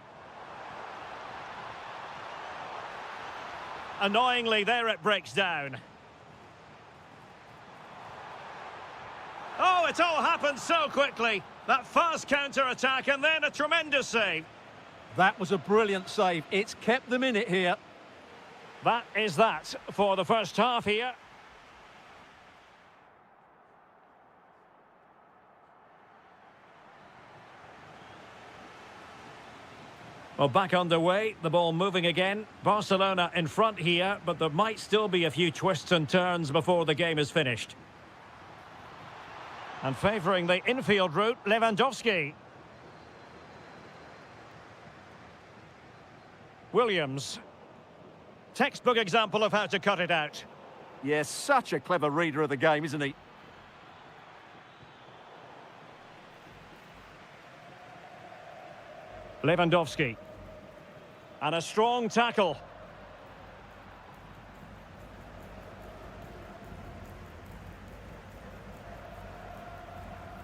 Annoyingly, there it breaks down. Oh, it all happened so quickly. That fast counter-attack and then a tremendous save. That was a brilliant save. It's kept them in it here. That is that for the first half here. Well, back underway, the ball moving again. Barcelona in front here, but there might still be a few twists and turns before the game is finished. And favouring the infield route, Lewandowski. Williams. Textbook example of how to cut it out. Yes, such a clever reader of the game, isn't he? Lewandowski. And a strong tackle.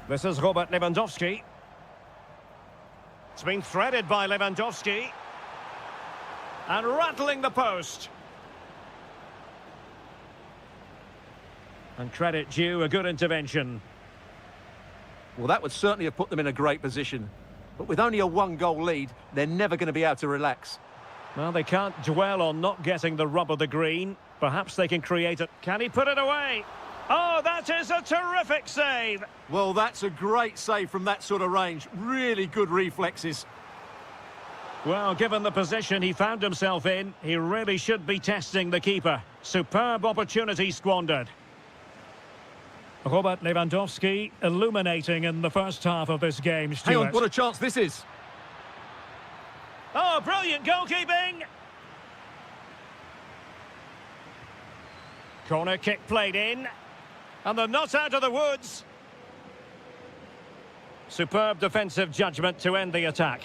This is Robert Lewandowski. It's been threaded by Lewandowski. And rattling the post. And credit due, a good intervention. Well, that would certainly have put them in a great position. But with only a one-goal lead, they're never going to be able to relax. Well, they can't dwell on not getting the rub of the green. Perhaps they can create it. Can he put it away? Oh, that is a terrific save. Well, that's a great save from that sort of range. Really good reflexes. Well, given the position he found himself in, he really should be testing the keeper. Superb opportunity squandered. Robert Lewandowski illuminating in the first half of this game, Stuart. Hang on, what a chance this is. Oh, brilliant goalkeeping! Corner kick played in. And they're not out of the woods. Superb defensive judgment to end the attack.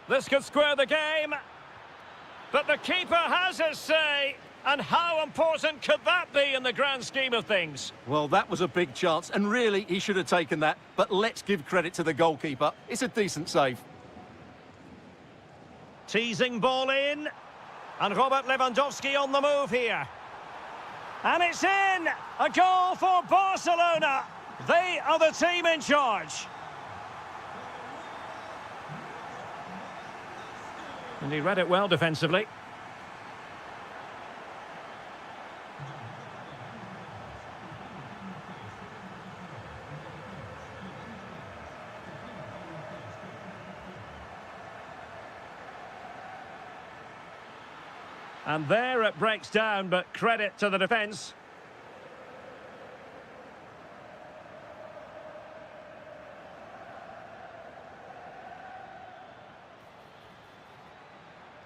This could square the game. But the keeper has his say. And how important could that be in the grand scheme of things? Well, that was a big chance, and really, he should have taken that. But let's give credit to the goalkeeper. It's a decent save. Teasing ball in. And Robert Lewandowski on the move here. And it's in! A goal for Barcelona. They are the team in charge. And he read it well defensively. And there it breaks down, but credit to the defence.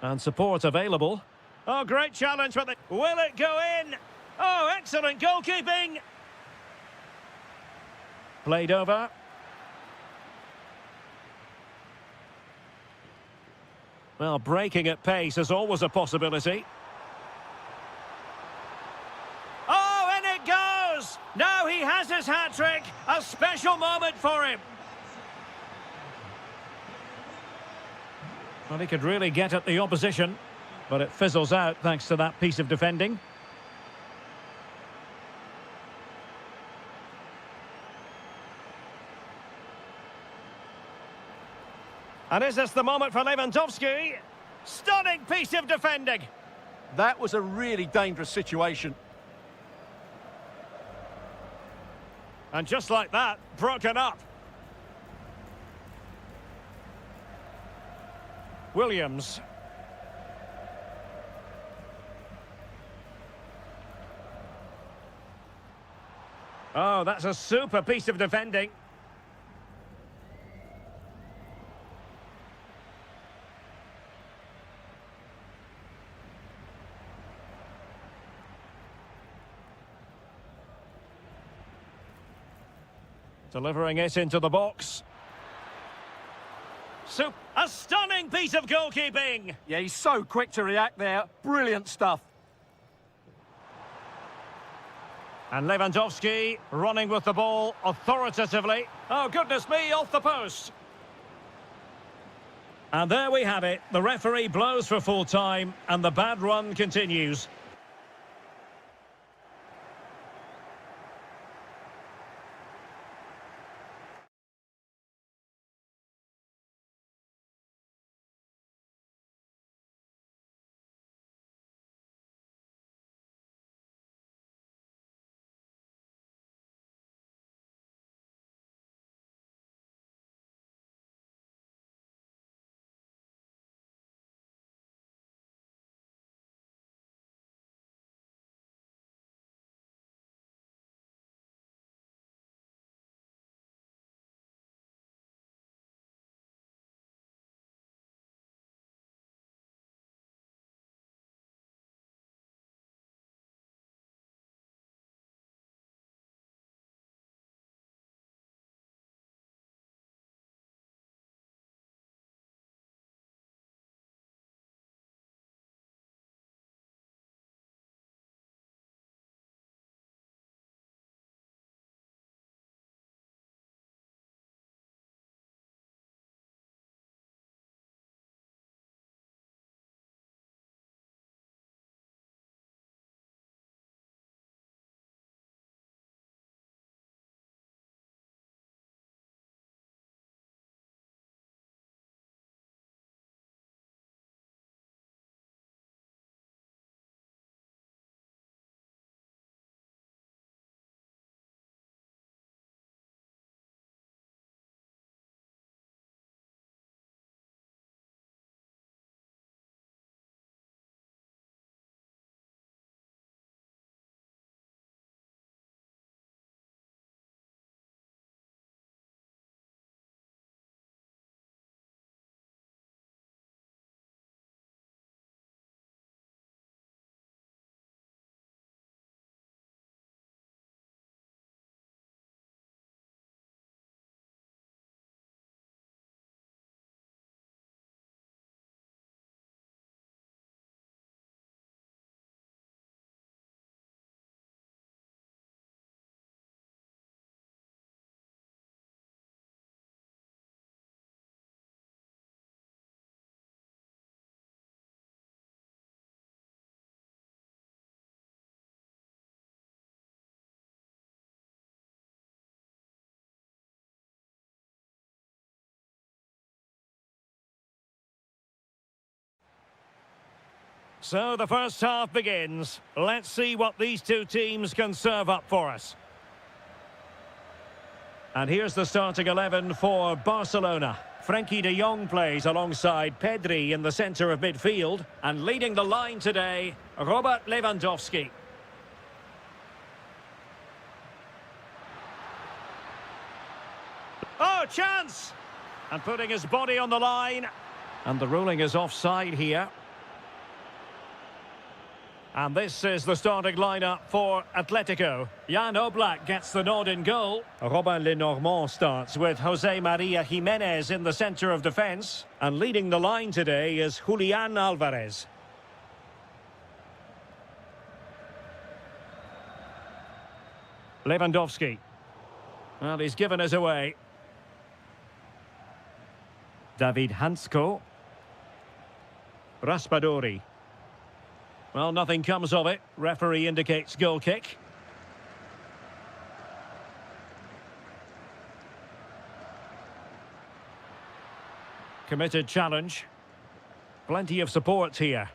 And support available. Oh, great challenge, but will it go in? Oh, excellent goalkeeping. Played over. Well, breaking at pace is always a possibility. Oh, and it goes! Now he has his hat-trick. A special moment for him. Well, he could really get at the opposition, but it fizzles out thanks to that piece of defending. And is this the moment for Lewandowski? Stunning piece of defending. That was a really dangerous situation. And just like that, broken up. Williams. Oh, that's a super piece of defending. Delivering it into the box. A stunning piece of goalkeeping. Yeah, he's so quick to react there. Brilliant stuff. And Lewandowski running with the ball authoritatively. Oh, goodness me, off the post. And there we have it. The referee blows for full time and the bad run continues. So the first half begins. Let's see what these two teams can serve up for us. And here's the starting 11 for Barcelona. Frenkie de Jong plays alongside Pedri in the centre of midfield. And leading the line today, Robert Lewandowski. Oh, chance! And putting his body on the line. And the ruling is offside here. And this is the starting lineup for Atletico. Jan Oblak gets the nod in goal. Robin Lenormand starts with Jose Maria Jimenez in the centre of defence. And leading the line today is Julian Alvarez. Lewandowski. Well, he's given us away. David Hansko. Raspadori. Well, nothing comes of it. Referee indicates goal kick. Committed challenge. Plenty of support here.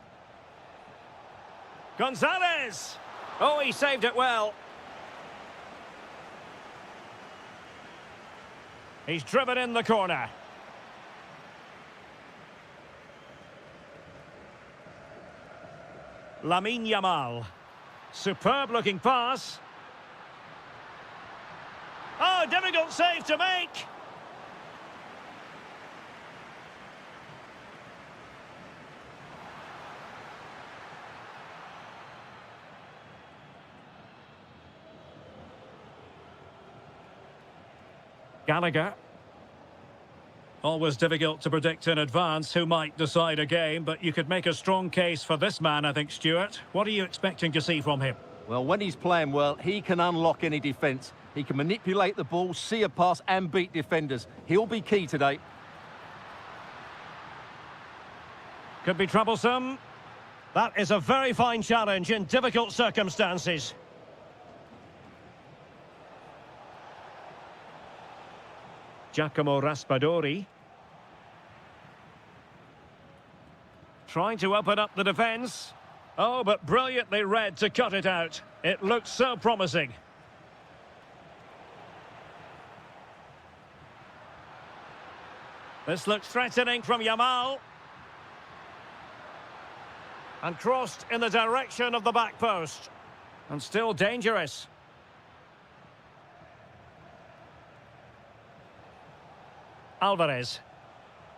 Gonzalez! Oh, he saved it well. He's driven in the corner. Lamine Yamal. Superb looking pass. Oh, difficult save to make. Gallagher. Always difficult to predict in advance who might decide a game, but you could make a strong case for this man, I think, Stuart. What are you expecting to see from him? Well, when he's playing well, he can unlock any defence. He can manipulate the ball, see a pass and beat defenders. He'll be key today. Could be troublesome. That is a very fine challenge in difficult circumstances. Giacomo Raspadori. Trying to open up the defence. Oh, but brilliantly read to cut it out. It looked so promising. This looks threatening from Yamal. And crossed in the direction of the back post. And still dangerous. Alvarez.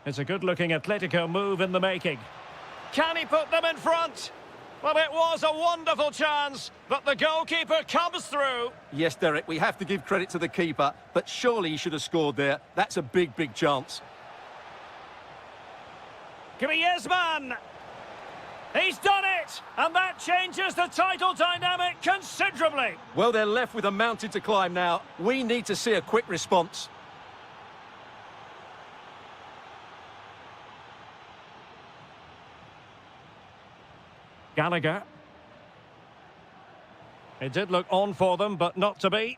It's a good-looking Atletico move in the making. Can he put them in front? Well, it was a wonderful chance, but the goalkeeper comes through. Yes, Derek, we have to give credit to the keeper, but surely he should have scored there. That's a big, big chance. Griezmann! He's done it! And that changes the title dynamic considerably. Well, they're left with a mountain to climb now. We need to see a quick response. Gallagher. It did look on for them, but not to be.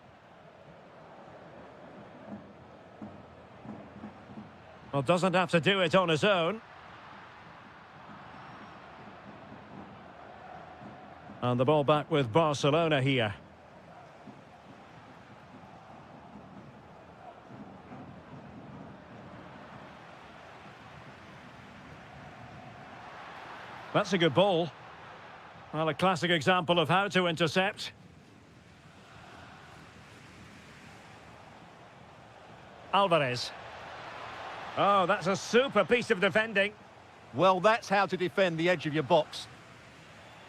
Well, doesn't have to do it on his own. And the ball back with Barcelona here. That's a good ball. Well, a classic example of how to intercept. Alvarez. Oh, that's a super piece of defending. Well, that's how to defend the edge of your box.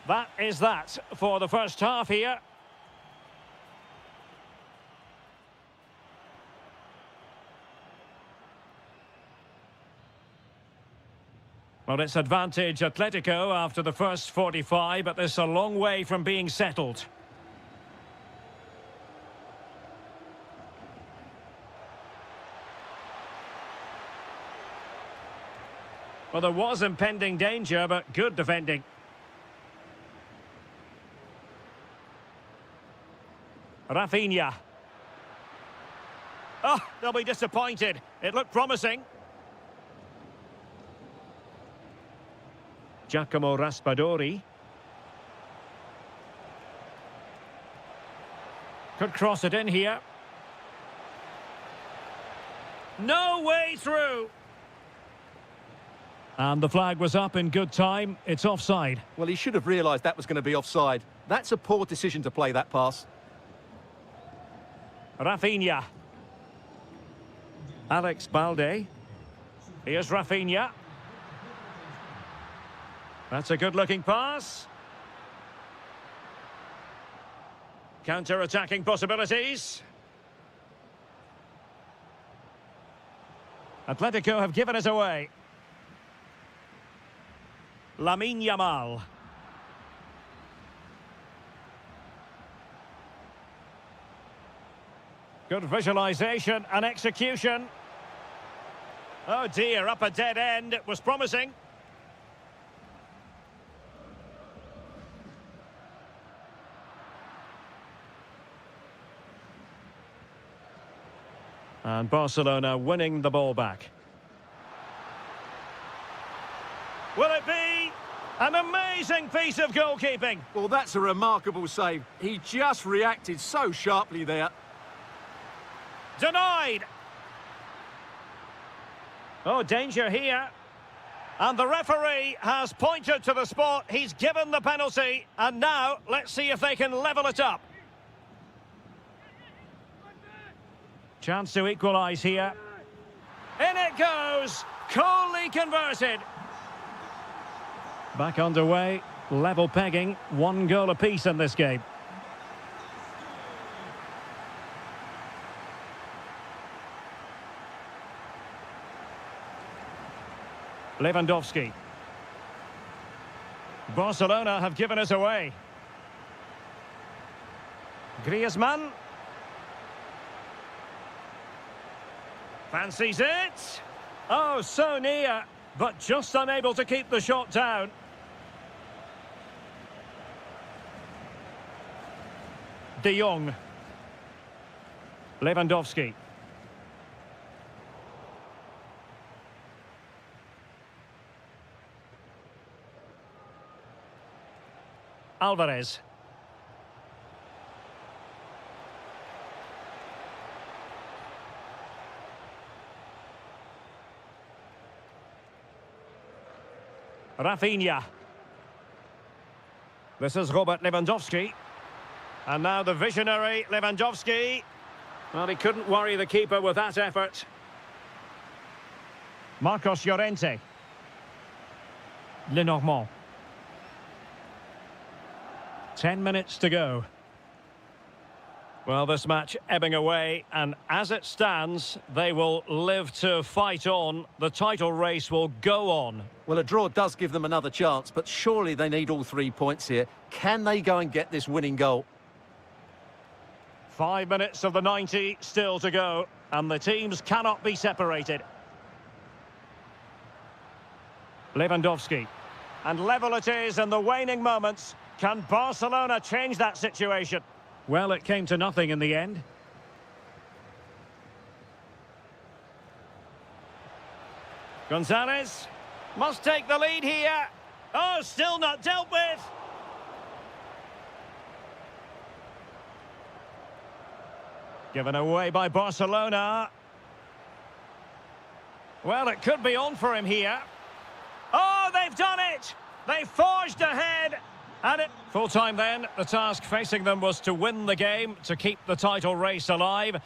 That is that for the first half here. Well, it's advantage Atletico after the first 45, but this is a long way from being settled. Well, there was impending danger, but good defending. Rafinha. Oh, they'll be disappointed. It looked promising. Giacomo Raspadori. Could cross it in here. No way through. And the flag was up in good time. It's offside. Well, he should have realised that was going to be offside. That's a poor decision to play that pass. Rafinha. Alex Balde. Here's Rafinha. That's a good-looking pass. Counter-attacking possibilities. Atletico have given us away. Lamine Yamal. Good visualisation and execution. Oh dear, up a dead end. It was promising. And Barcelona winning the ball back. Will it be an amazing piece of goalkeeping? Well, that's a remarkable save. He just reacted so sharply there. Denied. Oh, danger here. And the referee has pointed to the spot. He's given the penalty. And now, let's see if they can level it up. Chance to equalise here. In it goes. Coolly converted. Back underway. Level pegging. 1 goal apiece in this game. Lewandowski. Barcelona have given us away. Griezmann. Fancies it. Oh, so near, but just unable to keep the shot down. De Jong. Lewandowski. Alvarez. Rafinha. This is Robert Lewandowski. And now the visionary Lewandowski. Well, he couldn't worry the keeper with that effort. Marcos Llorente. Lenormand. 10 minutes to go. Well, this match ebbing away, and as it stands, they will live to fight on. The title race will go on. Well, a draw does give them another chance, but surely they need all 3 points here. Can they go and get this winning goal? 5 minutes of the 90 still to go, and the teams cannot be separated. Lewandowski. And level it is in the waning moments. Can Barcelona change that situation? Well, it came to nothing in the end. Gonzalez must take the lead here. Oh, still not dealt with. Given away by Barcelona. Well, it could be on for him here. Oh, they've done it! They forged ahead. And it full time then. The task facing them was to win the game, to keep the title race alive.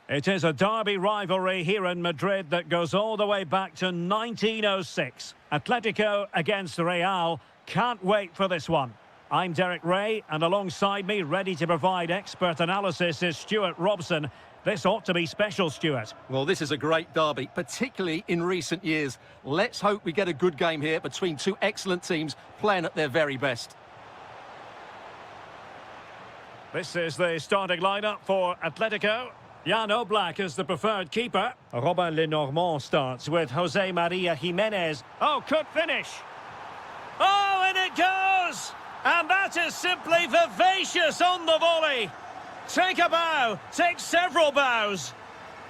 It is a derby rivalry here in Madrid that goes all the way back to 1906. Atletico against Real. Can't wait for this one. I'm Derek Ray, and alongside me, ready to provide expert analysis, is Stuart Robson. This ought to be special, Stuart. Well, this is a great derby, particularly in recent years. Let's hope we get a good game here between two excellent teams playing at their very best. This is the starting lineup for Atletico. Jan Oblak is the preferred keeper. Robin Lenormand starts with Jose Maria Jimenez. Oh, could finish. Oh, and it goes! And that is simply vivacious on the volley. Take a bow, take several bows.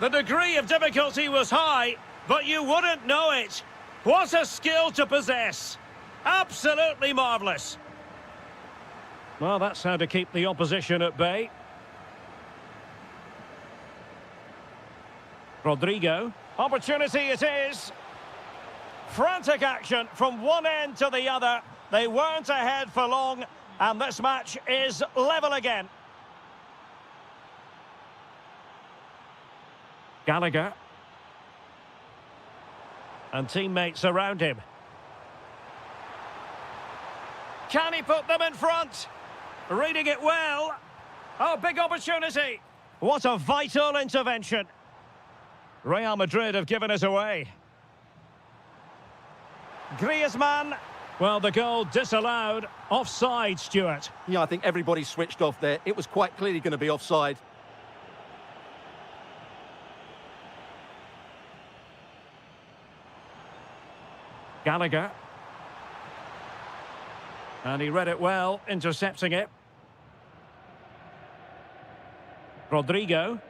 The degree of difficulty was high, but you wouldn't know it. What a skill to possess. Absolutely marvellous. Well, that's how to keep the opposition at bay. Rodrigo. Opportunity it is. Frantic action from one end to the other. They weren't ahead for long, and this match is level again. Gallagher. And teammates around him. Can he put them in front? Reading it well. Oh, big opportunity. What a vital intervention. Real Madrid have given it away. Griezmann. Well, the goal disallowed. Offside, Stuart. Yeah, I think everybody switched off there. It was quite clearly going to be offside. Gallagher. And he read it well, intercepting it. Rodrigo.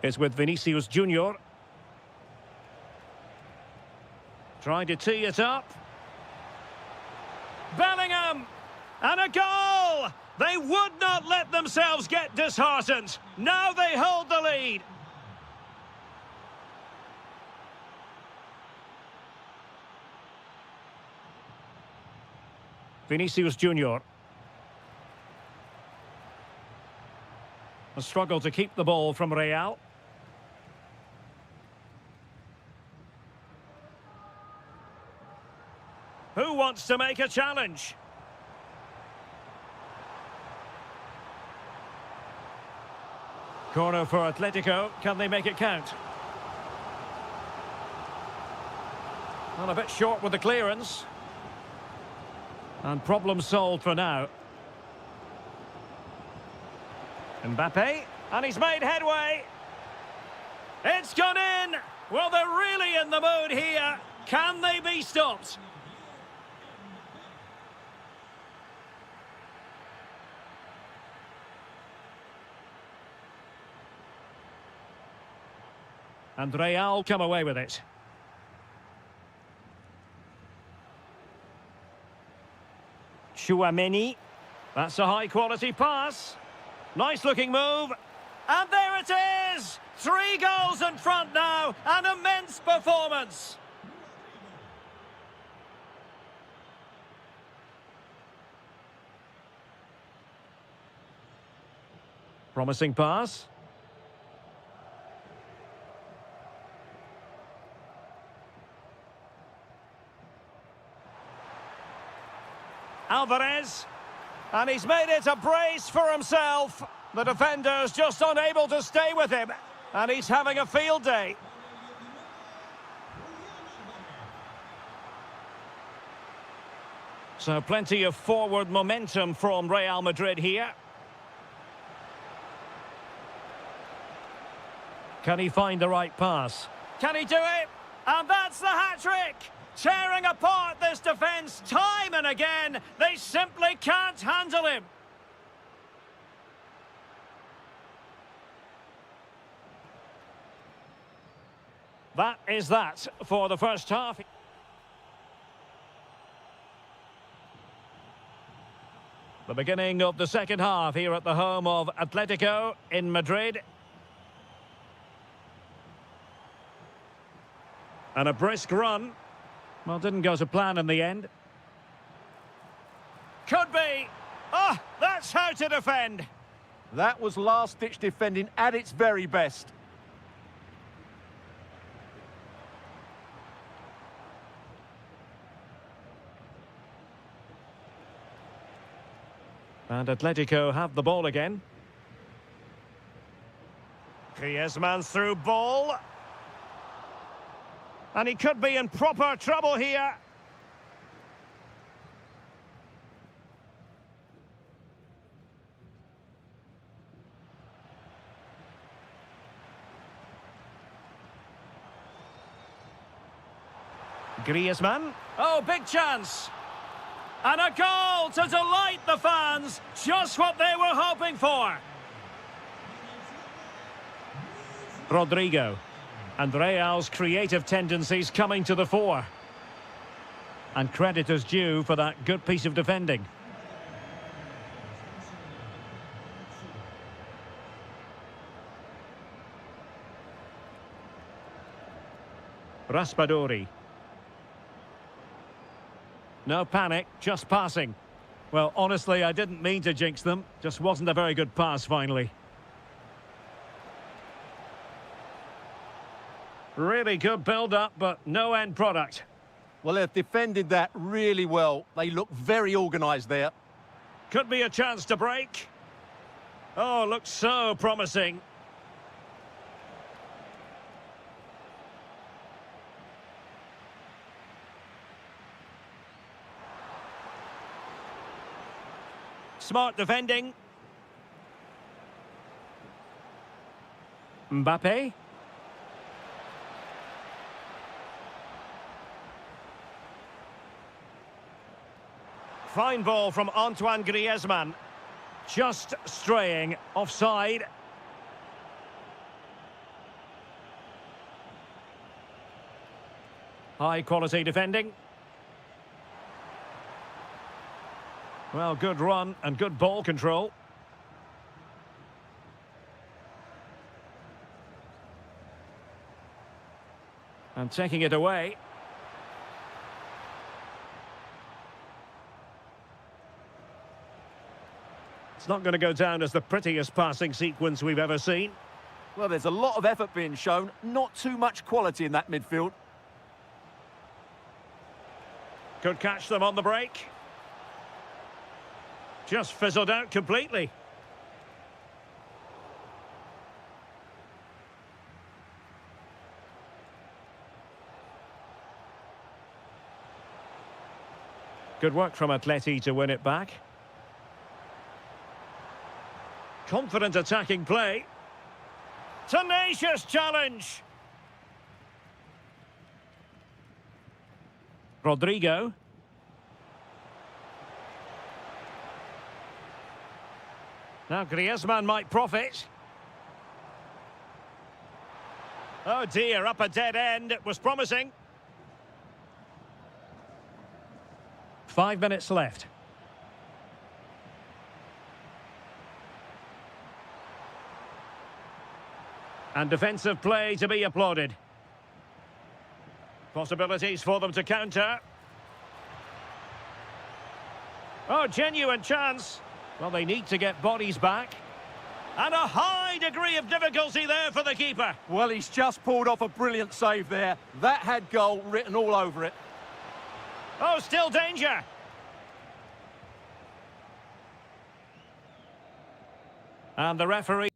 Is with Vinicius Junior. Trying to tee it up. Bellingham! And a goal! They would not let themselves get disheartened. Now they hold the lead. Vinicius Junior. A struggle to keep the ball from Real. Who wants to make a challenge? Corner for Atletico. Can they make it count? Well, a bit short with the clearance. And problem solved for now. Mbappe. And he's made headway. It's gone in. Well, they're really in the mood here. Can they be stopped? And Real come away with it. Chouameni. That's a high-quality pass. Nice-looking move. And there it is! 3 goals in front now. An immense performance. Promising pass. Alvarez, and he's made it a brace for himself. The defender's just unable to stay with him, and he's having a field day. So plenty of forward momentum from Real Madrid here. Can he find the right pass? Can he do it? And that's the hat-trick! Tearing apart this defence time and again. They simply can't handle him. That is that for the first half. The beginning of the second half here at the home of Atletico in Madrid. And a brisk run. Well, didn't go to plan in the end. Could be. Oh, that's how to defend. That was last-ditch defending at its very best. And Atletico have the ball again. Griezmann's through ball. And he could be in proper trouble here. Griezmann. Oh, big chance. And a goal to delight the fans. Just what they were hoping for. Rodrigo. And Real's creative tendencies coming to the fore. And credit is due for that good piece of defending. Raspadori. No panic, just passing. Well, honestly, I didn't mean to jinx them. Just wasn't a very good pass, finally. Really good build-up, but no end product. Well, they've defended that really well. They look very organised there. Could be a chance to break. Oh, looks so promising. Smart defending. Mbappe. Fine ball from Antoine Griezmann. Just straying offside. High quality defending. Well, good run and good ball control. And taking it away. It's not going to go down as the prettiest passing sequence we've ever seen. Well, there's a lot of effort being shown, not too much quality in that midfield. Could catch them on the break. Just fizzled out completely. Good work from Atleti to win it back. Confident attacking play. Tenacious challenge. Rodrigo. Now Griezmann might profit. Oh dear, up a dead end. It was promising. 5 minutes left. And defensive play to be applauded. Possibilities for them to counter. Oh, genuine chance. Well, they need to get bodies back. And a high degree of difficulty there for the keeper. Well, he's just pulled off a brilliant save there. That had goal written all over it. Oh, still danger. And the referee...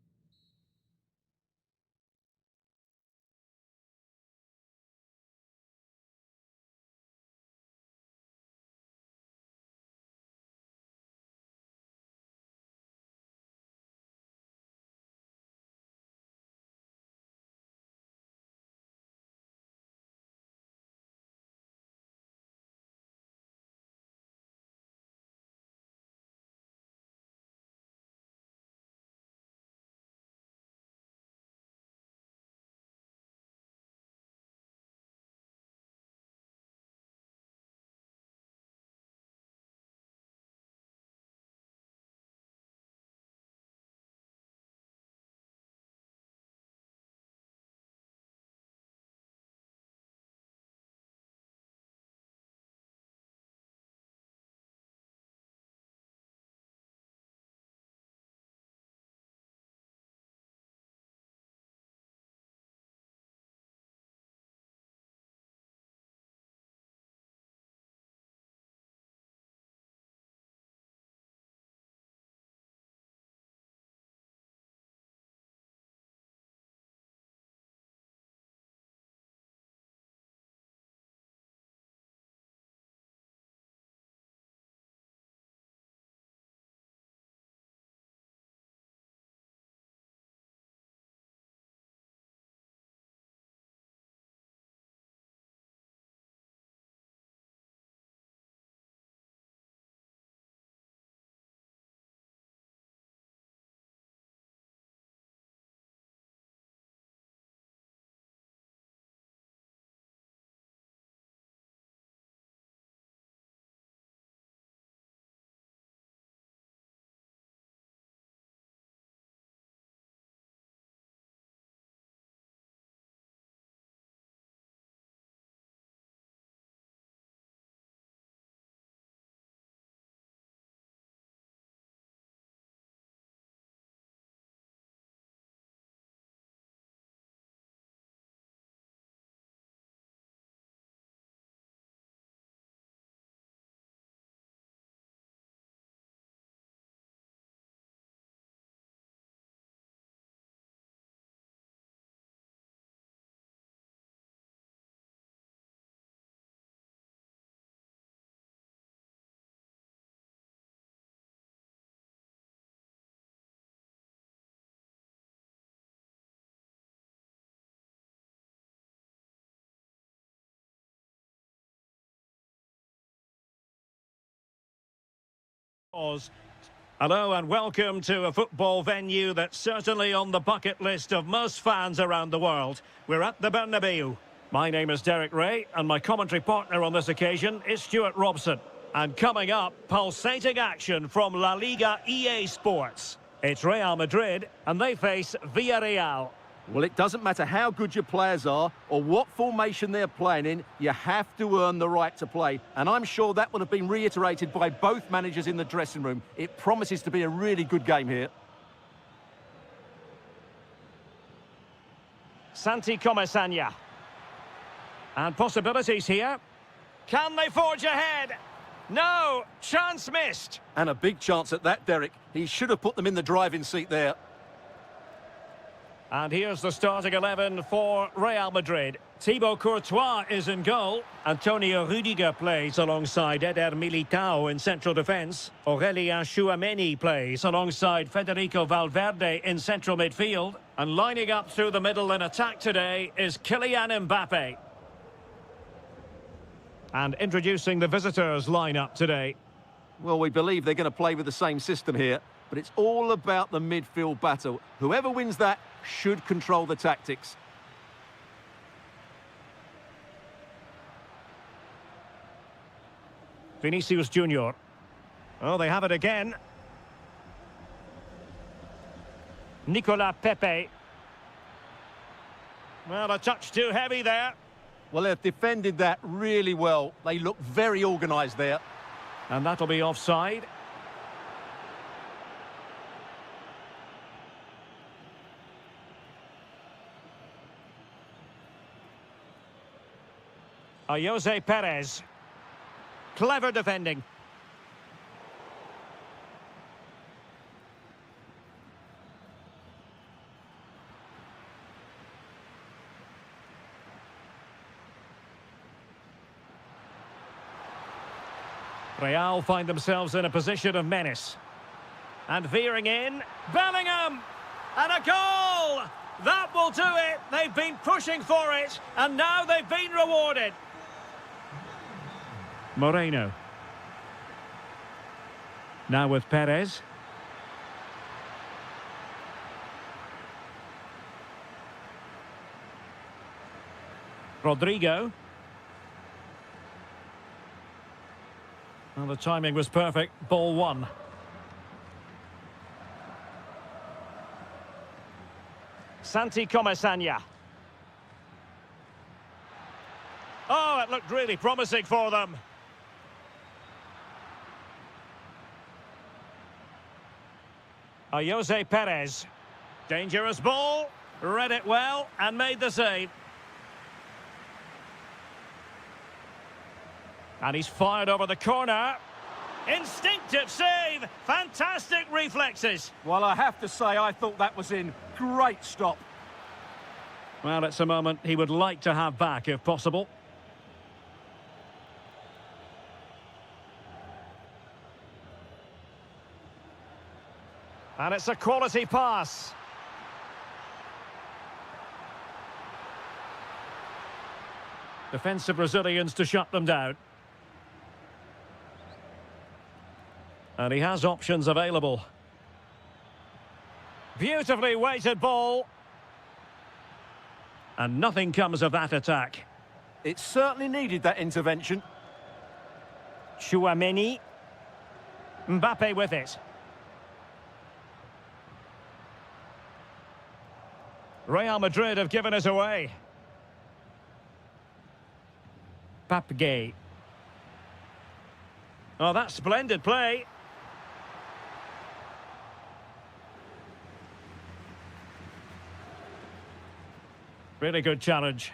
Hello and welcome to a football venue that's certainly on the bucket list of most fans around the world. We're at the Bernabeu. My name is Derek Ray and my commentary partner on this occasion is Stuart Robson. And coming up, pulsating action from La Liga EA Sports. It's Real Madrid and they face Villarreal. Well, it doesn't matter how good your players are or what formation they're playing in, you have to earn the right to play. And I'm sure that would have been reiterated by both managers in the dressing room. It promises to be a really good game here. Santi Comesaña. And possibilities here. Can they forge ahead? No, chance missed. And a big chance at that, Derek. He should have put them in the driving seat there. And here's the starting 11 for Real Madrid. Thibaut Courtois is in goal. Antonio Rudiger plays alongside Eder Militao in central defence. Aurélien Tchouameni plays alongside Federico Valverde in central midfield. And lining up through the middle in attack today is Kylian Mbappe. And introducing the visitors' lineup today. Well, we believe they're going to play with the same system here, but it's all about the midfield battle. Whoever wins that should control the tactics. Vinicius Junior. Oh, they have it again. Nicolas Pepe. Well, a touch too heavy there. Well, they've defended that really well. They look very organised there. And that'll be offside. Jose Perez. Clever defending. Real find themselves in a position of menace. And veering in, Bellingham! And a goal! That will do it! They've been pushing for it, and now they've been rewarded. Moreno. Now with Perez. Rodrigo. Well, the timing was perfect. Ball one. Santi Comesaña. Oh, it looked really promising for them. Jose Perez. Dangerous ball. Read it well and made the save. And he's fired over the corner. Instinctive save. Fantastic reflexes. Well, I have to say, I thought that was in. Great stop. Well, it's a moment he would like to have back if possible. And it's a quality pass. Defensive Brazilians to shut them down. And he has options available. Beautifully weighted ball. And nothing comes of that attack. It certainly needed that intervention. Tchouameni. Mbappe with it. Real Madrid have given us away. Pape. Oh, that's splendid play. Really good challenge.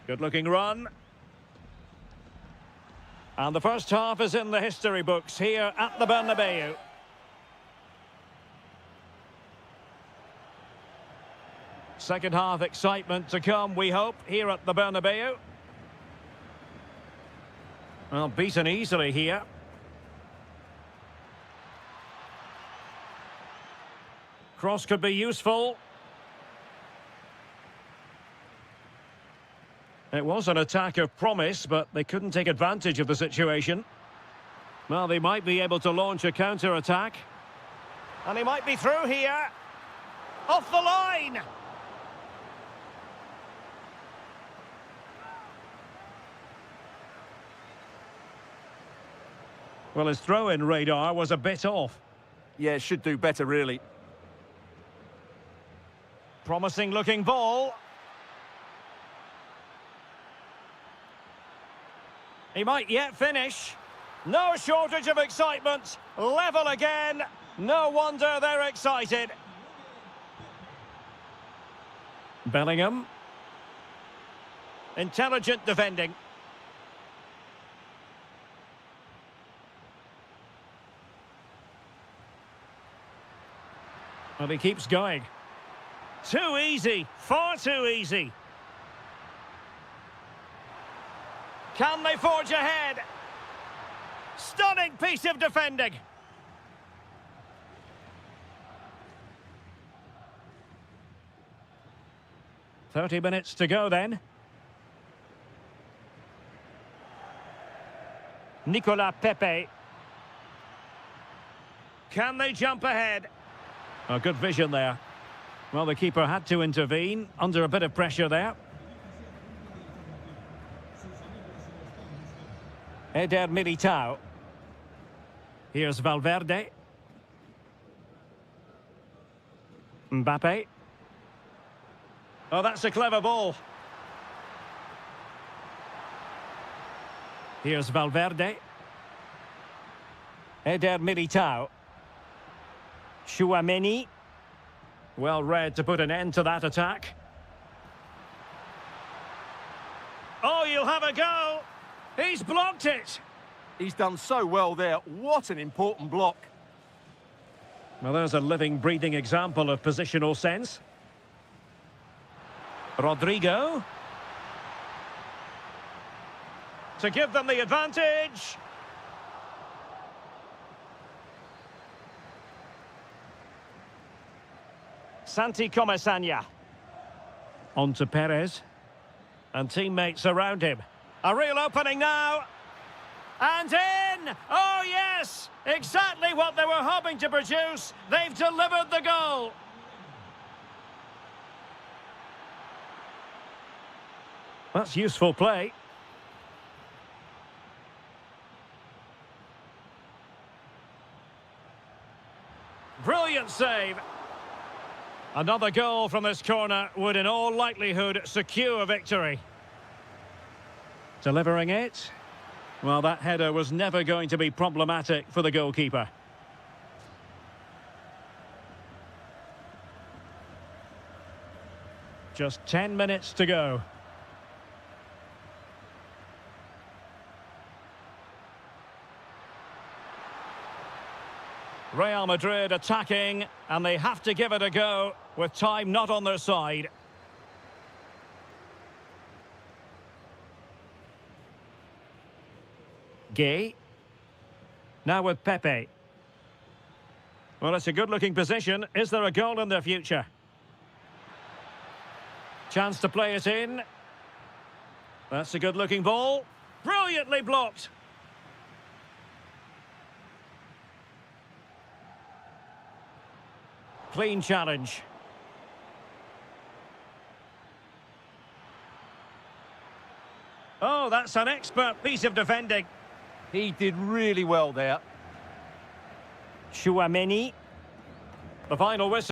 Good looking run. And the first half is in the history books here at the Bernabeu. Second half excitement to come, we hope, here at the Bernabeu. Well, beaten easily here. Cross could be useful. It was an attack of promise, but they couldn't take advantage of the situation. Well, they might be able to launch a counter-attack. And he might be through here. Off the line! Well, his throw-in radar was a bit off. Yeah, should do better, really. Promising looking ball. He might yet finish. No shortage of excitement. Level again. No wonder they're excited. Bellingham. Intelligent defending. Well, he keeps going. Too easy. Far too easy. Can they forge ahead? Stunning piece of defending. "30 minutes to go then. Nicolas Pepe. Can they jump ahead? Oh, good vision there. Well, the keeper had to intervene under a bit of pressure there. Eder Militao. Here's Valverde. Mbappe. Oh, that's a clever ball. Here's Valverde. Eder Militao. Chouameni. Well read to put an end to that attack. Oh, you'll have a go. He's blocked it. He's done so well there. What an important block. Well, there's a living, breathing example of positional sense. Rodrigo. To give them the advantage. Santi Comesaña. On to Perez. And teammates around him. A real opening now. And in! Oh, yes! Exactly what they were hoping to produce. They've delivered the goal. That's useful play. Brilliant save. Another goal from this corner would in all likelihood secure victory. Delivering it. Well, that header was never going to be problematic for the goalkeeper. Just 10 minutes to go. Real Madrid attacking, and they have to give it a go with time not on their side. Gay. Now with Pepe. Well, it's a good-looking position. Is there a goal in their future? Chance to play it in. That's a good-looking ball. Brilliantly blocked. Clean challenge. Oh, that's an expert piece of defending. He did really well there. Chouameni. The final whistle.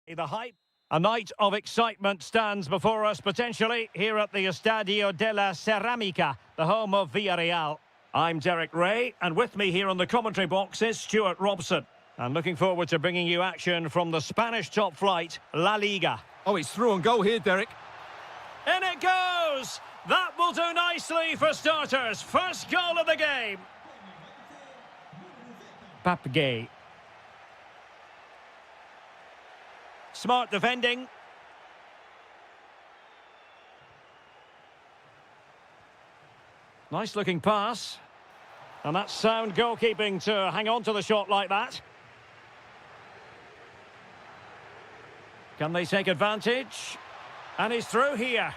The hype. A night of excitement stands before us potentially here at the Estadio de la Ceramica, the home of Villarreal. I'm Derek Ray, and with me here on the commentary box is Stuart Robson. And looking forward to bringing you action from the Spanish top flight, La Liga. Oh, he's through on goal here, Derek. In it goes! That will do nicely for starters. First goal of the game. Papgay. Smart defending. Nice looking pass. And that's sound goalkeeping to hang on to the shot like that. Can they take advantage? And he's through here.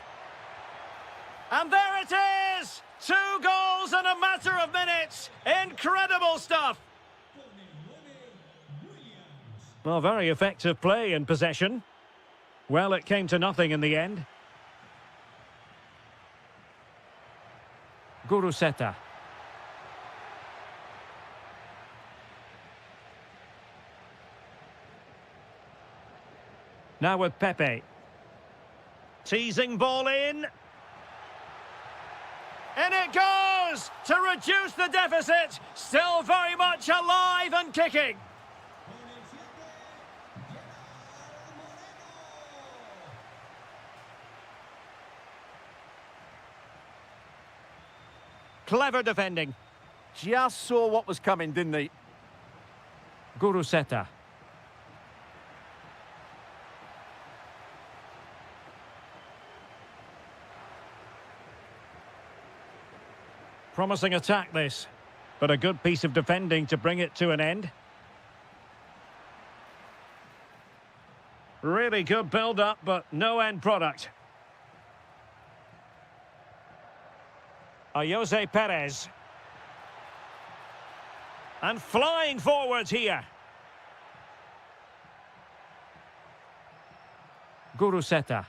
And there it is! 2 goals in a matter of minutes. Incredible stuff. Well, very effective play in possession. Well, it came to nothing in the end. Guruseta. Now with Pepe. Teasing ball in. In it goes! To reduce the deficit. Still very much alive and kicking. Clever defending. Just saw what was coming, didn't he? Guruseta. Promising attack this, but a good piece of defending to bring it to an end. Really good build-up, but no end product. Jose Perez. And flying forwards here. Guruseta.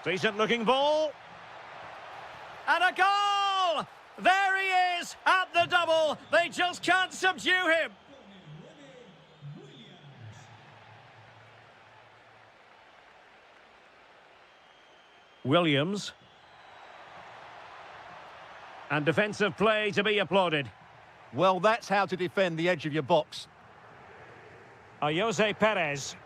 Decent looking ball. And a goal! There he is at the double. They just can't subdue him. Williams. And defensive play to be applauded. Well, that's how to defend the edge of your box. Jose Perez.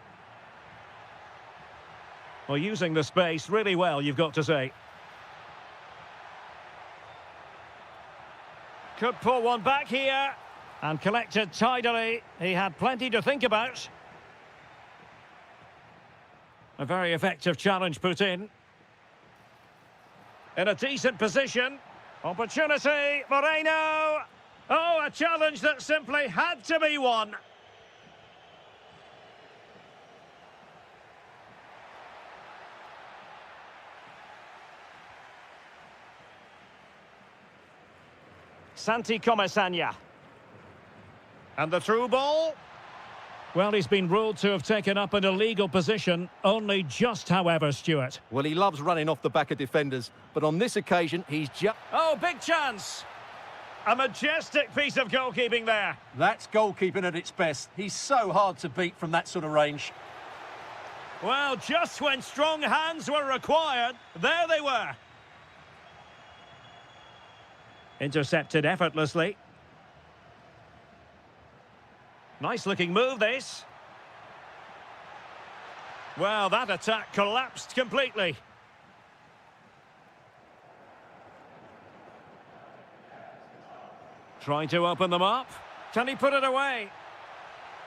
Well, using the space really well, you've got to say. Could pull one back here. And collected tidily. He had plenty to think about. A very effective challenge put in. In a decent position. Opportunity, Moreno! Oh, a challenge that simply had to be won. Santi Comesaña. And the through ball. Well, he's been ruled to have taken up an illegal position, only just, however, Stuart. Well, he loves running off the back of defenders, but on this occasion, he's just... Oh, big chance! A majestic piece of goalkeeping there. That's goalkeeping at its best. He's so hard to beat from that sort of range. Well, just when strong hands were required, there they were. Intercepted effortlessly. Nice looking move, this. Well, that attack collapsed completely. Trying to open them up. Can he put it away?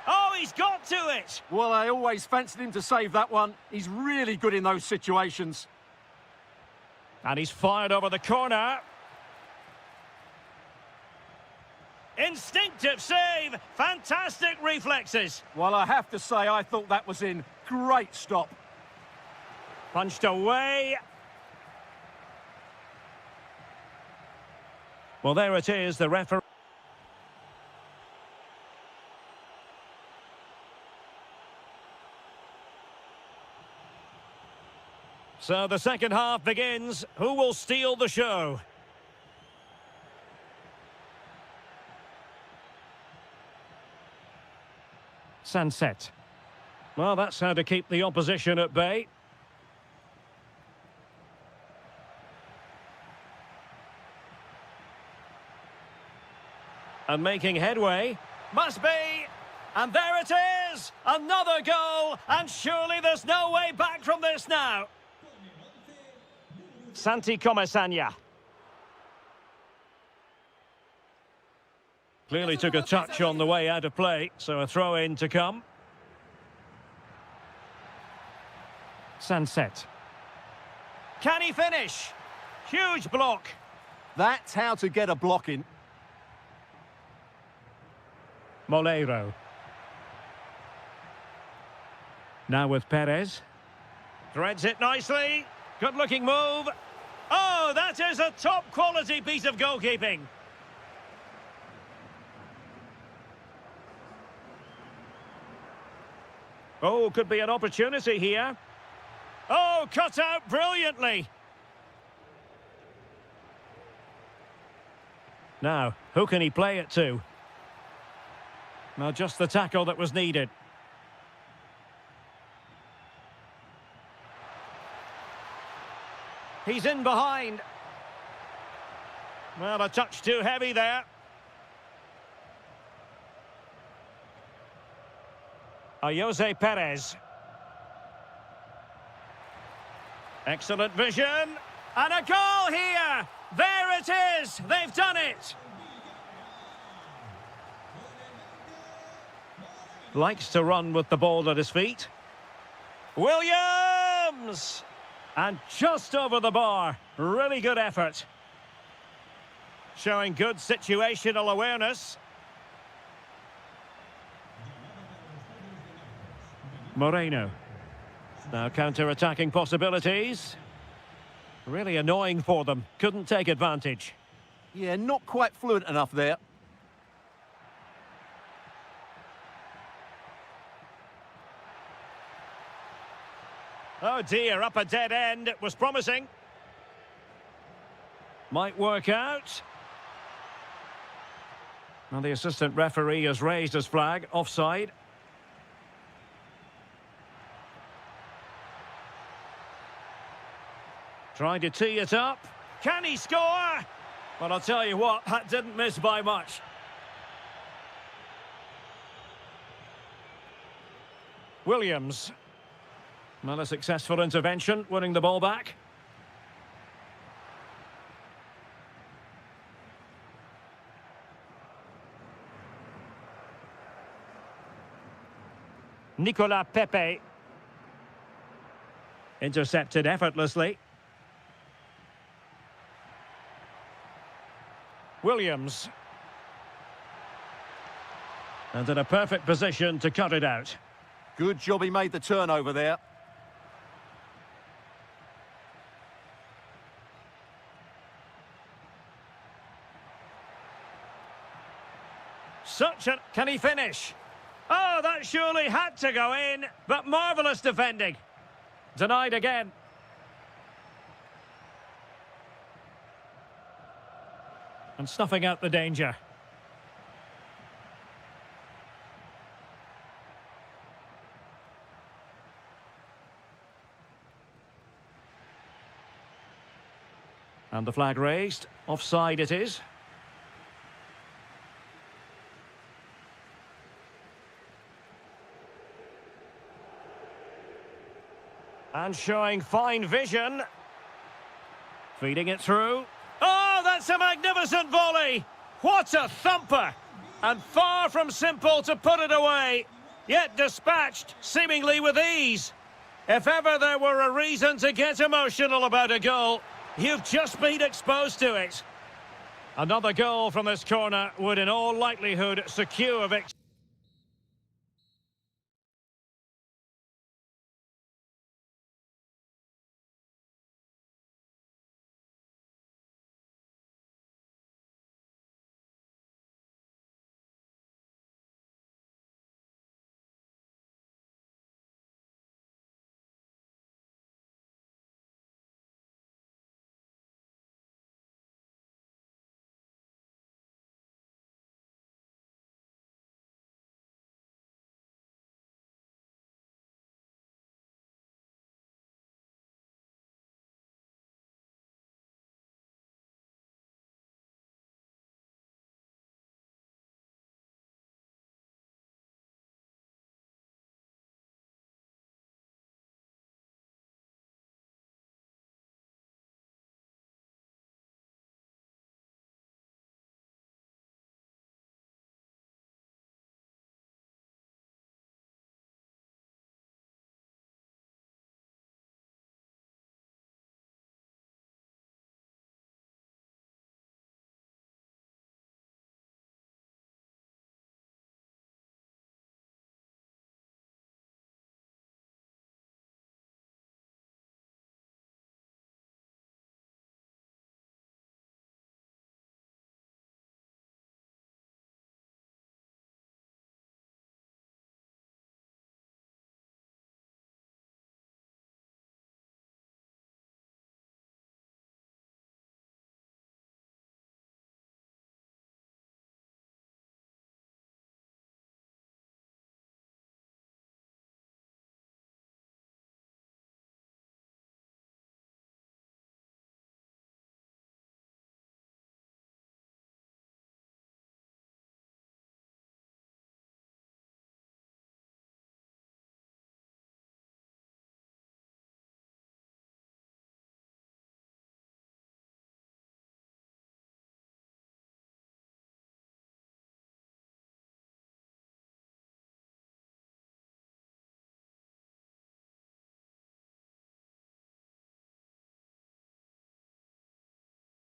Oh, he's got to it! Well, I always fancied him to save that one. He's really good in those situations. And he's fired over the corner. Instinctive save! Fantastic reflexes! Well, I have to say, I thought that was in. Great stop. Punched away. Well, there it is, the referee. So the second half begins. Who will steal the show? Sunset. Well, that's how to keep the opposition at bay. And making headway. Must be! And there it is! Another goal! And surely there's no way back from this now! Santi Comasagna. Clearly took a touch on the way out of play, so a throw-in to come. Sunset. Can he finish? Huge block. That's how to get a block in. Moleiro. Now with Perez. Threads it nicely. Good-looking move. Oh, that is a top-quality piece of goalkeeping. Oh, could be an opportunity here. Oh, cut out brilliantly. Now, who can he play it to? Well, just the tackle that was needed. He's in behind. Well, a touch too heavy there. Jose Perez. Excellent vision. And a goal here. There it is. They've done it. Likes to run with the ball at his feet. Williams! And just over the bar. Really good effort. Showing good situational awareness. Moreno. Now counter-attacking possibilities. Really annoying for them. Couldn't take advantage. Yeah, not quite fluent enough there. Oh dear, up a dead end. It was promising. Might work out. Well, the assistant referee has raised his flag. Offside. Trying to tee it up. Can he score? Well, I'll tell you what, that didn't miss by much. Williams. Well, a successful intervention, winning the ball back. Nicolas Pepe. Intercepted effortlessly. Williams. And in a perfect position to cut it out. Good job he made the turnover there. Can he finish? Oh, that surely had to go in, but marvellous defending. Denied again. And snuffing out the danger. And the flag raised. Offside it is. And showing fine vision. Feeding it through. Oh, that's a magnificent volley! What a thumper! And far from simple to put it away, yet dispatched seemingly with ease. If ever there were a reason to get emotional about a goal, you've just been exposed to it. Another goal from this corner would in all likelihood secure victory.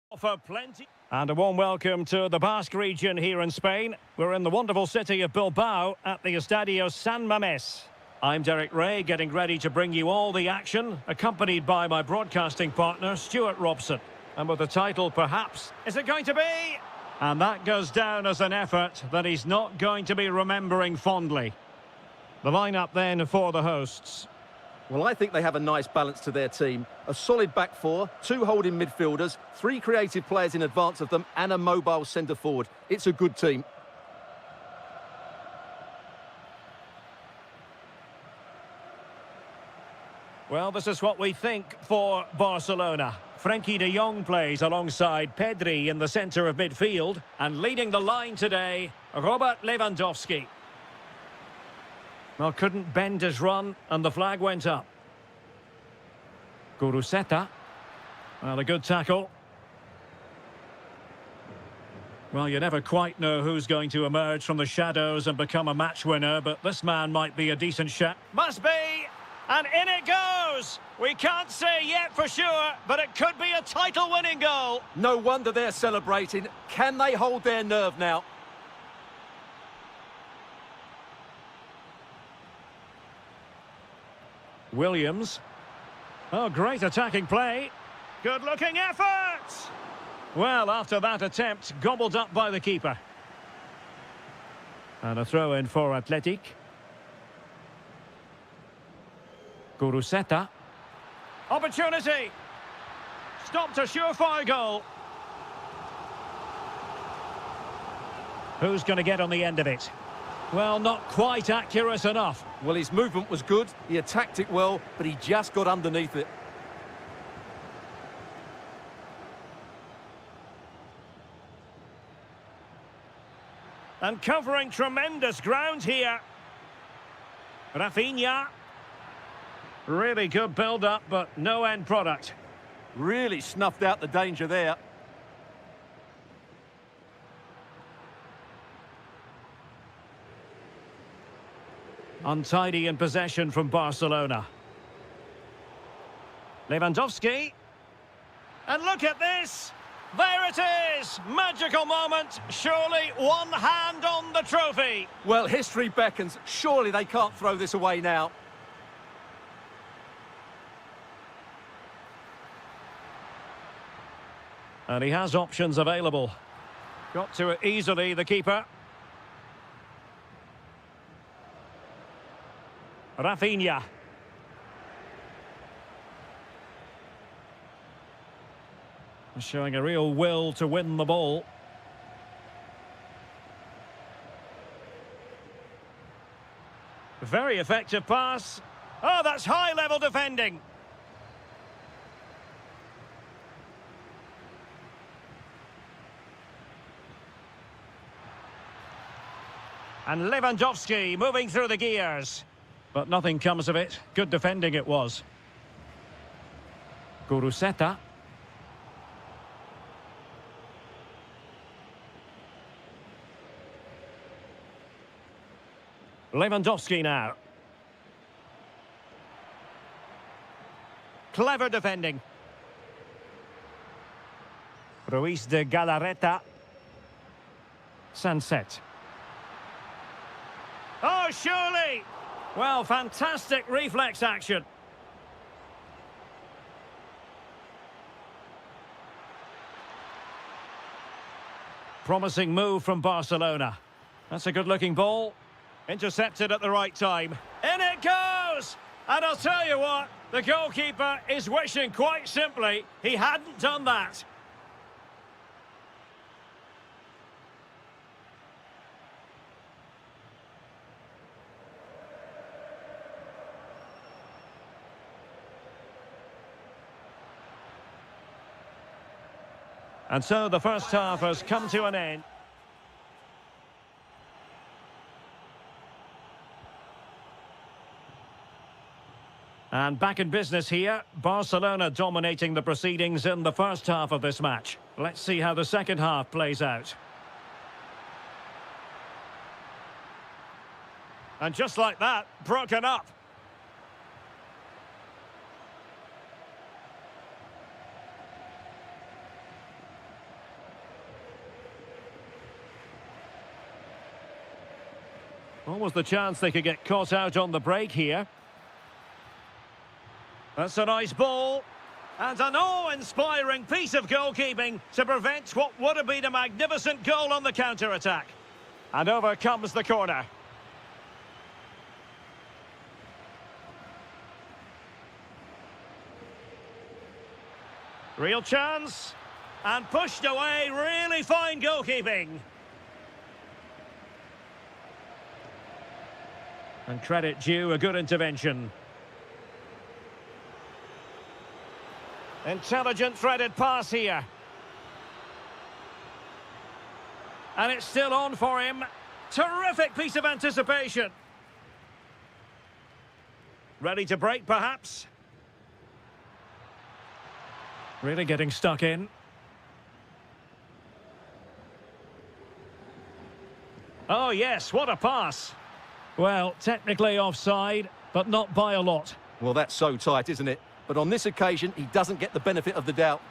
Offer plenty. And a warm welcome to the Basque region here in Spain. We're in the wonderful city of Bilbao at the Estadio San Mamés. I'm Derek Ray, getting ready to bring you all the action, accompanied by my broadcasting partner, Stuart Robson. And with the title, perhaps, is it going to be? And that goes down as an effort that he's not going to be remembering fondly. The lineup then for the hosts. Well, I think they have a nice balance to their team. A solid back four, two holding midfielders, three creative players in advance of them, and a mobile centre forward. It's a good team. Well, this is what we think for Barcelona. Frenkie de Jong plays alongside Pedri in the centre of midfield, and leading the line today, Robert Lewandowski. Well, couldn't bend his run, and the flag went up. Guruseta. Well, a good tackle. Well, you never quite know who's going to emerge from the shadows and become a match winner, but this man might be a decent shot. Must be! And in it goes! We can't say yet for sure, but it could be a title-winning goal. No wonder they're celebrating. Can they hold their nerve now? Williams. Oh, great attacking play. Good-looking effort! Well, after that attempt, gobbled up by the keeper. And a throw-in for Athletic. Guruseta. Opportunity! Stopped a surefire goal. Who's going to get on the end of it? Well, not quite accurate enough. Well, his movement was good, he attacked it well, but he just got underneath it. And covering tremendous ground here. Rafinha. Really good build-up, but no end product. Really snuffed out the danger there. Untidy in possession from Barcelona. Lewandowski. And look at this! There it is! Magical moment. Surely one hand on the trophy. Well, history beckons. Surely they can't throw this away now. And he has options available. Got to it easily, the keeper. Rafinha. Showing a real will to win the ball. Very effective pass. Oh, that's high-level defending. And Lewandowski moving through the gears. But nothing comes of it. Good defending it was. Guruseta. Lewandowski now. Clever defending. Ruiz de Galarreta. Sunset. Oh, surely! Well, fantastic reflex action. Promising move from Barcelona. That's a good-looking ball. Intercepted at the right time. In it goes! And I'll tell you what, the goalkeeper is wishing quite simply he hadn't done that. And so the first half has come to an end. And back in business here, Barcelona dominating the proceedings in the first half of this match. Let's see how the second half plays out. And just like that, broken up. Almost the chance they could get caught out on the break here. That's a nice ball. And an awe-inspiring piece of goalkeeping to prevent what would have been a magnificent goal on the counter-attack. And over comes the corner. Real chance. And pushed away, really fine goalkeeping. And credit due, a good intervention. Intelligent threaded pass here. And it's still on for him. Terrific piece of anticipation. Ready to break, perhaps? Really getting stuck in. Oh, yes, what a pass. Well, technically offside, but not by a lot. Well, that's so tight, isn't it? But on this occasion, he doesn't get the benefit of the doubt.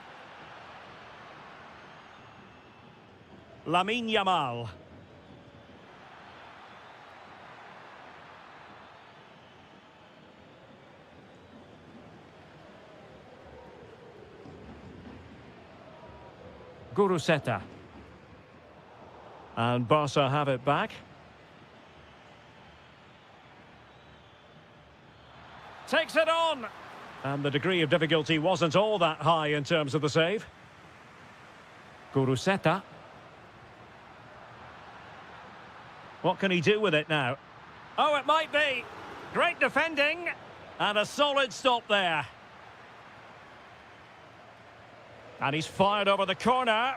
Lamine Yamal. Guruseta. And Barca have it back. Takes it on. And the degree of difficulty wasn't all that high in terms of the save. Guruseta. What can he do with it now? Oh, it might be. Great defending. And a solid stop there. And he's fired over the corner.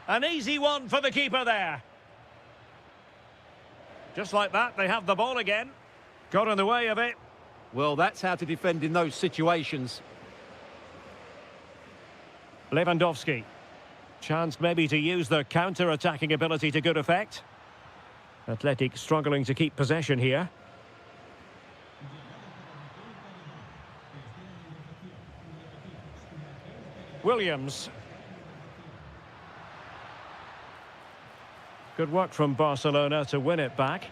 An easy one for the keeper there. Just like that, they have the ball again. Got in the way of it. Well, that's how to defend in those situations. Lewandowski. Chance maybe to use their counter-attacking ability to good effect. Athletic struggling to keep possession here. Williams. Good work from Barcelona to win it back.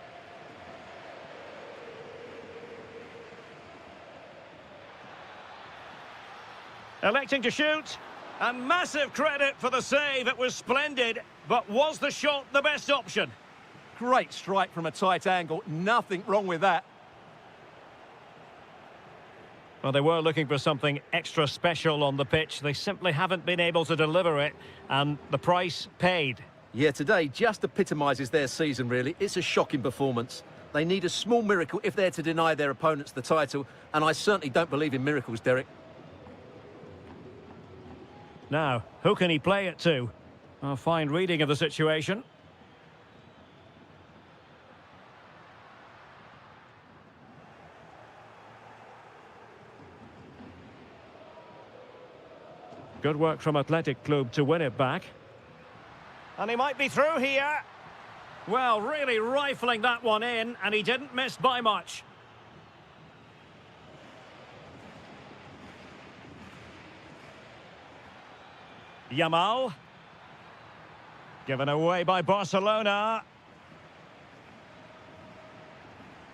Electing to shoot. And massive credit for the save. It was splendid. But was the shot the best option? Great strike from a tight angle. Nothing wrong with that. Well, they were looking for something extra special on the pitch. They simply haven't been able to deliver it. And the price paid. Yeah, today just epitomises their season, really. It's a shocking performance. They need a small miracle if they're to deny their opponents the title. And I certainly don't believe in miracles, Derek. Now, who can he play it to? A fine reading of the situation. Good work from Athletic Club to win it back. And he might be through here. Well, really rifling that one in, and he didn't miss by much. Yamal. Given away by Barcelona.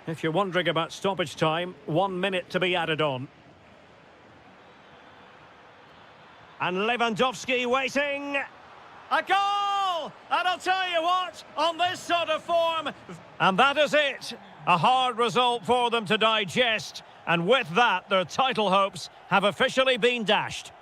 If you're wondering about stoppage time, 1 minute to be added on. And Lewandowski waiting. A goal! And I'll tell you what, on this sort of form... And that is it. A hard result for them to digest. And with that, their title hopes have officially been dashed.